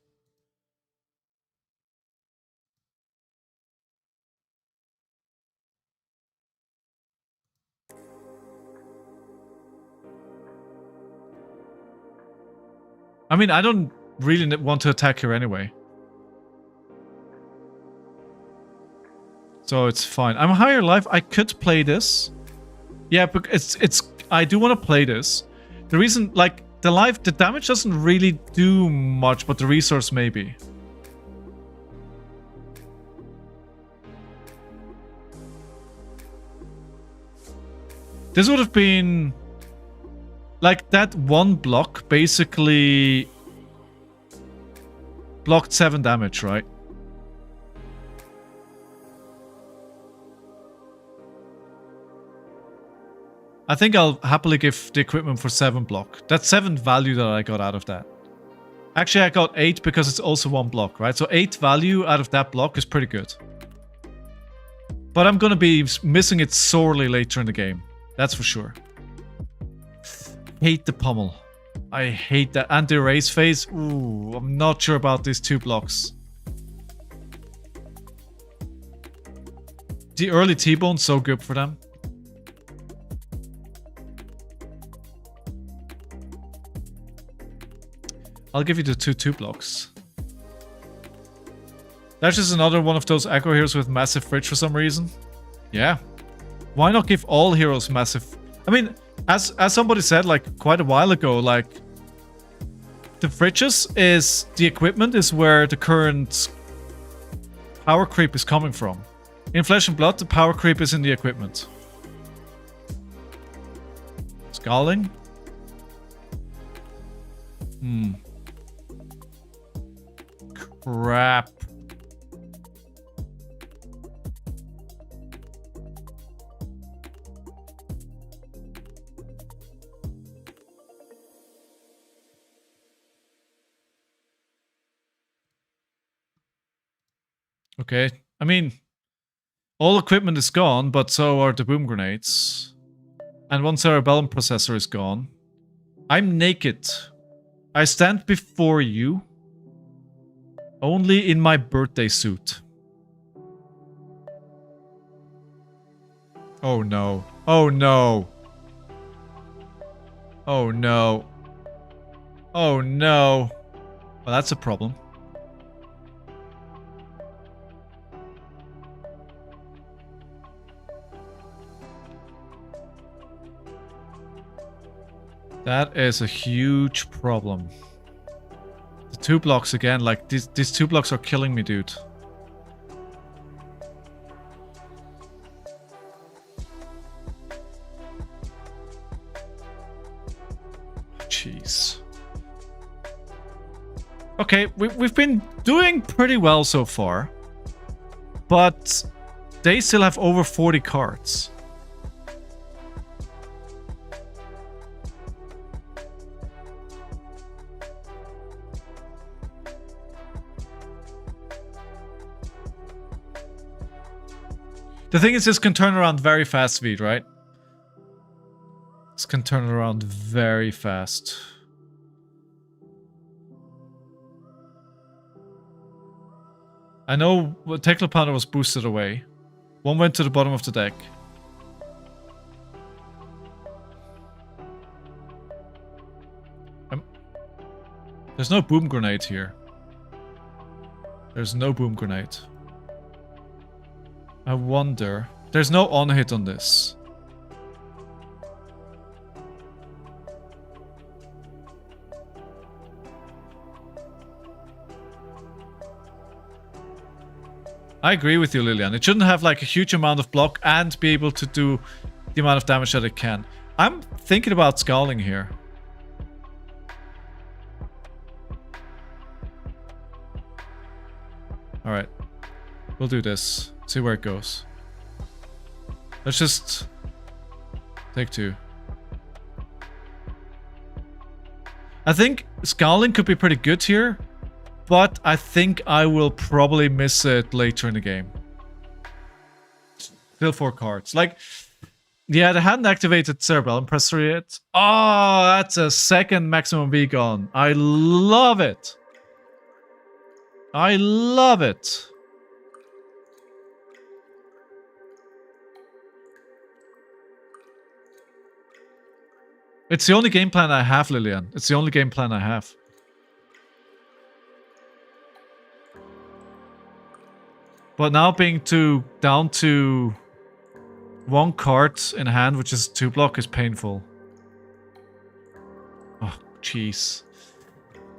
I mean, I don't really want to attack her anyway. So it's fine. I'm higher life. I could play this. Yeah, but it's I do want to play this. The reason, like, the damage doesn't really do much, but the resource maybe. This would have been like that one block basically blocked 7 damage, right? I think I'll happily give the equipment for 7 block. That's 7 value that I got out of that. Actually, I got 8 because it's also 1 block, right? So 8 value out of that block is pretty good. But I'm gonna be missing it sorely later in the game. That's for sure. Hate the pummel. I hate that. And the erase phase. Ooh, I'm not sure about these 2 blocks. The early T-bone, so good for them. I'll give you the 2 blocks. That's just another one of those aggro heroes with massive fridge for some reason. Yeah. Why not give all heroes massive... I mean, as somebody said, like, quite a while ago, like... The fridges is... The equipment is where the current... power creep is coming from. In Flesh and Blood, the power creep is in the equipment. Scowling? Crap. Okay. I mean, all equipment is gone, but so are the boom grenades. And one cerebellum processor is gone. I'm naked. I stand before you. Only in my birthday suit. Oh no. Oh no. Oh no. Oh no. Well, that's a problem. That is a huge problem. The 2 blocks again, like these 2 blocks are killing me, dude. Jeez. Okay, we've been doing pretty well so far. But they still have over 40 cards. The thing is, this can turn around very fast, Veed, right? This can turn around very fast. I know Teclopanda was boosted away. One went to the bottom of the deck. There's no boom grenade here. There's no boom grenade. I wonder... There's no on-hit on this. I agree with you, Lillian. It shouldn't have like a huge amount of block and be able to do the amount of damage that it can. I'm thinking about scowling here. Alright. We'll do this. See where it goes. Let's just take 2. I think scowling could be pretty good here, but I think I will probably miss it later in the game. Still 4 cards. Like, yeah, they hadn't activated Cerebellum Pressure yet. Oh, that's a second maximum V gone. I love it. I love it. It's the only game plan I have, Lillian. It's the only game plan I have. But now being down to 1 card in hand, which is 2 block, is painful. Oh, jeez.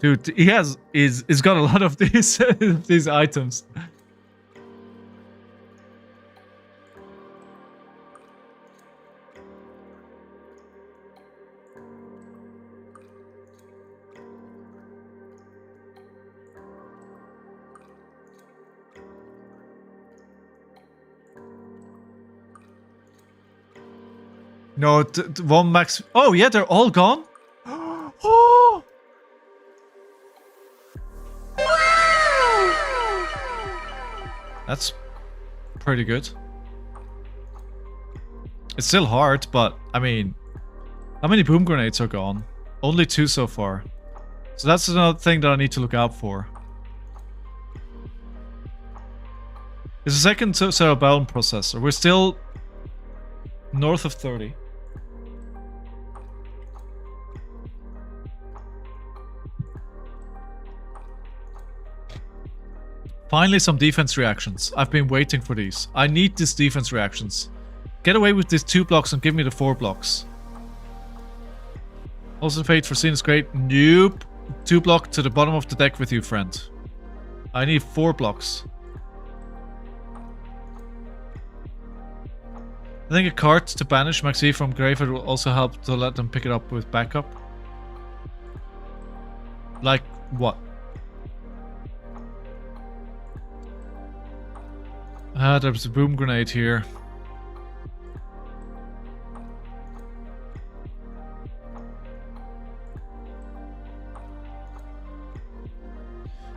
Dude, he's got a lot of these these items. No, 1 max. Oh yeah, they're all gone. Oh. That's pretty good. It's still hard, but I mean, how many boom grenades are gone? Only 2 so far. So that's another thing that I need to look out for. It's a second cerebellum processor. We're still north of 30. Finally, some defense reactions. I've been waiting for these. I need these defense reactions. Get away with these 2 blocks and give me the 4 blocks. Also, Fate for Scene is great. Nope. 2 block to the bottom of the deck with you, friend. I need 4 blocks. I think a card to banish Maxi from graveyard will also help to let them pick it up with backup. Like what? Ah, there's a boom grenade here.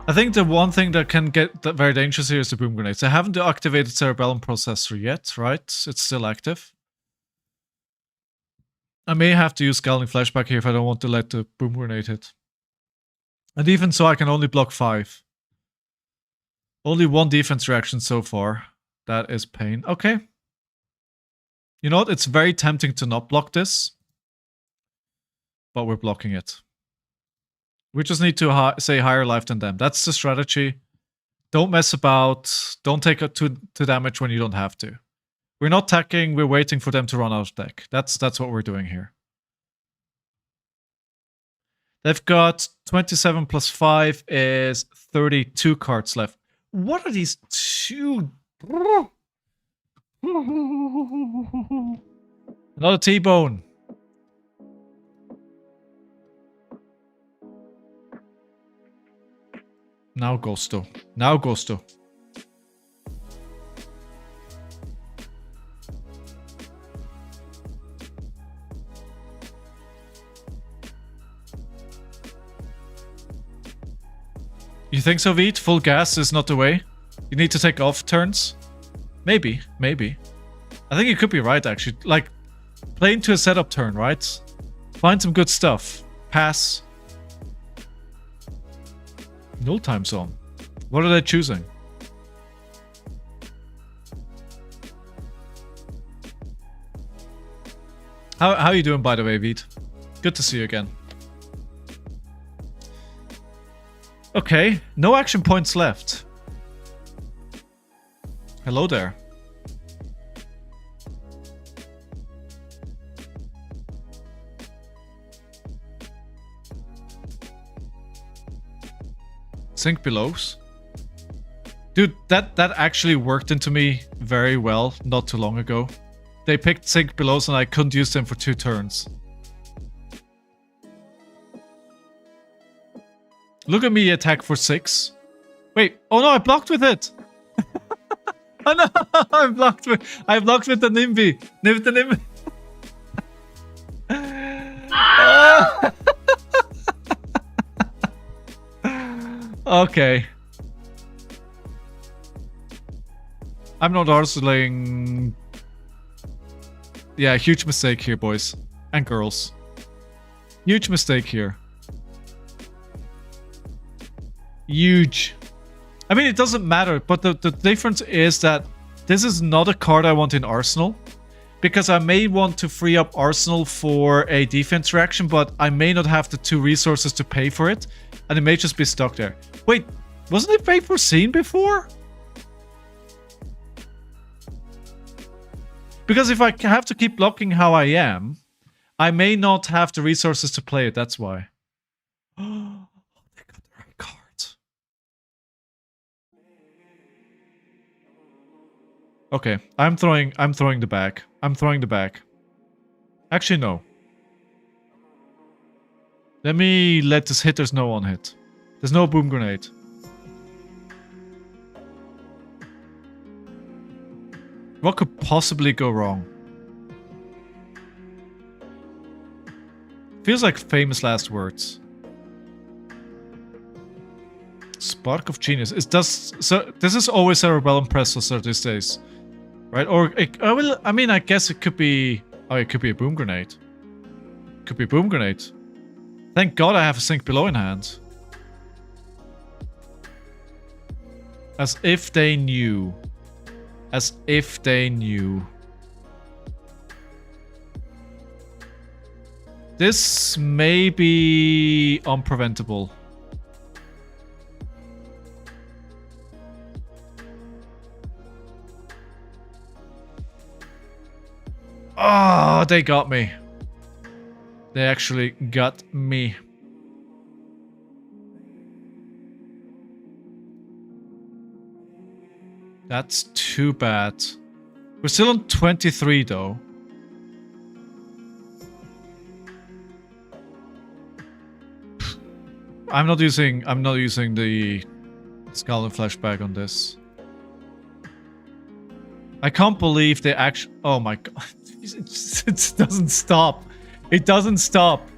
I think the one thing that can get very dangerous here is the boom grenades. I haven't activated Cerebellum Processor yet, right? It's still active. I may have to use Scalding Flashback here if I don't want to let the boom grenade hit. And even so, I can only block 5. Only 1 defense reaction so far. That is pain. Okay. You know what? It's very tempting to not block this. But we're blocking it. We just need to say higher life than them. That's the strategy. Don't mess about. Don't take to damage when you don't have to. We're not attacking. We're waiting for them to run out of deck. That's what we're doing here. They've got 27 plus 5 is 32 cards left. What are these two? Another T-bone. Now Gusto. Now Gusto. You think so, Veet? Full gas is not the way? You need to take off turns? Maybe, maybe. I think you could be right, actually. Like, play into a setup turn, right? Find some good stuff. Pass. Null time zone. What are they choosing? How are you doing, by the way, Veet? Good to see you again. Okay, no action points left. Hello there. Sink belows. Dude, that actually worked into me very well not too long ago. They picked sink belows and I couldn't use them for 2 turns. Look at me attack for 6. Wait, oh no, I blocked with it. Oh no, I blocked with the Nimby. The Nimby. Okay. I'm not arseling. Yeah, huge mistake here, boys and girls. Huge mistake here. Huge. I mean, it doesn't matter, but the difference is that this is not a card I want in Arsenal. Because I may want to free up Arsenal for a defense reaction, but I may not have the 2 resources to pay for it. And it may just be stuck there. Wait, wasn't it paid foreseen before? Because if I have to keep blocking how I am, I may not have the resources to play it, that's why. Oh, they got the right card. Okay, I'm throwing the bag. I'm throwing the bag. Actually, no. Let me let this hit. There's no one hit. There's no boom grenade. What could possibly go wrong? Feels like famous last words. Spark of Genius. So this is always a Rebellum Processor these days. Right? Or, I mean, I guess it could be... Oh, it could be a boom grenade. Could be a boom grenade. Thank God I have a sink below in hand. As if they knew. As if they knew. This may be unpreventable. Oh, they got me. They actually got me. That's too bad. We're still on 23 though. I'm not using the Scarlet flashback on this. I can't believe they actually... Oh my god. It doesn't stop. It doesn't stop.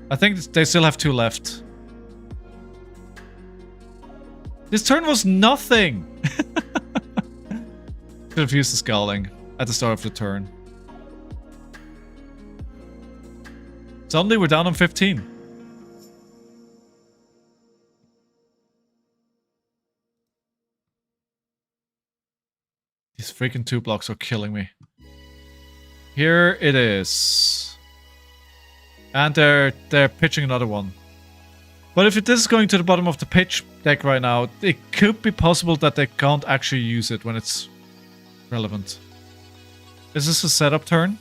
I think they still have 2 left. This turn was nothing. Could have used the Scowling at the start of the turn. Suddenly we're down on 15. These freaking 2 blocks are killing me. Here it is. And they're pitching another one. But if this is going to the bottom of the pitch deck right now, it could be possible that they can't actually use it when it's relevant. Is this a setup turn?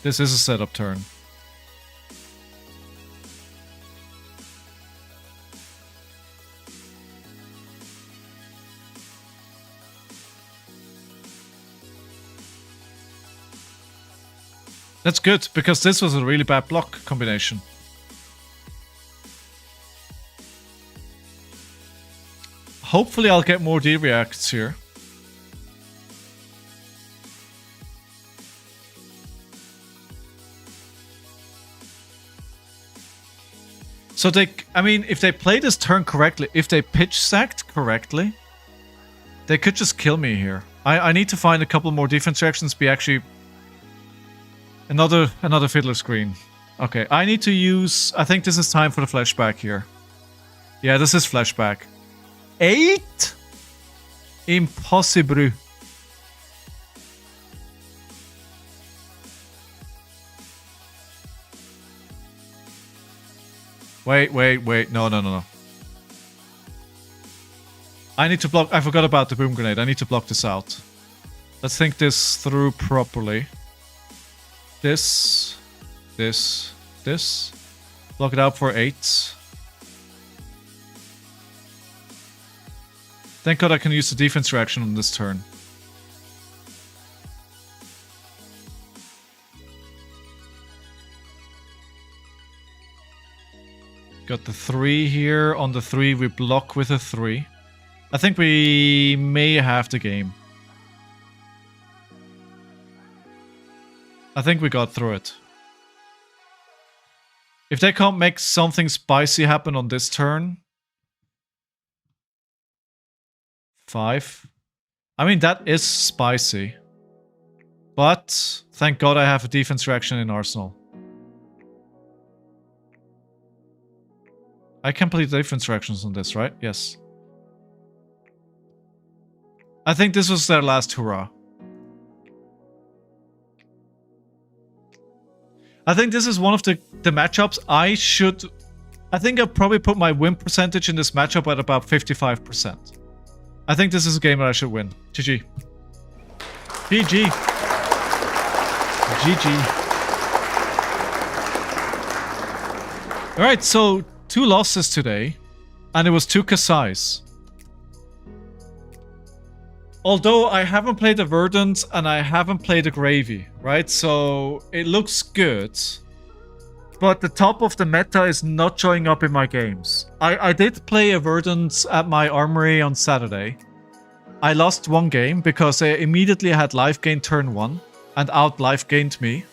This is a setup turn. That's good, because this was a really bad block combination. Hopefully I'll get more D-reacts here. So I mean, if they play this turn correctly, if they pitch sacked correctly, they could just kill me here. I need to find a couple more defense reactions. Be actually another fiddler screen. Okay, I need to use. I think this is time for the flashback here. Yeah, this is flashback. 8? Impossible. Wait. No. I need to block. I forgot about the boom grenade. I need to block this out. Let's think this through properly. This. Block it out for 8. Thank God I can use the defense reaction on this turn. Got the 3 here. On the 3, we block with a 3. I think we may have the game. I think we got through it. If they can't make something spicy happen on this turn... 5. I mean, that is spicy. But thank God I have a defense reaction in Arsenal. I can play defense reactions on this, right? Yes. I think this was their last hurrah. I think this is one of the matchups I think I'll probably put my win percentage in this matchup at about 55%. I think this is a game that I should win. GG. GG. GG. Alright, so 2 losses today. And it was 2 Kassais. Although I haven't played the Verdant and I haven't played the Gravy, right? So it looks good. But the top of the meta is not showing up in my games. I did play a Verdant at my armory on Saturday. I lost 1 game because I immediately had life gain turn 1 and out life gained me.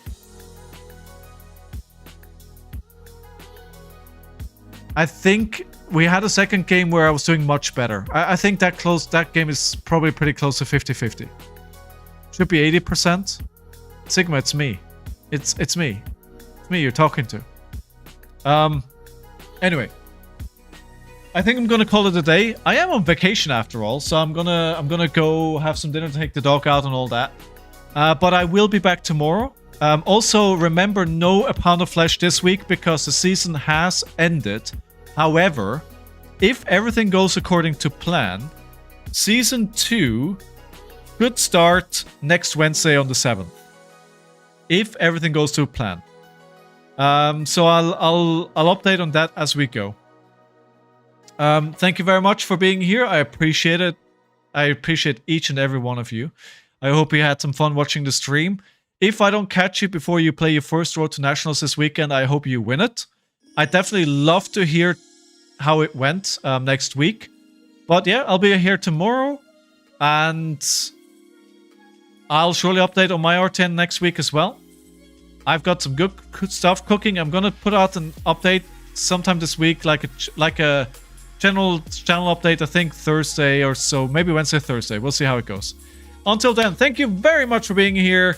I think we had a second game where I was doing much better. I think that game is probably pretty close to 50-50. Should be 80%. Sigma, it's me. It's me. It's me you're talking to. Anyway. I think I'm gonna call it a day. I am on vacation after all, so I'm gonna go have some dinner, take the dog out and all that. But I will be back tomorrow. Also, remember, no A Pound of Flesh this week because the season has ended. However, if everything goes according to plan, Season 2 could start next Wednesday on the 7th. If everything goes to plan. So I'll update on that as we go. Thank you very much for being here. I appreciate it. I appreciate each and every one of you. I hope you had some fun watching the stream. If I don't catch you before you play your first Road to Nationals this weekend, I hope you win it. I'd definitely love to hear how it went next week. But yeah, I'll be here tomorrow. And I'll surely update on my RtN next week as well. I've got some good stuff cooking. I'm going to put out an update sometime this week, like a general channel update, I think Thursday or so. Maybe Wednesday, Thursday. We'll see how it goes. Until then, thank you very much for being here.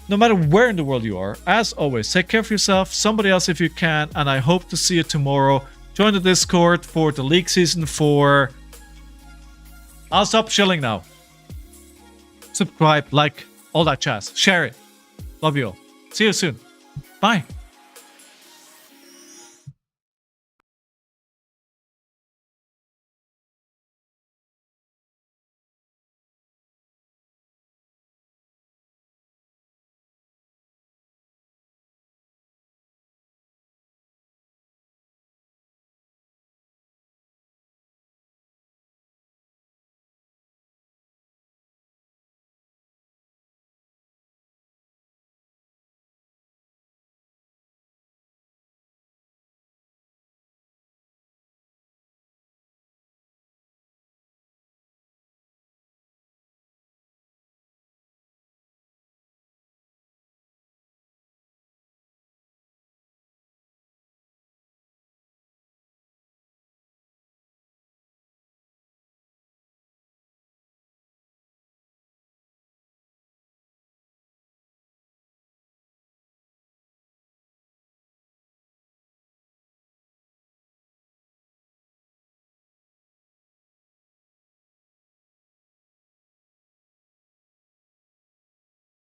No matter where in the world you are, as always, take care of yourself, somebody else if you can, and I hope to see you tomorrow. Join the Discord for the League Season 4. I'll stop chilling now. Subscribe, like, all that jazz. Share it. Love you all. See you soon. Bye.